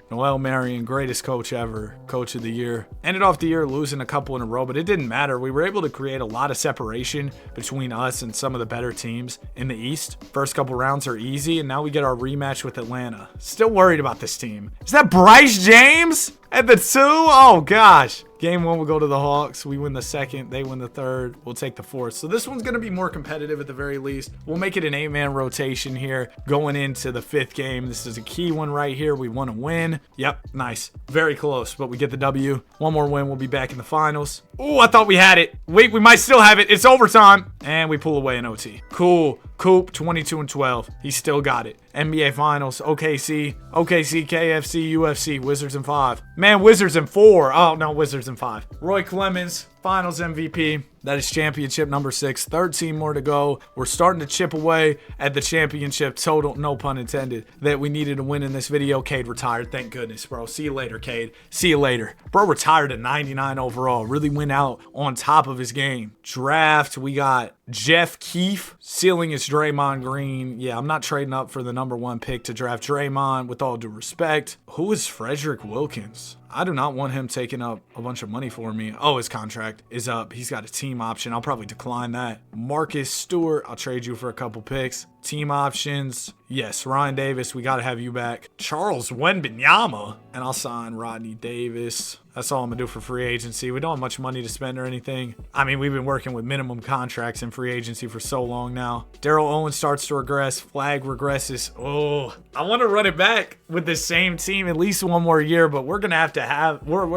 Noel Marion, greatest coach ever, coach of the year. Ended off the year losing a couple in a row, but it didn't matter. We were able to create a lot of separation between us and some of the better teams in the East. First couple rounds are easy, and now we get our rematch with Atlanta. Still worried about this team. Is that Bryce James at the 2? Oh gosh. Game 1 will go to the Hawks. We win the second. They win the third. We'll take the fourth. So this one's going to be more competitive at the very least. We'll make it an 8-man rotation here going into the 5th game. This is a key one right here. We want to win. Yep, nice. Very close, but we get the W. One more win. We'll be back in the finals. Oh, I thought we had it. Wait, we might still have it. It's overtime. And we pull away in OT. Cool. Coop, 22 and 12. He still got it. NBA Finals, OKC, KFC, UFC, Wizards in 5. Man, Wizards in 4. Oh, no, Wizards in 5. Roy Clemens, Finals MVP. That is championship number 6. 13 more to go. We're starting to chip away at the championship total, no pun intended, that we needed to win in this video. Cade retired. Thank goodness, bro. See you later, Cade. See you later. Bro retired at 99 overall. Really went out on top of his game. Draft, we got Jeff Keefe. Ceiling is Draymond Green. Yeah, I'm not trading up for the number 1 pick to draft Draymond, with all due respect. Who is Frederick Wilkins? I do not want him taking up a bunch of money for me. Oh, his contract is up. He's got a team option. I'll probably decline that. Marcus Stewart, I'll trade you for a couple picks. Team options. Yes, Ryan Davis, we got to have you back. Charles Wembanyama, and I'll sign Rodney Davis. That's all I'm going to do for free agency. We don't have much money to spend or anything. I mean, we've been working with minimum contracts in free agency for so long now. Daryl Owens starts to regress. Flag regresses. Oh, I want to run it back with the same team at least one more year, but we're going to have what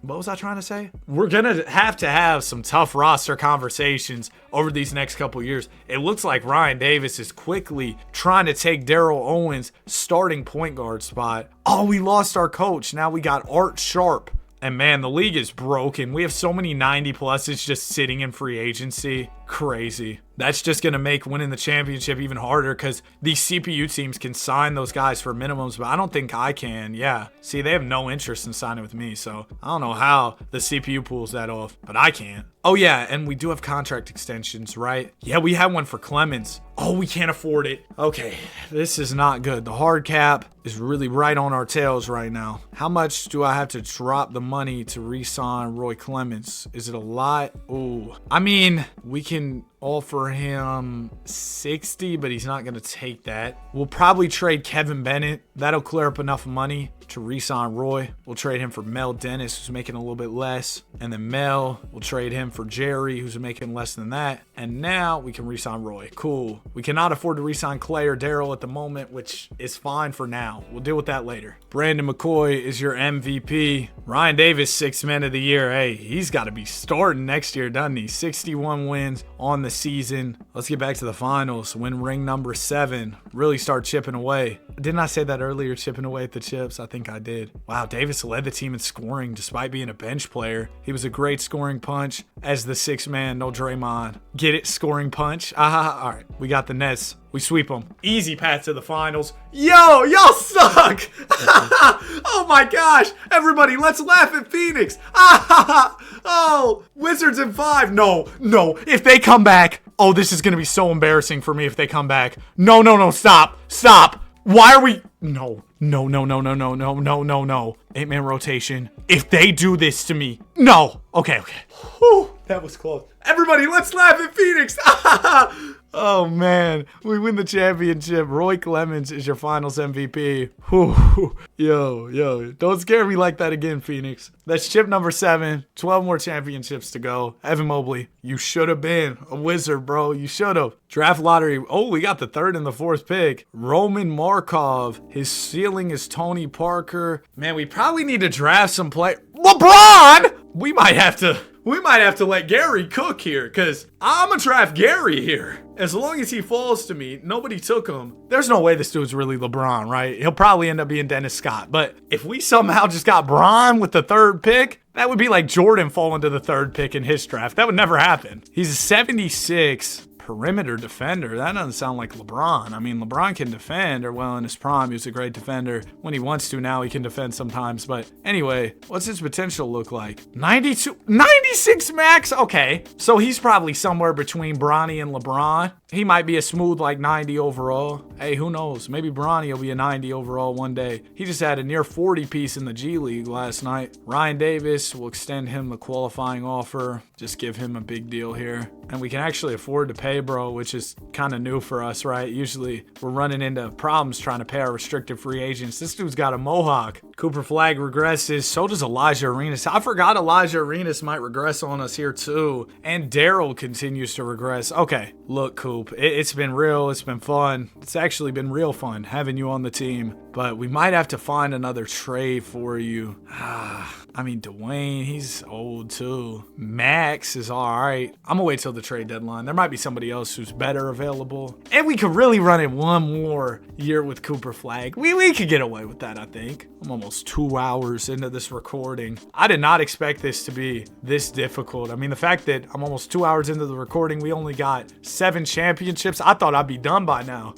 was I trying to say? We're going to have some tough roster conversations over these next couple years. It looks like Ryan Davis is quickly trying to take Daryl Owens' starting point guard spot. Oh, we lost our coach. Now we got Art Sharp. And man, the league is broken. We have so many 90 pluses just sitting in free agency. Crazy. That's just going to make winning the championship even harder because these CPU teams can sign those guys for minimums, but I don't think I can. Yeah. See, they have no interest in signing with me, so I don't know how the CPU pulls that off, but I can't. Oh, yeah, and we do have contract extensions, right? Yeah, we have one for Clemens. Oh, we can't afford it. Okay, this is not good. The hard cap is really right on our tails right now. How much do I have to drop the money to re-sign Roy Clemens? Is it a lot? Oh, I mean, we can offer him 60, but he's not going to take that. We'll probably trade Kevin Bennett. That'll clear up enough money to re-sign Roy. We'll trade him for Mel Dennis, who's making a little bit less. And then Mel, we'll trade him for Jerry, who's making less than that. And now we can re-sign Roy. Cool. We cannot afford to re-sign Clay or Daryl at the moment, which is fine for now. We'll deal with that later. Brandon McCoy is your MVP. Ryan Davis, 6th man of the year. Hey, he's got to be starting next year, doesn't he? 61 wins on the season. Let's get back to the finals. Win ring number 7. Really start chipping away. Didn't I say that earlier, chipping away at the chips? I think I did. Wow, Davis led the team in scoring despite being a bench player. He was a great scoring punch as the 6th man. No Draymond. Get it? Scoring punch? Aha. All right, we got the Nets. We sweep them. Easy path to the finals. Yo, y'all suck. Oh my gosh. Everybody, let's laugh at Phoenix. Oh, Wizards in 5. No. If they come back. Oh, this is going to be so embarrassing for me if they come back. No. Stop. Why are we? No. 8-man rotation. If they do this to me. No. Okay. Whew, that was close. Everybody, let's laugh at Phoenix. Oh, man. We win the championship. Roy Clemens is your finals MVP. Whew. Yo. Don't scare me like that again, Phoenix. That's chip number 7. 12 more championships to go. Evan Mobley, you should have been a Wizard, bro. You should have. Draft lottery. Oh, we got the 3rd and the 4th pick. Roman Markov. His ceiling is Tony Parker. Man, we probably need to draft some play. LeBron! We might have to We might have to let Gary cook here, because I'm going to draft Gary here. As long as he falls to me, nobody took him. There's no way this dude's really LeBron, right? He'll probably end up being Dennis Scott. But if we somehow just got Bron with the 3rd pick, that would be like Jordan falling to the 3rd pick in his draft. That would never happen. He's a 76 perimeter defender. That doesn't sound like LeBron. I mean, LeBron can defend, or well, in his prime, he was a great defender. When he wants to, now he can defend sometimes. But anyway, what's his potential look like? 96 max? Okay. So he's probably somewhere between Bronny and LeBron. He might be a smooth like 90 overall. Hey, who knows? Maybe Bronny will be a 90 overall one day. He just had a near 40 piece in the G League last night. Ryan Davis will extend him the qualifying offer. Just give him a big deal here. And we can actually afford to pay, bro, which is kind of new for us, right? Usually we're running into problems trying to pay our restricted free agents. This dude's got a mohawk. Cooper Flag regresses. So does Elijah Arenas. I forgot Elijah Arenas might regress on us here too. And Daryl continues to regress. Okay, look, Coop, it's been real. It's been fun. It's actually been real fun having you on the team. But we might have to find another trade for you. I mean, Dwayne, he's old too. Max is all right. I'm gonna wait till the trade deadline. There might be somebody else who's better available. And we could really run it one more year with Cooper Flag. We could get away with that, I think. I'm almost 2 hours into this recording. I did not expect this to be this difficult. I mean, the fact that I'm almost 2 hours into the recording, we only got 7 championships. I thought I'd be done by now,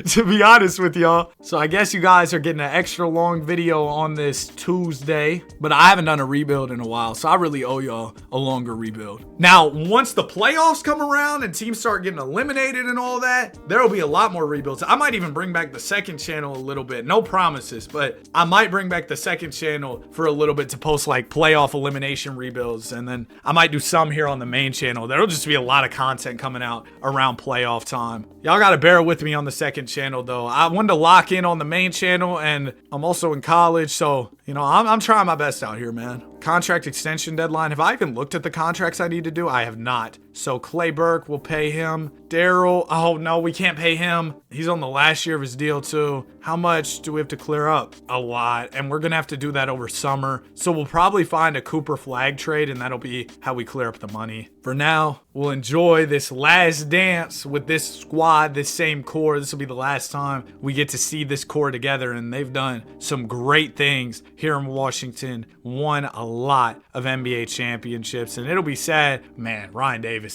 to be honest with y'all. So I guess you guys are getting an extra long video on this Tuesday, but I haven't done a rebuild in a while, so I really owe y'all a longer rebuild. Now, once the playoffs come around and teams start getting eliminated and all that, there will be a lot more rebuilds. I might even bring back the second channel a little bit. No promises, but I might bring back the second channel for a little bit to post like playoff elimination rebuilds, and then I might do some here on the main channel. There'll just be a lot of content coming out around playoff time. Y'all gotta bear with me on the second channel though. I wanted to lock in on the main channel, and I'm also in college, so you know, I'm trying my best out here, man. Contract extension deadline. Have I even looked at the contracts I need to do? I have not. So Clay Burke, will pay him. Daryl, oh no, we can't pay him. He's on the last year of his deal too. How much do we have to clear up? A lot. And we're gonna have to do that over summer. So we'll probably find a Cooper Flag trade, and that'll be how we clear up the money. For now, we'll enjoy this last dance with this squad, this same core. This will be the last time we get to see this core together, and they've done some great things here in Washington. Won a lot of NBA championships, and it'll be sad. Man, Ryan Davis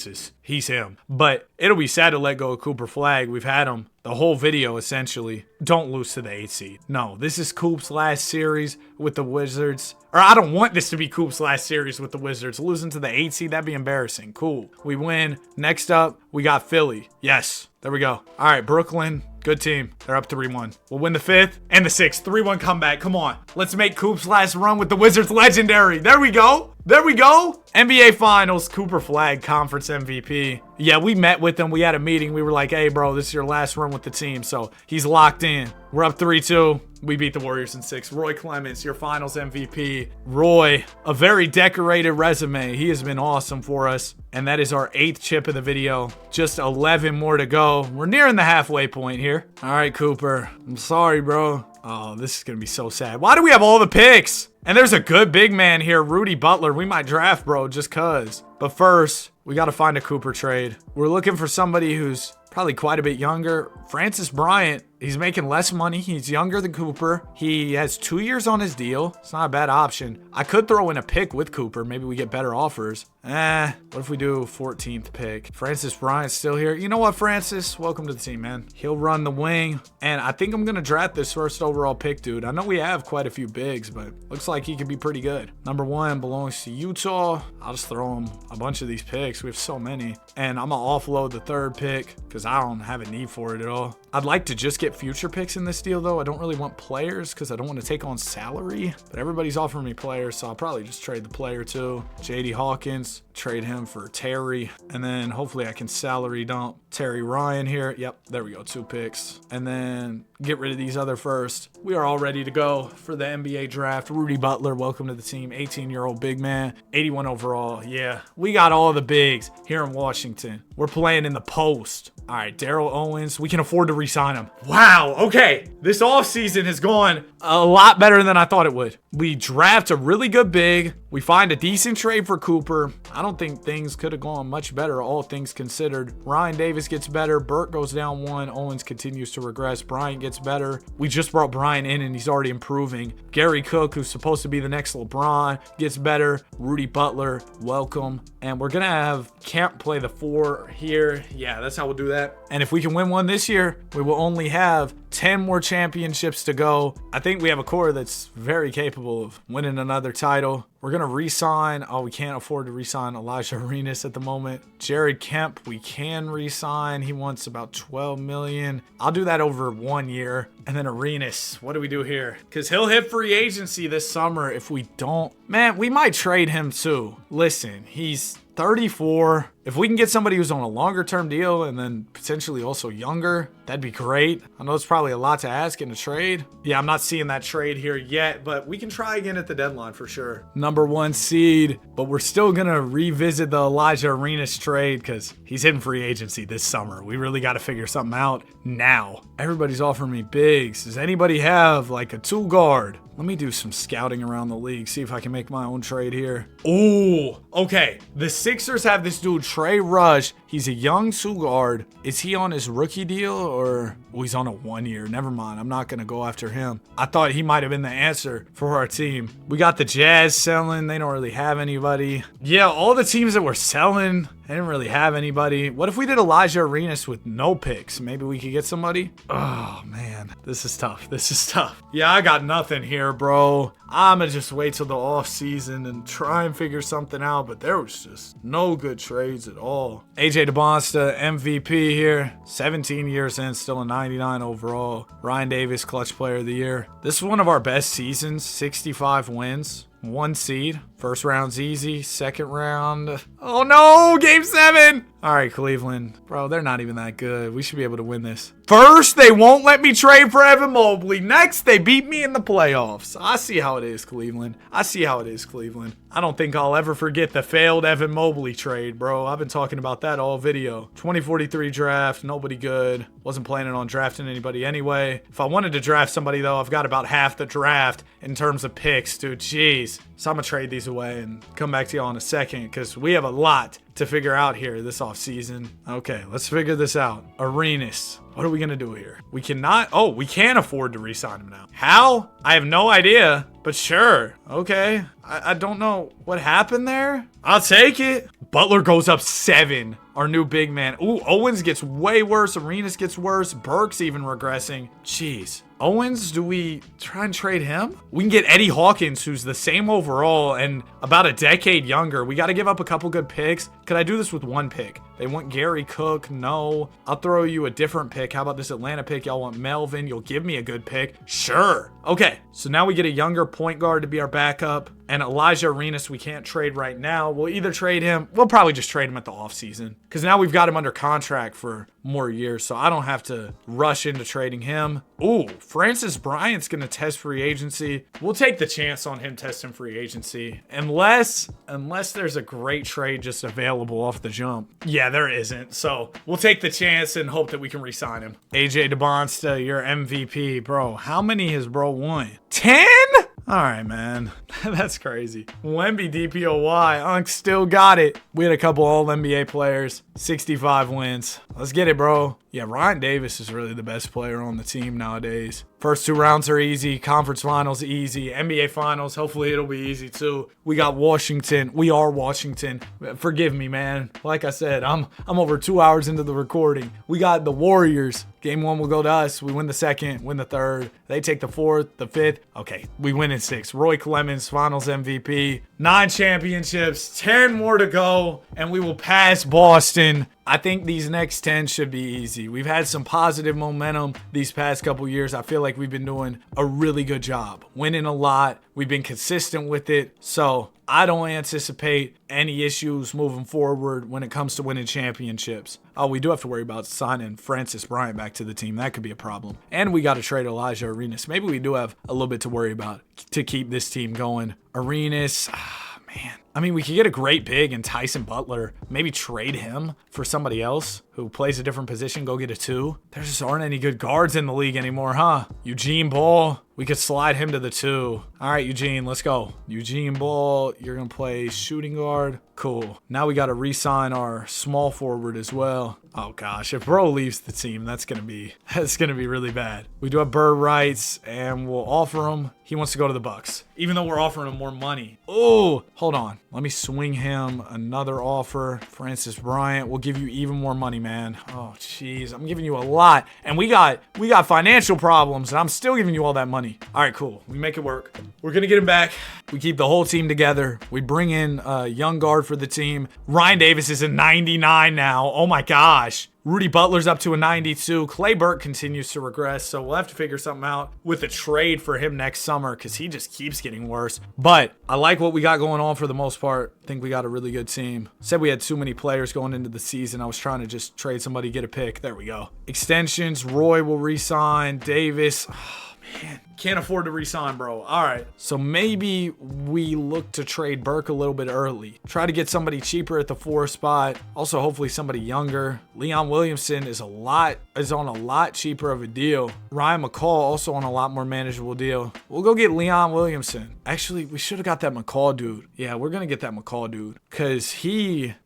he's him. But it'll be sad to let go of Cooper Flag. We've had him the whole video, essentially. Don't lose to the 8th seed. No, this is Coop's last series with the Wizards. Or I don't want this to be Coop's last series with the Wizards. Losing to the 8th seed, that'd be embarrassing. Cool. We win. Next up, we got Philly. Yes, there we go. All right, Brooklyn. Good team. They're up 3-1. We'll win the 5th and the 6th. 3-1 comeback. Come on. Let's make Coop's last run with the Wizards legendary. There we go. There we go. NBA Finals, Cooper Flag, Conference MVP. Yeah, we met with him. We had a meeting. We were like, hey, bro, this is your last run with the team. So he's locked in. We're up 3-2. We beat the Warriors in 6. Roy Clemens, your Finals MVP. Roy, a very decorated resume. He has been awesome for us. And that is our 8th chip of the video. Just 11 more to go. We're nearing the halfway point here. All right, Cooper. I'm sorry, bro. Oh, this is going to be so sad. Why do we have all the picks? And there's a good big man here, Rudy Butler. We might draft, bro, just cuz. But first, we got to find a Cooper trade. We're looking for somebody who's probably quite a bit younger. Francis Bryant, he's making less money. He's younger than Cooper. He has 2 years on his deal. It's not a bad option. I could throw in a pick with Cooper. Maybe we get better offers. What if we do 14th pick? Francis Bryant's still here. You know what, Francis? Welcome to the team, man. He'll run the wing. And I think I'm going to draft this first overall pick, dude. I know we have quite a few bigs, but looks like he could be pretty good. Number 1 belongs to Utah. I'll just throw him a bunch of these picks. We have so many. And I'm going to offload the 3rd pick because I don't have a need for it at all. I'd like to just get future picks in this deal, though. I don't really want players because I don't want to take on salary. But everybody's offering me players, so I'll probably just trade the player too. J.D. Hawkins, trade him for Terry. And then hopefully I can salary dump Terry Ryan here. Yep, there we go, 2 picks. And then get rid of these other first. We are all ready to go for the NBA draft. Rudy Butler, welcome to the team. 18-year-old big man, 81 overall. Yeah, we got all the bigs here in Washington. We're playing in the post. All right, Daryl Owens, we can afford to re-sign him. Wow, okay. This offseason has gone a lot better than I thought it would. We draft a really good big. We find a decent trade for Cooper. I don't think things could have gone much better, all things considered. Ryan Davis gets better. Burt goes down 1. Owens continues to regress. Bryant gets better. We just brought Bryant in, and he's already improving. Gary Cook, who's supposed to be the next LeBron, gets better. Rudy Butler, welcome. And we're going to have Kemp play the 4 here. Yeah, that's how we'll do that. And if we can win one this year, we will only have 10 more championships to go. I think we have a core that's very capable of winning another title. We're going to re-sign. Oh, we can't afford to re-sign Elijah Arenas at the moment. Jared Kemp, we can re-sign. He wants about $12 million. I'll do that over 1 year. And then Arenas, what do we do here? Because he'll hit free agency this summer. If we don't, man, we might trade him too. Listen, he's 34. If we can get somebody who's on a longer term deal and then potentially also younger, that'd be great. I know it's probably a lot to ask in a trade. Yeah, I'm not seeing that trade here yet, but we can try again at the deadline for sure. Number 1 seed, but we're still going to revisit the Elijah Arenas trade because he's hitting free agency this summer. We really got to figure something out now. Everybody's offering me bigs. Does anybody have like a 2 guard? Let me do some scouting around the league, see if I can make my own trade here. Ooh, okay. The Sixers have this dude, Trey Rush. He's a young 2 guard. Is he on his rookie deal or he's on a 1 year? Never mind. I'm not going to go after him. I thought he might have been the answer for our team. We got the Jazz selling. They don't really have anybody. Yeah, all the teams that were selling, they didn't really have anybody. What if we did Elijah Arenas with no picks? Maybe we could get somebody? Oh, man. This is tough. This is tough. Yeah, I got nothing here, bro. I'm going to just wait till the off season and try and figure something out, but there was just no good trades at all. AJ DeBonsta, MVP here. 17 years in, still a 99 overall. Ryan Davis, clutch player of the year. This is one of our best seasons. 65 wins. 1 seed. First round's easy. Second round. Oh no, game 7. All right, Cleveland. Bro, they're not even that good. We should be able to win this. First, they won't let me trade for Evan Mobley. Next, they beat me in the playoffs. I see how it is, Cleveland. I see how it is, Cleveland. I don't think I'll ever forget the failed Evan Mobley trade, bro. I've been talking about that all video. 2043 draft, nobody good. Wasn't planning on drafting anybody anyway. If I wanted to draft somebody, though, I've got about half the draft in terms of picks, dude. Jeez. So I'm going to trade these away and come back to y'all in a second because we have a lot to figure out here this offseason. Okay, let's figure this out. Arenas. What are we going to do here? We cannot. Oh, we can afford to re-sign him now. How? I have no idea, but sure. Okay. I don't know what happened there. I'll take it. Butler goes up 7. Our new big man. Ooh, Owens gets way worse. Arenas gets worse. Burke's even regressing. Jeez. Owens, do we try and trade him? We can get Eddie Hawkins, who's the same overall and about a decade younger. We got to give up a couple good picks. Could I do this with 1 pick? They want Gary Cook. No. I'll throw you a different pick. How about this Atlanta pick? Y'all want Melvin. You'll give me a good pick. Sure. Okay. So now we get a younger point guard to be our backup. And Elijah Arenas, we can't trade right now. We'll either trade him. We'll probably just trade him at the offseason. Because now we've got him under contract for more years. So I don't have to rush into trading him. Ooh, Francis Bryant's going to test free agency. We'll take the chance on him testing free agency. Unless there's a great trade just available off the jump. Yeah, there isn't. So we'll take the chance and hope that we can re-sign him. AJ DeBonsta, your MVP. Bro, how many has bro won? 10? All right, man. That's crazy. Wemby DPOY. Unk still got it. We had a couple All-NBA players. 65 wins. Let's get it, bro. Yeah, Ryan Davis is really the best player on the team nowadays. First 2 rounds are easy. Conference finals easy. NBA finals, hopefully it'll be easy too. We got Washington. We are Washington. Forgive me, man. Like I said, I'm over 2 hours into the recording. We got the Warriors. Game 1 will go to us. We win the 2nd, win the 3rd. They take the 4th, the 5th. Okay, we win in 6. Roy Clemens, finals MVP. 9 championships, 10 more to go, and we will pass Boston I think these next 10 should be easy. We've had some positive momentum these past couple years. I feel like we've been doing a really good job, winning a lot. We've been consistent with it. So I don't anticipate any issues moving forward when it comes to winning championships. Oh, we do have to worry about signing Francis Bryant back to the team. That could be a problem. And we got to trade Elijah Arenas. Maybe we do have a little bit to worry about to keep this team going. Arenas, man. I mean, we could get a great big in Tyson Butler. Maybe trade him for somebody else who plays a different position. Go get a 2. There just aren't any good guards in the league anymore, huh? Eugene Ball. We could slide him to the 2. All right, Eugene, let's go. Eugene Ball, you're going to play shooting guard. Cool. Now we got to re-sign our small forward as well. Oh gosh, if bro leaves the team, that's gonna be really bad. We do have bird rights, and we'll offer him. He wants to go to the Bucks, even though we're offering him more money. Oh, hold on. Let me swing him another offer. Francis Bryant, we'll give you even more money, man. Oh jeez, I'm giving you a lot, and we got financial problems, and I'm still giving you all that money. All right, cool. We make it work. We're gonna get him back. We keep the whole team together. We bring in a young guard for the team. Ryan Davis is a 99 now. Oh my gosh. Rudy Butler's up to a 92. Clay Burke continues to regress, so we'll have to figure something out with a trade for him next summer because he just keeps getting worse. But I like what we got going on for the most part. I think we got a really good team. Said we had too many players going into the season. I was trying to just trade somebody, get a pick. There we go. Extensions. Roy will re-sign. Davis. Oh, man. Can't afford to re-sign, bro. All right. So maybe we look to trade Burke a little bit early. Try to get somebody cheaper at the 4 spot. Also, hopefully somebody younger. Leon Williamson is on a lot cheaper of a deal. Ryan McCall also on a lot more manageable deal. We'll go get Leon Williamson. Actually, we should have got that McCall dude. Yeah, we're going to get that McCall dude. Because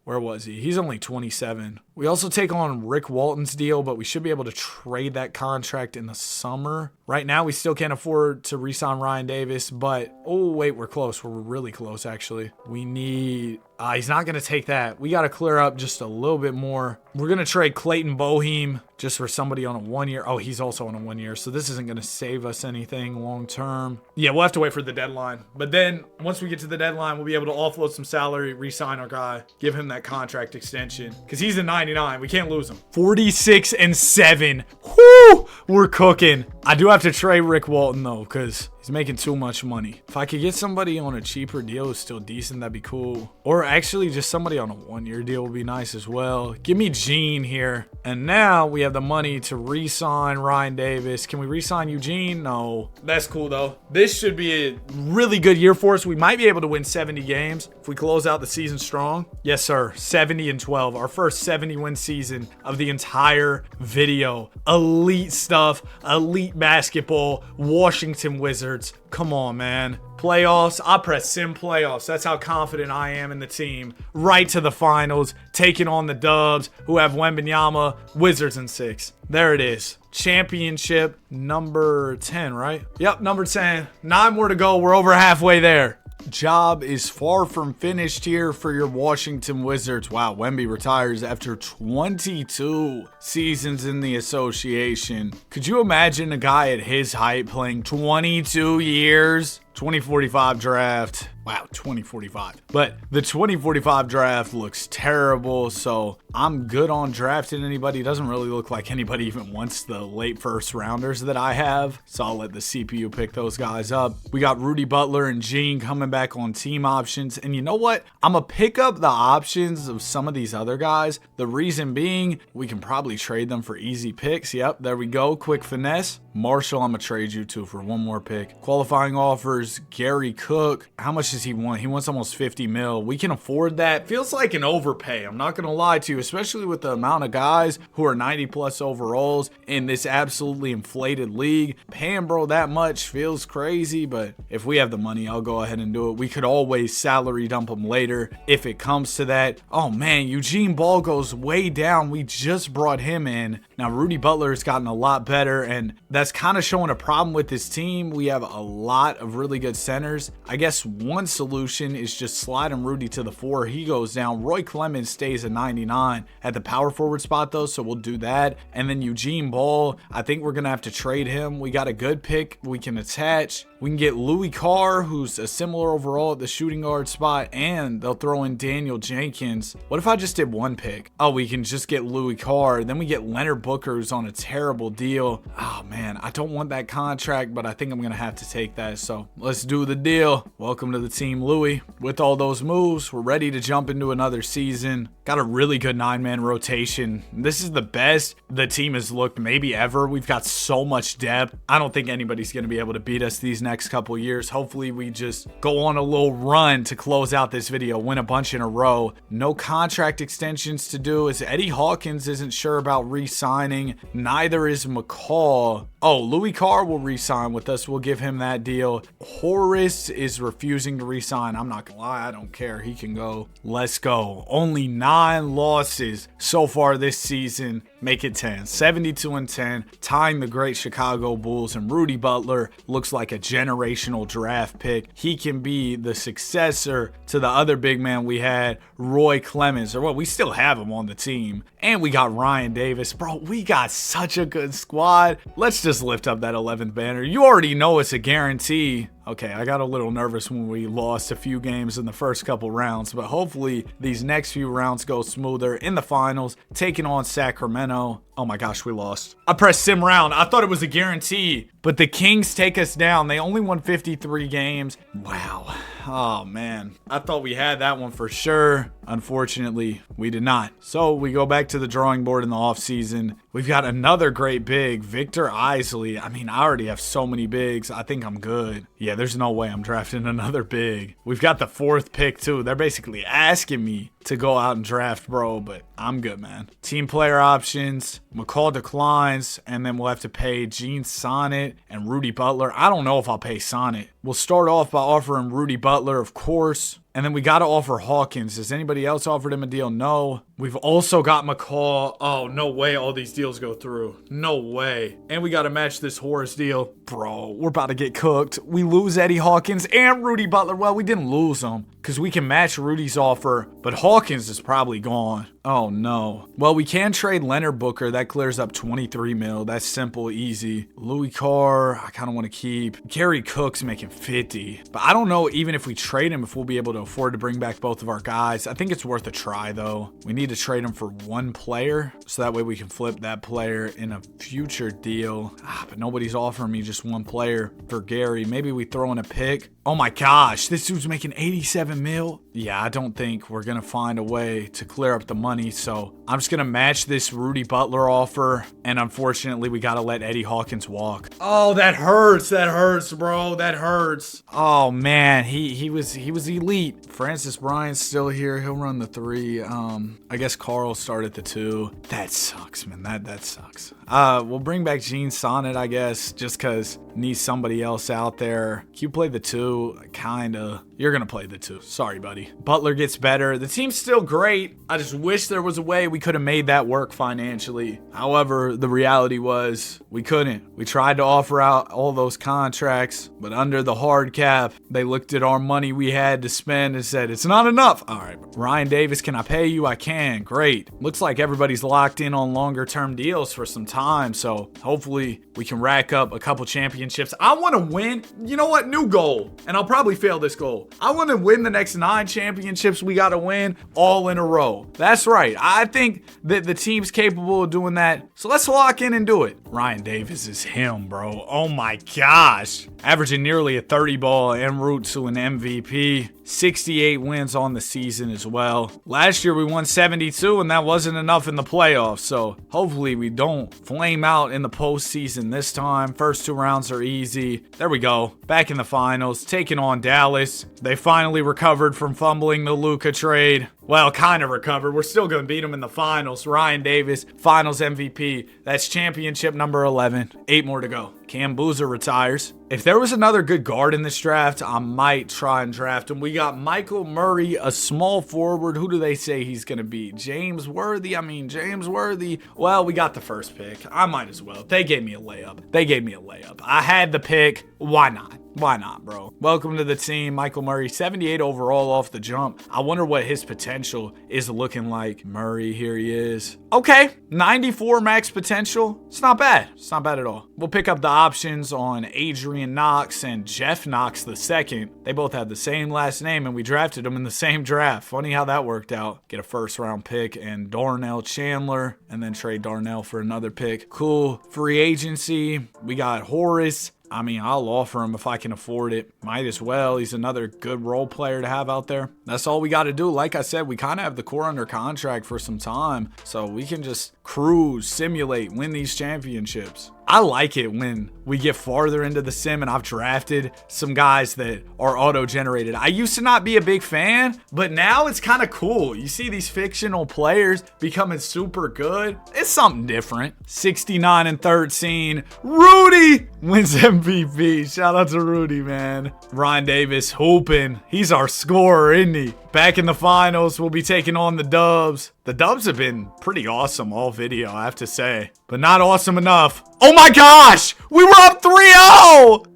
where was he? He's only 27. We also take on Rick Walton's deal, but we should be able to trade that contract in the summer. Right now, we still can't afford to re-sign Ryan Davis, but oh wait, we're close. We're really close, actually. We need he's not going to take that. We got to clear up just a little bit more. We're going to trade Clayton Boeheim just for somebody on a 1 year. Oh, he's also on a 1 year, so this isn't going to save us anything long term. Yeah, we'll have to wait for the deadline. But then once we get to the deadline, we'll be able to offload some salary, re-sign our guy, give him that contract extension because he's a 99. We can't lose him. 46-7. Whoo! We're cooking. I do have to trade Rick Walton though because he's making too much money. If I could get somebody on a cheaper deal who's still decent, that'd be cool. Or actually just somebody on a 1 year deal would be nice as well. Give me Gene here. And now we have the money to re-sign Ryan Davis. Can we re-sign Eugene? No. That's cool though. This should be a really good year for us. We might be able to win 70 games if we close out the season strong. Yes, sir. 70-12. Our first 70-win season of the entire video. Elite stuff. Elite basketball. Washington Wizards. Come on, man. Playoffs. I press sim playoffs. That's how confident I am in the team. Right to the finals. Taking on the Dubs, who have Wembanyama. Wizards in 6. There it is. Championship number 10, right? Yep, number 10. 9 more to go. We're over halfway there. Job is far from finished here for your Washington Wizards. Wow, Wemby retires after 22 seasons in the association. Could you imagine a guy at his height playing 22 years? 2045 draft. Wow, 2045. But the 2045 draft looks terrible, so I'm good on drafting anybody. It doesn't really look like anybody even wants the late first rounders that I have, so I'll let the CPU pick those guys up. We got Rudy Butler and Gene coming back on team options, and you know what? I'm going to pick up the options of some of these other guys. The reason being, we can probably trade them for easy picks. Yep, there we go. Quick finesse. Marshall, I'm going to trade you to for one more pick. Qualifying offers, Gary Cook. How much does he want? He wants almost 50 mil. We can afford that. Feels like an overpay. I'm not going to lie to you, especially with the amount of guys who are 90 plus overalls in this absolutely inflated league. Paying bro that much feels crazy, but if we have the money, I'll go ahead and do it. We could always salary dump him later if it comes to that. Oh man, Eugene Ball goes way down. We just brought him in. Now Rudy Butler has gotten a lot better, and that's kind of showing a problem with this team. We have a lot of really good centers. I guess one solution is just sliding Rudy to the 4. He goes down. Roy Clemens stays at 99 at the power forward spot though, so we'll do that. And then Eugene Ball, I think we're gonna have to trade him. We got a good pick we can attach. We can get Louis Carr, who's a similar overall at the shooting guard spot, and they'll throw in Daniel Jenkins. What if I just did one pick? Oh, we can just get Louis Carr. Then we get Leonard Booker, who's on a terrible deal. Oh, man, I don't want that contract, but I think I'm going to have to take that. So let's do the deal. Welcome to the team, Louis. With all those moves, we're ready to jump into another season. Got a really good 9-man rotation. This is the best the team has looked maybe ever. We've got so much depth. I don't think anybody's going to be able to beat us these next couple years. Hopefully we just go on a little run to close out this video, win a bunch in a row. No contract extensions to do, as Eddie Hawkins isn't sure about re-signing. Neither is McCall. Oh, Louis Carr will re-sign with us. We'll give him that deal. Horace is refusing to re-sign. I'm not gonna lie, I don't care. He can go. Let's go. Only 9 losses so far this season. Make it 10. 72-10, tying the great Chicago Bulls. And Rudy Butler looks like a generational draft pick. He can be the successor to the other big man we had, Roy Clemens. Or well, we still have him on the team. And we got Ryan Davis. Bro, we got such a good squad. Let's just lift up that 11th banner. You already know it's a guarantee. Okay, I got a little nervous when we lost a few games in the first couple rounds, but hopefully these next few rounds go smoother. In the finals, taking on Sacramento. Oh my gosh, we lost. I pressed sim round. I thought it was a guarantee, but the Kings take us down. They only won 53 games. Wow. Oh man, I thought we had that one for sure. Unfortunately, we did not. So we go back to the drawing board in the offseason. We've got another great big, Victor Isley. I mean, I already have so many bigs. I think I'm good. Yeah, there's no way I'm drafting another big. We've got the 4th pick too. They're basically asking me to go out and draft, bro, but I'm good, man. Team player options. McCall declines, and then we'll have to pay Gene Sonnet and Rudy Butler. I don't know if I'll pay Sonnet. We'll start off by offering Rudy Butler, of course. And then we got to offer Hawkins. Has anybody else offered him a deal? No. We've also got McCall. Oh, no way all these deals go through. No way. And we got to match this Horace deal. Bro, we're about to get cooked. We lose Eddie Hawkins and Rudy Butler. Well, we didn't lose them because we can match Rudy's offer, but Hawkins is probably gone. Oh, no. Well, we can trade Leonard Booker. That clears up 23 mil. That's simple, easy. Louis Carr, I kind of want to keep. Gary Cook's making 50. But I don't know, even if we trade him, if we'll be able to afford to bring back both of our guys. I think it's worth a try, though. We need to trade him for one player, so that way we can flip that player in a future deal. But nobody's offering me just one player for Gary. Maybe we throw in a pick. Oh my gosh, this dude's making 87 mil. Yeah, I don't think we're going to find a way to clear up the money, so I'm just going to match this Rudy Butler offer, and unfortunately, we got to let Eddie Hawkins walk. Oh, that hurts. That hurts, bro. That hurts. Oh, man, he was elite. Francis Bryant's still here. He'll run the 3. I guess Carl started the 2. That sucks, man. That sucks. We'll bring back Gene Sonnet, I guess, just because need somebody else out there. Can you play the 2? Kinda. You're gonna play the 2. Sorry, buddy. Butler gets better. The team's still great. I just wish there was a way we could have made that work financially. However, the reality was we couldn't. We tried to offer out all those contracts, but under the hard cap, they looked at our money we had to spend and said, it's not enough. All right, Ryan Davis, can I pay you? I can. Great. Looks like everybody's locked in on longer term deals for some time, so hopefully we can rack up a couple championships. I want to win. You know what? New goal. And I'll probably fail this goal. I want to win the next 9 championships we got to win all in a row. That's right. I think that the team's capable of doing that. So let's lock in and do it. Ryan Davis is him, bro. Oh my gosh. Averaging nearly a 30 ball en route to an MVP. 68 wins on the season as well. Last year we won 72 and that wasn't enough in the playoffs. So hopefully we don't flame out in the postseason this time. First 2 rounds are easy. There we go. Back in the finals, taking on Dallas. They finally recovered from fumbling the Luka trade. Well, kind of recovered. We're still going to beat them in the finals. Ryan Davis, finals MVP. That's championship number 11. 8 more to go. Cam Boozer retires. If there was another good guard in this draft, I might try and draft him. We got Michael Murray, a small forward. Who do they say he's going to be? James Worthy? James Worthy. Well, we got the first pick. I might as well. They gave me a layup. I had the pick. Why not? Why not, bro? Welcome to the team. Michael Murray, 78 overall off the jump. I wonder what his potential potential is looking like. Murray, here he is. Okay, 94 max potential. It's not bad. It's not bad at all. We'll pick up the options on Adrian Knox and Jeff Knox II. They both had the same last name, and we drafted them in the same draft. Funny how that worked out. Get a first-round pick and Darnell Chandler, and then trade Darnell for another pick. Cool. Free agency. We got Horace. I mean, I'll offer him if I can afford it. Might as well. He's another good role player to have out there. That's all we got to do. Like I said, we kind of have the core under contract for some time, so we can just cruise, simulate, win these championships. I like it when we get farther into the sim and I've drafted some guys that are auto-generated. I used to not be a big fan, but now it's kind of cool. You see these fictional players becoming super good. It's something different. 69-13. Rudy wins MVP. Shout out to Rudy, man. Ryan Davis hooping. He's our scorer, isn't he? Back in the finals, we'll be taking on the Dubs. The Dubs have been pretty awesome all video, I have to say. But not awesome enough. Oh my gosh! We were up 3-0!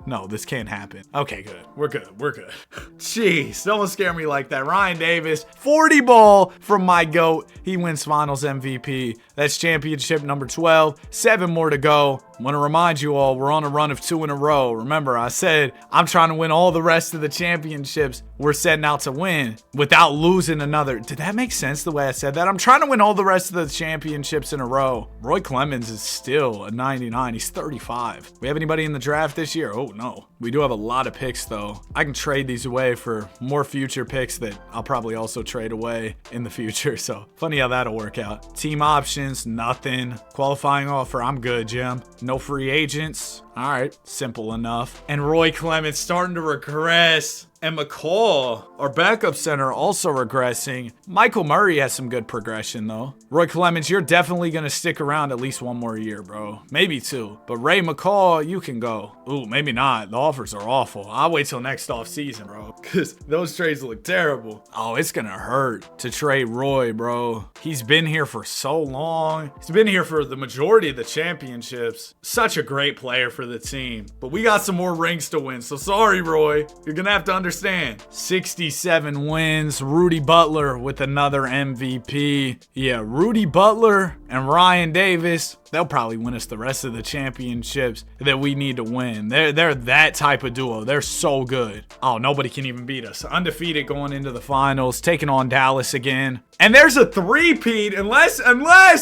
No, this can't happen. Okay, good. We're good. Jeez, don't scare me like that. Ryan Davis, 40 ball from my GOAT. He wins finals MVP. That's championship number 12. 7 more to go. Want to remind you all, we're on a run of 2 in a row. Remember, I said I'm trying to win all the rest of the championships we're setting out to win without losing another. Did that make sense the way I said that? I'm trying to win all the rest of the championships in a row. Roy Clemens is still a 99. He's 35. We have anybody in the draft this year? Oh, no. We do have a lot of picks, though. I can trade these away for more future picks that I'll probably also trade away in the future. So funny how that'll work out. Team options, nothing. Qualifying offer, I'm good, Jim. No free agents. All right, simple enough. And Roy Clemens starting to regress. And McCall, our backup center, also regressing. Michael Murray has some good progression, though. Roy Clemens, you're definitely going to stick around at least 1 more year, bro. Maybe 2. But Ray McCall, you can go. Ooh, maybe not. The offers are awful. I'll wait till next offseason, bro. Because those trades look terrible. Oh, it's going to hurt to trade Roy, bro. He's been here for so long. He's been here for the majority of the championships. Such a great player for the team. But we got some more rings to win. So sorry, Roy. You're going to have to understand. 67 wins. Rudy Butler with another MVP. Yeah, Rudy Butler and Ryan Davis, they'll probably win us the rest of the championships that we need to win. They're that type of duo. They're so good. Oh, nobody can even beat us. Undefeated going into the finals, taking on Dallas again. And there's a three-peat unless,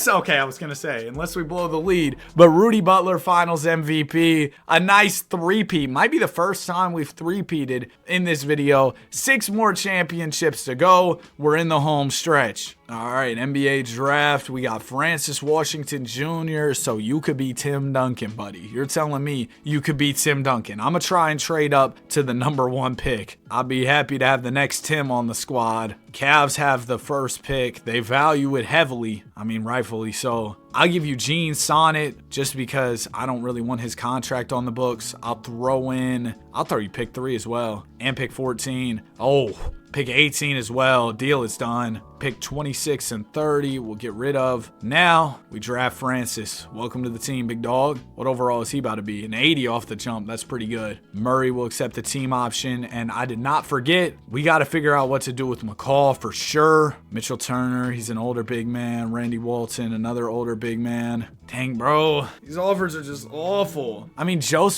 okay, I was going to say, unless we blow the lead. But Rudy Butler, finals MVP, a nice three-peat. Might be the first time we've three-peated in this video. 6 more championships to go. We're in the home stretch. All right, NBA draft. We got Francis Washington Jr., so you could be Tim Duncan, buddy. You're telling me you could be Tim Duncan. I'm going to try and trade up to the number 1 pick. I'll be happy to have the next Tim on the squad. Cavs have the first pick. They value it heavily. I mean, rightfully so. I'll give you Gene Sonnet just because I don't really want his contract on the books. I'll throw you pick 3 as well. And pick 14. Oh, pick 18 as well. Deal is done. Pick 26 and 30 we'll get rid of. Now we draft Francis. Welcome to the team, big dog. What overall is he about to be? An 80 off the jump. That's pretty good. Murray will accept the team option. And I did not forget, we got to figure out what to do with McCall for sure. Mitchell Turner, he's an older big man. Randy Walton, another older big man. Dang, bro. These offers are just awful. I mean, Joel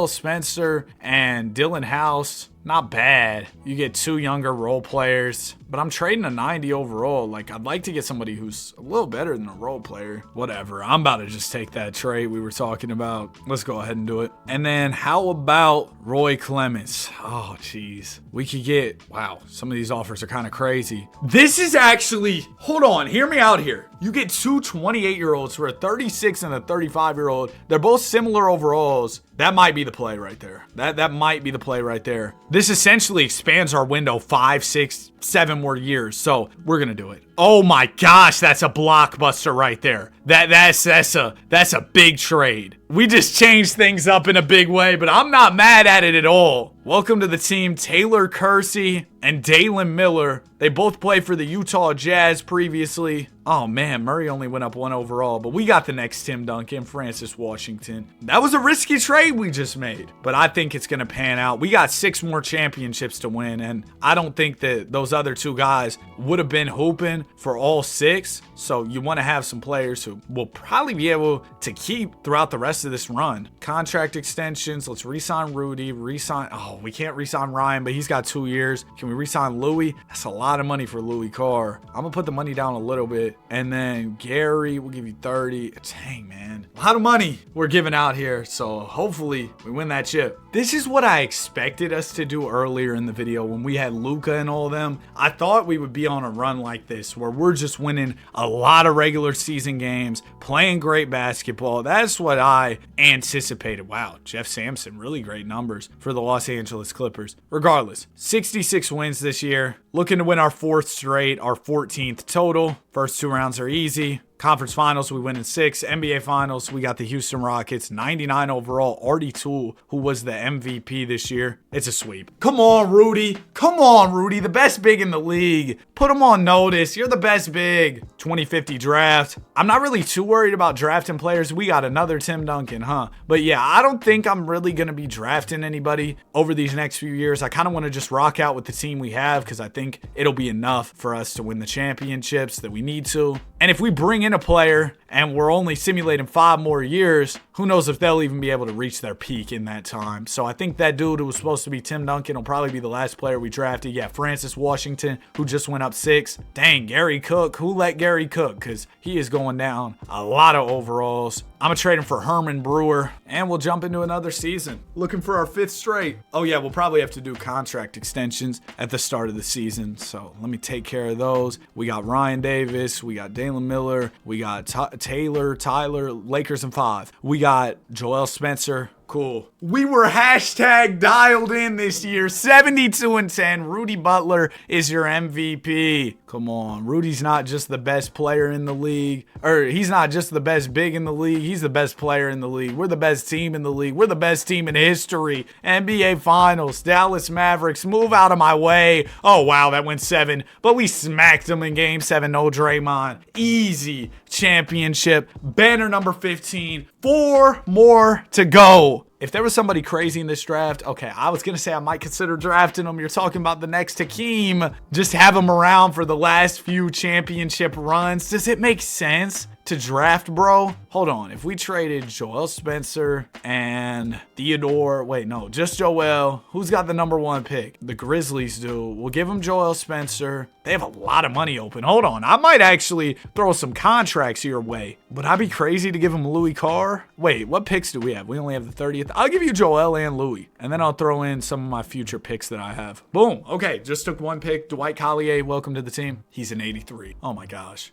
Spencer and Dylan House, not bad. You get 2 younger role players, but I'm trading a 90 overall. Like, I'd like to get somebody who's a little better than a role player. Whatever. I'm about to just take that trade we were talking about. Let's go ahead and do it. And then how about Roy Clemens? Oh, jeez. We could get, wow, some of these offers are kind of crazy. This is actually, hold on, hear me out here. You get 2 28-year-olds for a 36 and a 35-year-old. They're both similar overalls. That might be the play right there. That might be the play right there. This essentially expands our window 5, 6, 7 more years. So we're going to do it. Oh my gosh, that's a blockbuster right there. That's a big trade. We just changed things up in a big way, but I'm not mad at it at all. Welcome to the team, Taylor Kersey and Dalen Miller. They both played for the Utah Jazz previously. Oh man, Murray only went up 1 overall, but we got the next Tim Duncan, Francis Washington. That was a risky trade we just made, but I think it's going to pan out. We got 6 more championships to win, and I don't think that those other 2 guys would have been hooping for all 6. So you want to have some players who will probably be able to keep throughout the rest of this run. Contract extensions. Let's re-sign Rudy. Oh, we can't re-sign Ryan, but he's got 2 years. Can we re-sign Louis? That's a lot of money for Louis Carr. I'm going to put the money down a little bit. And then Gary, we'll give you 30. Dang, man. A lot of money we're giving out here. So hopefully we win that chip. This is what I expected us to do earlier in the video when we had Luka and all of them. I thought we would be on a run like this where we're just winning a lot of regular season games, playing great basketball. That's what I anticipated. Wow, Jeff Sampson, really great numbers for the Los Angeles Clippers. Regardless, 66 wins this year. Looking to win our 4th straight, our 14th total. First 2 rounds are easy. Conference Finals, we win in 6. NBA Finals, we got the Houston Rockets. 99 overall, Artie Toole, who was the MVP this year. It's a sweep. Come on, Rudy. Come on, Rudy. The best big in the league. Put him on notice. You're the best big. 2050 draft. I'm not really too worried about drafting players. We got another Tim Duncan, huh? But yeah, I don't think I'm really going to be drafting anybody over these next few years. I kind of want to just rock out with the team we have because I think it'll be enough for us to win the championships that we need to. And if we bring in a player and we're only simulating 5 more years, who knows if they'll even be able to reach their peak in that time. So I think that dude who was supposed to be Tim Duncan will probably be the last player we drafted. Yeah, Francis Washington, who just went up 6. Dang, Gary Cook. Who let Gary cook? Because he is going down a lot of overalls. I'm going to trade him for Herman Brewer, and we'll jump into another season. Looking for our 5th straight. Oh yeah, we'll probably have to do contract extensions at the start of the season. So let me take care of those. We got Ryan Davis. We got Dalen Miller. We got Tyler, Lakers in 5. We got Joel Spencer. Cool. We were hashtag dialed in this year. 72-10. Rudy Butler is your MVP. Come on. Rudy's not just the best player in the league. Or he's not just the best big in the league. He's the best player in the league. We're the best team in the league. We're the best team in history. NBA Finals. Dallas Mavericks. Move out of my way. Oh, wow. That went 7. But we smacked them in Game 7. No Draymond. Easy championship. Banner number 15. 4 more to go. If there was somebody crazy in this draft, okay, I was going to say I might consider drafting him. You're talking about the next Hakeem. Just have him around for the last few championship runs. Does it make sense to draft, bro? Hold on. If we traded Joel Spencer and Theodore, wait, no, just Joel. Who's got the number 1 pick? The Grizzlies do. We'll give him Joel Spencer. They have a lot of money open. Hold on. I might actually throw some contracts your way. Would I be crazy to give him Louis Carr? Wait, what picks do we have? We only have the 30th. I'll give you Joel and Louis, and then I'll throw in some of my future picks that I have. Boom. Okay, just took 1 pick. Dwight Collier, welcome to the team. He's an 83. Oh my gosh.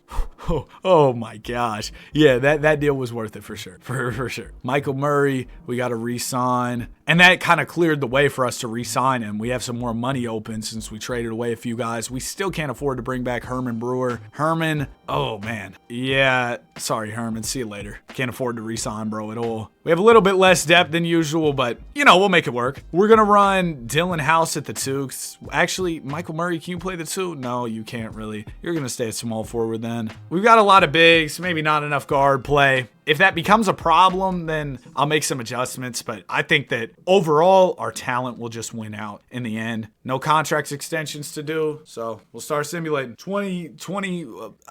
Oh my gosh. Yeah, that deal was worth it for sure. For sure. Michael Murray, we got to re-sign. And that kind of cleared the way for us to re-sign him. We have some more money open since we traded away a few guys. We still can't afford to bring back Herman Brewer. Herman, oh man. Yeah, sorry Herman, see you later. Can't afford to re-sign bro at all. We have a little bit less depth than usual, but you know, we'll make it work. We're going to run Dylan House at the 2. Actually, Michael Murray, can you play the 2? No, you can't really. You're going to stay at small forward then. We've got a lot of bigs, maybe not enough guard play. If that becomes a problem, then I'll make some adjustments. But I think that overall, our talent will just win out in the end. No contract extensions to do, so we'll start simulating. 2020,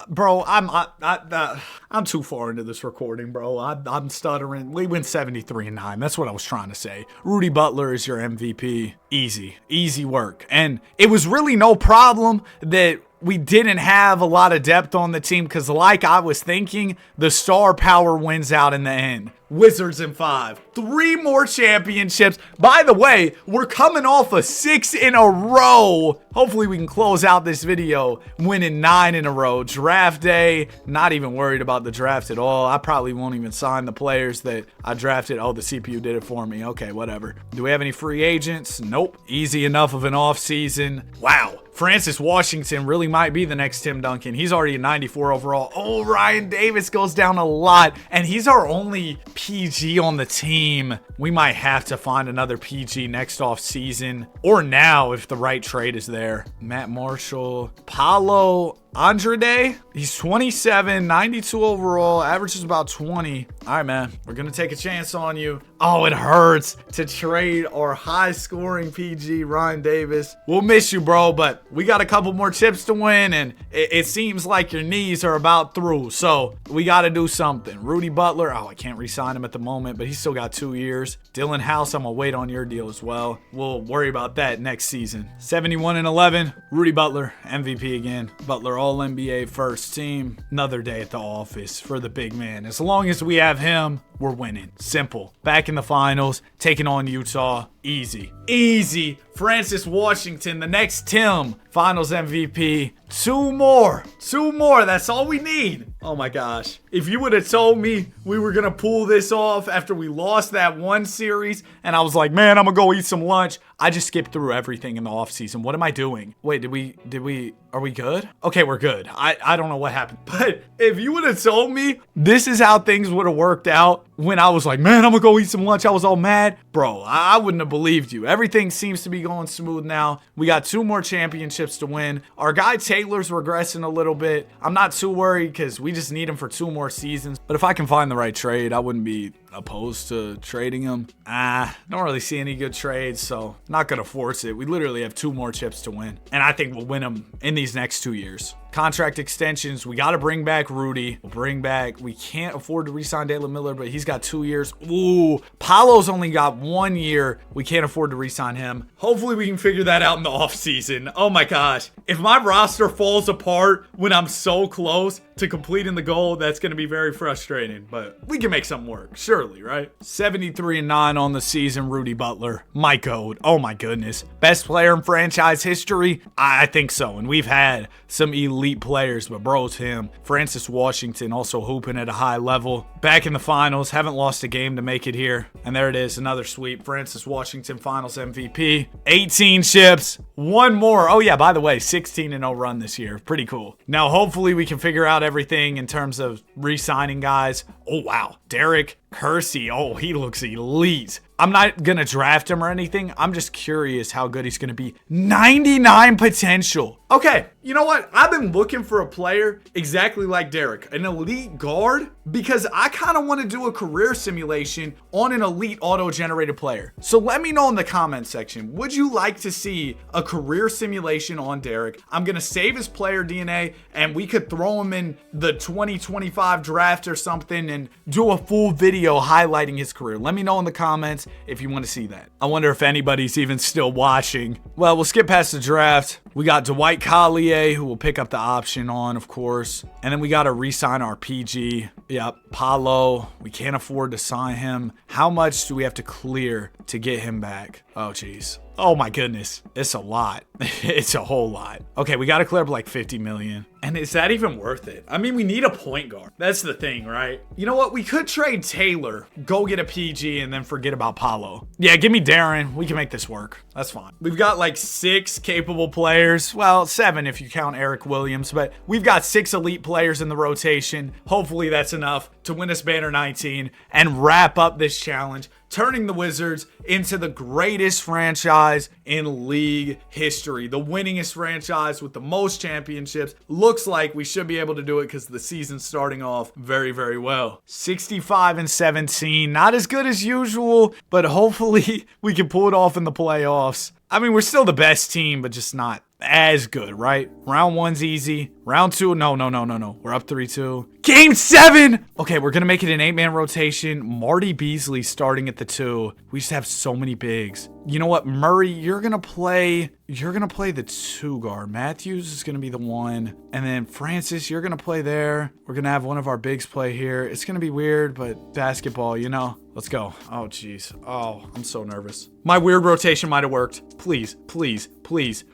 bro. I'm too far into this recording, bro. I'm stuttering. We went 73-9. That's what I was trying to say. Rudy Butler is your MVP. Easy work, and it was really no problem that we didn't have a lot of depth on the team because, like I was thinking, the star power wins out in the end. Wizards in 5. 3 more championships. By the way, we're coming off of 6 in a row. Hopefully we can close out this video winning 9 in a row. Draft day, not even worried about the draft at all. I probably won't even sign the players that I drafted. Oh, the CPU did it for me. Okay, whatever. Do we have any free agents? Nope. Easy enough of an off season. Wow. Francis Washington really might be the next Tim Duncan. He's already a 94 overall. Oh, Ryan Davis goes down a lot, and he's our only PG on the team. We might have to find another PG next off season, or now if the right trade is there. Matt Marshall, Paulo Andrade, he's 27, 92 overall, averages about 20. All right, man, we're going to take a chance on you. Oh, it hurts to trade our high-scoring PG, Ryan Davis. We'll miss you, bro, but we got a couple more chips to win, and it seems like your knees are about through, so we got to do something. Rudy Butler, oh, I can't re-sign him at the moment, but he's still got 2 years. Dylan House, I'm going to wait on your deal as well. We'll worry about that next season. 71-11, Rudy Butler, MVP again. Butler All-NBA first team. Another day at the office for the big man. As long as we have him, we're winning. Simple. Back in the finals, taking on Utah. Easy. Easy. Francis Washington, the next Tim, finals MVP. 2 more. 2 more. That's all we need. Oh my gosh. If you would have told me we were going to pull this off after we lost that one series, and I was like, man, I'm going to go eat some lunch. I just skipped through everything in the offseason. What am I doing? Wait, are we good? Okay, we're good. I don't know what happened. But if you would have told me this is how things would have worked out when I was like, man, I'm going to go eat some lunch, I was all mad. Bro, I wouldn't have believed you. Everything seems to be going smooth now. We got 2 more championships to win. Our guy Taylor's regressing a little bit. I'm not too worried because we just need him for 2 more seasons. But if I can find the right trade, I wouldn't be opposed to trading him. Don't really see any good trades, so not going to force it. We literally have 2 more chips to win. And I think we'll win them in these next 2 years. Contract extensions, we got to bring back Rudy. We can't afford to re-sign Dalen Miller, but he's got 2 years. Ooh, Paulo's only got 1 year. We can't afford to re-sign him. Hopefully we can figure that out in the offseason. Oh my gosh. If my roster falls apart when I'm so close to completing the goal, that's going to be very frustrating, but we can make something work, surely, right? 73-9 on the season, Rudy Butler. My goat. Oh my goodness. Best player in franchise history? I think so, and we've had some elite players, but bro, it's him. Francis Washington also hooping at a high level. Back in the finals, haven't lost a game to make it here, and there it is, another sweep. Francis Washington finals MVP. 18 chips, 1 more. Oh yeah, by the way, 16-0 run this year. Pretty cool. Now hopefully we can figure out everything in terms of re-signing guys. Oh wow, Derek Kersey. Oh, he looks elite. I'm not going to draft him or anything. I'm just curious how good he's going to be. 99 potential. Okay, you know what? I've been looking for a player exactly like Derek, an elite guard, because I kind of want to do a career simulation on an elite auto-generated player. So let me know in the comments section, would you like to see a career simulation on Derek? I'm going to save his player DNA, and we could throw him in the 2025 draft or something and do a full video highlighting his career. Let me know in the comments if you want to see that. I wonder if anybody's even still watching. Well, we'll skip past the draft. We got Dwight Collier, who will pick up the option on, of course. And then we got to re-sign our PG. Yep, Paulo. We can't afford to sign him. How much do we have to clear to get him back? Oh, geez. Oh my goodness. It's a lot. It's a whole lot. Okay, we got to clear up like 50 million. And is that even worth it? I mean, we need a point guard. That's the thing, right? You know what? We could trade Taylor, go get a PG, and then forget about Paulo. Yeah, give me Darren. We can make this work. That's fine. We've got like 6 capable players. Well, 7 if you count Eric Williams, but we've got 6 elite players in the rotation. Hopefully that's enough to win us Banner 19 and wrap up this challenge, turning the Wizards into the greatest franchise in league history. The winningest franchise with the most championships. Looks like we should be able to do it because the season's starting off very, very well. 65-17. Not as good as usual, but hopefully we can pull it off in the playoffs. I mean, we're still the best team, but just not as good, right? Round 1's easy. Round 2, no. We're up 3-2. Game 7! Okay, we're going to make it an 8-man rotation. Marty Beasley starting at the 2. We just have so many bigs. You know what, Murray, you're going to play the 2 guard. Matthews is going to be the 1. And then Francis, you're going to play there. We're going to have one of our bigs play here. It's going to be weird, but basketball, you know. Let's go. Oh, jeez. Oh, I'm so nervous. My weird rotation might have worked. Please.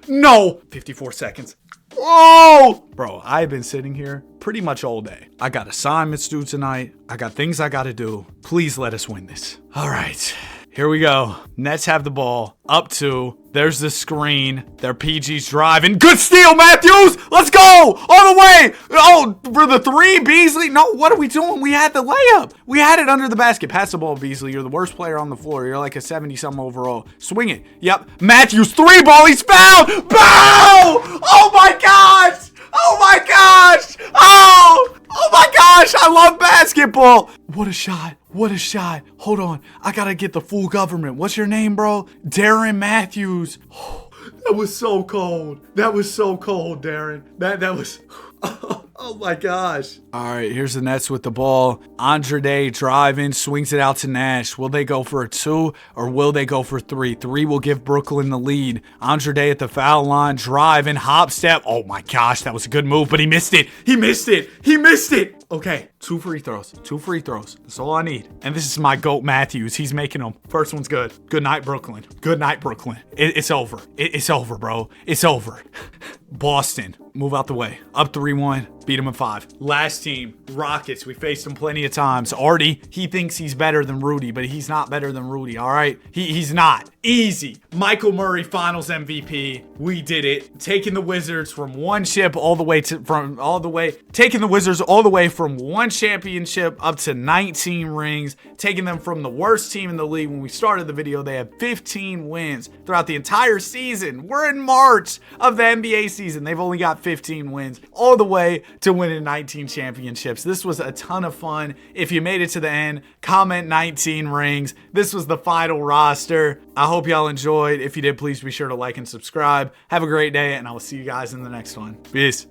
No! 54 seconds. Oh! Bro, I've been sitting here pretty much all day. I got assignments due tonight. I got things I got to do. Please let us win this. All right. Here we go. Nets have the ball. Up 2. There's the screen. Their PG's driving. Good steal, Matthews. Let's go. All the way. Oh, for the 3, Beasley. No, what are we doing? We had the layup. We had it under the basket. Pass the ball, Beasley. You're the worst player on the floor. You're like a 70-something overall. Swing it. Yep. Matthews, 3 ball. He's fouled. Bow. Oh, my gosh. Oh, my gosh. Oh, my gosh. I love basketball. What a shot. What a shot. Hold on. I got to get the full government. What's your name, bro? Darren Matthews. Oh, that was so cold. That was so cold, Darren. That was... Oh my gosh. All right, here's the Nets with the ball. Andre driving, swings it out to Nash. Will they go for a 2 or will they go for 3? 3 will give Brooklyn the lead. Andre at the foul line, driving, hop step. Oh my gosh, that was a good move, but he missed it. He missed it. He missed it. Okay, 2 free throws. 2 free throws. That's all I need. And this is my GOAT Matthews. He's making them. First one's good. Good night, Brooklyn. Good night, Brooklyn. It's over. It's over, bro. It's over. Boston, move out the way. Up 3-1. Beat him in 5. Last team, Rockets. We faced him plenty of times. Artie, he thinks he's better than Rudy, but he's not better than Rudy, all right? He's not. Easy. Michael Murray, Finals MVP. We did it. Taking the Wizards from one chip all the way taking the Wizards all the way from 1 championship up to 19 rings. Taking them from the worst team in the league. When we started the video, they had 15 wins throughout the entire season. We're in March of the NBA season. They've only got 15 wins all the way to winning 19 championships. This was a ton of fun. If you made it to the end, comment 19 rings. This was the final roster. I hope y'all enjoyed. If you did, please be sure to like and subscribe. Have a great day, and I will see you guys in the next one. Peace.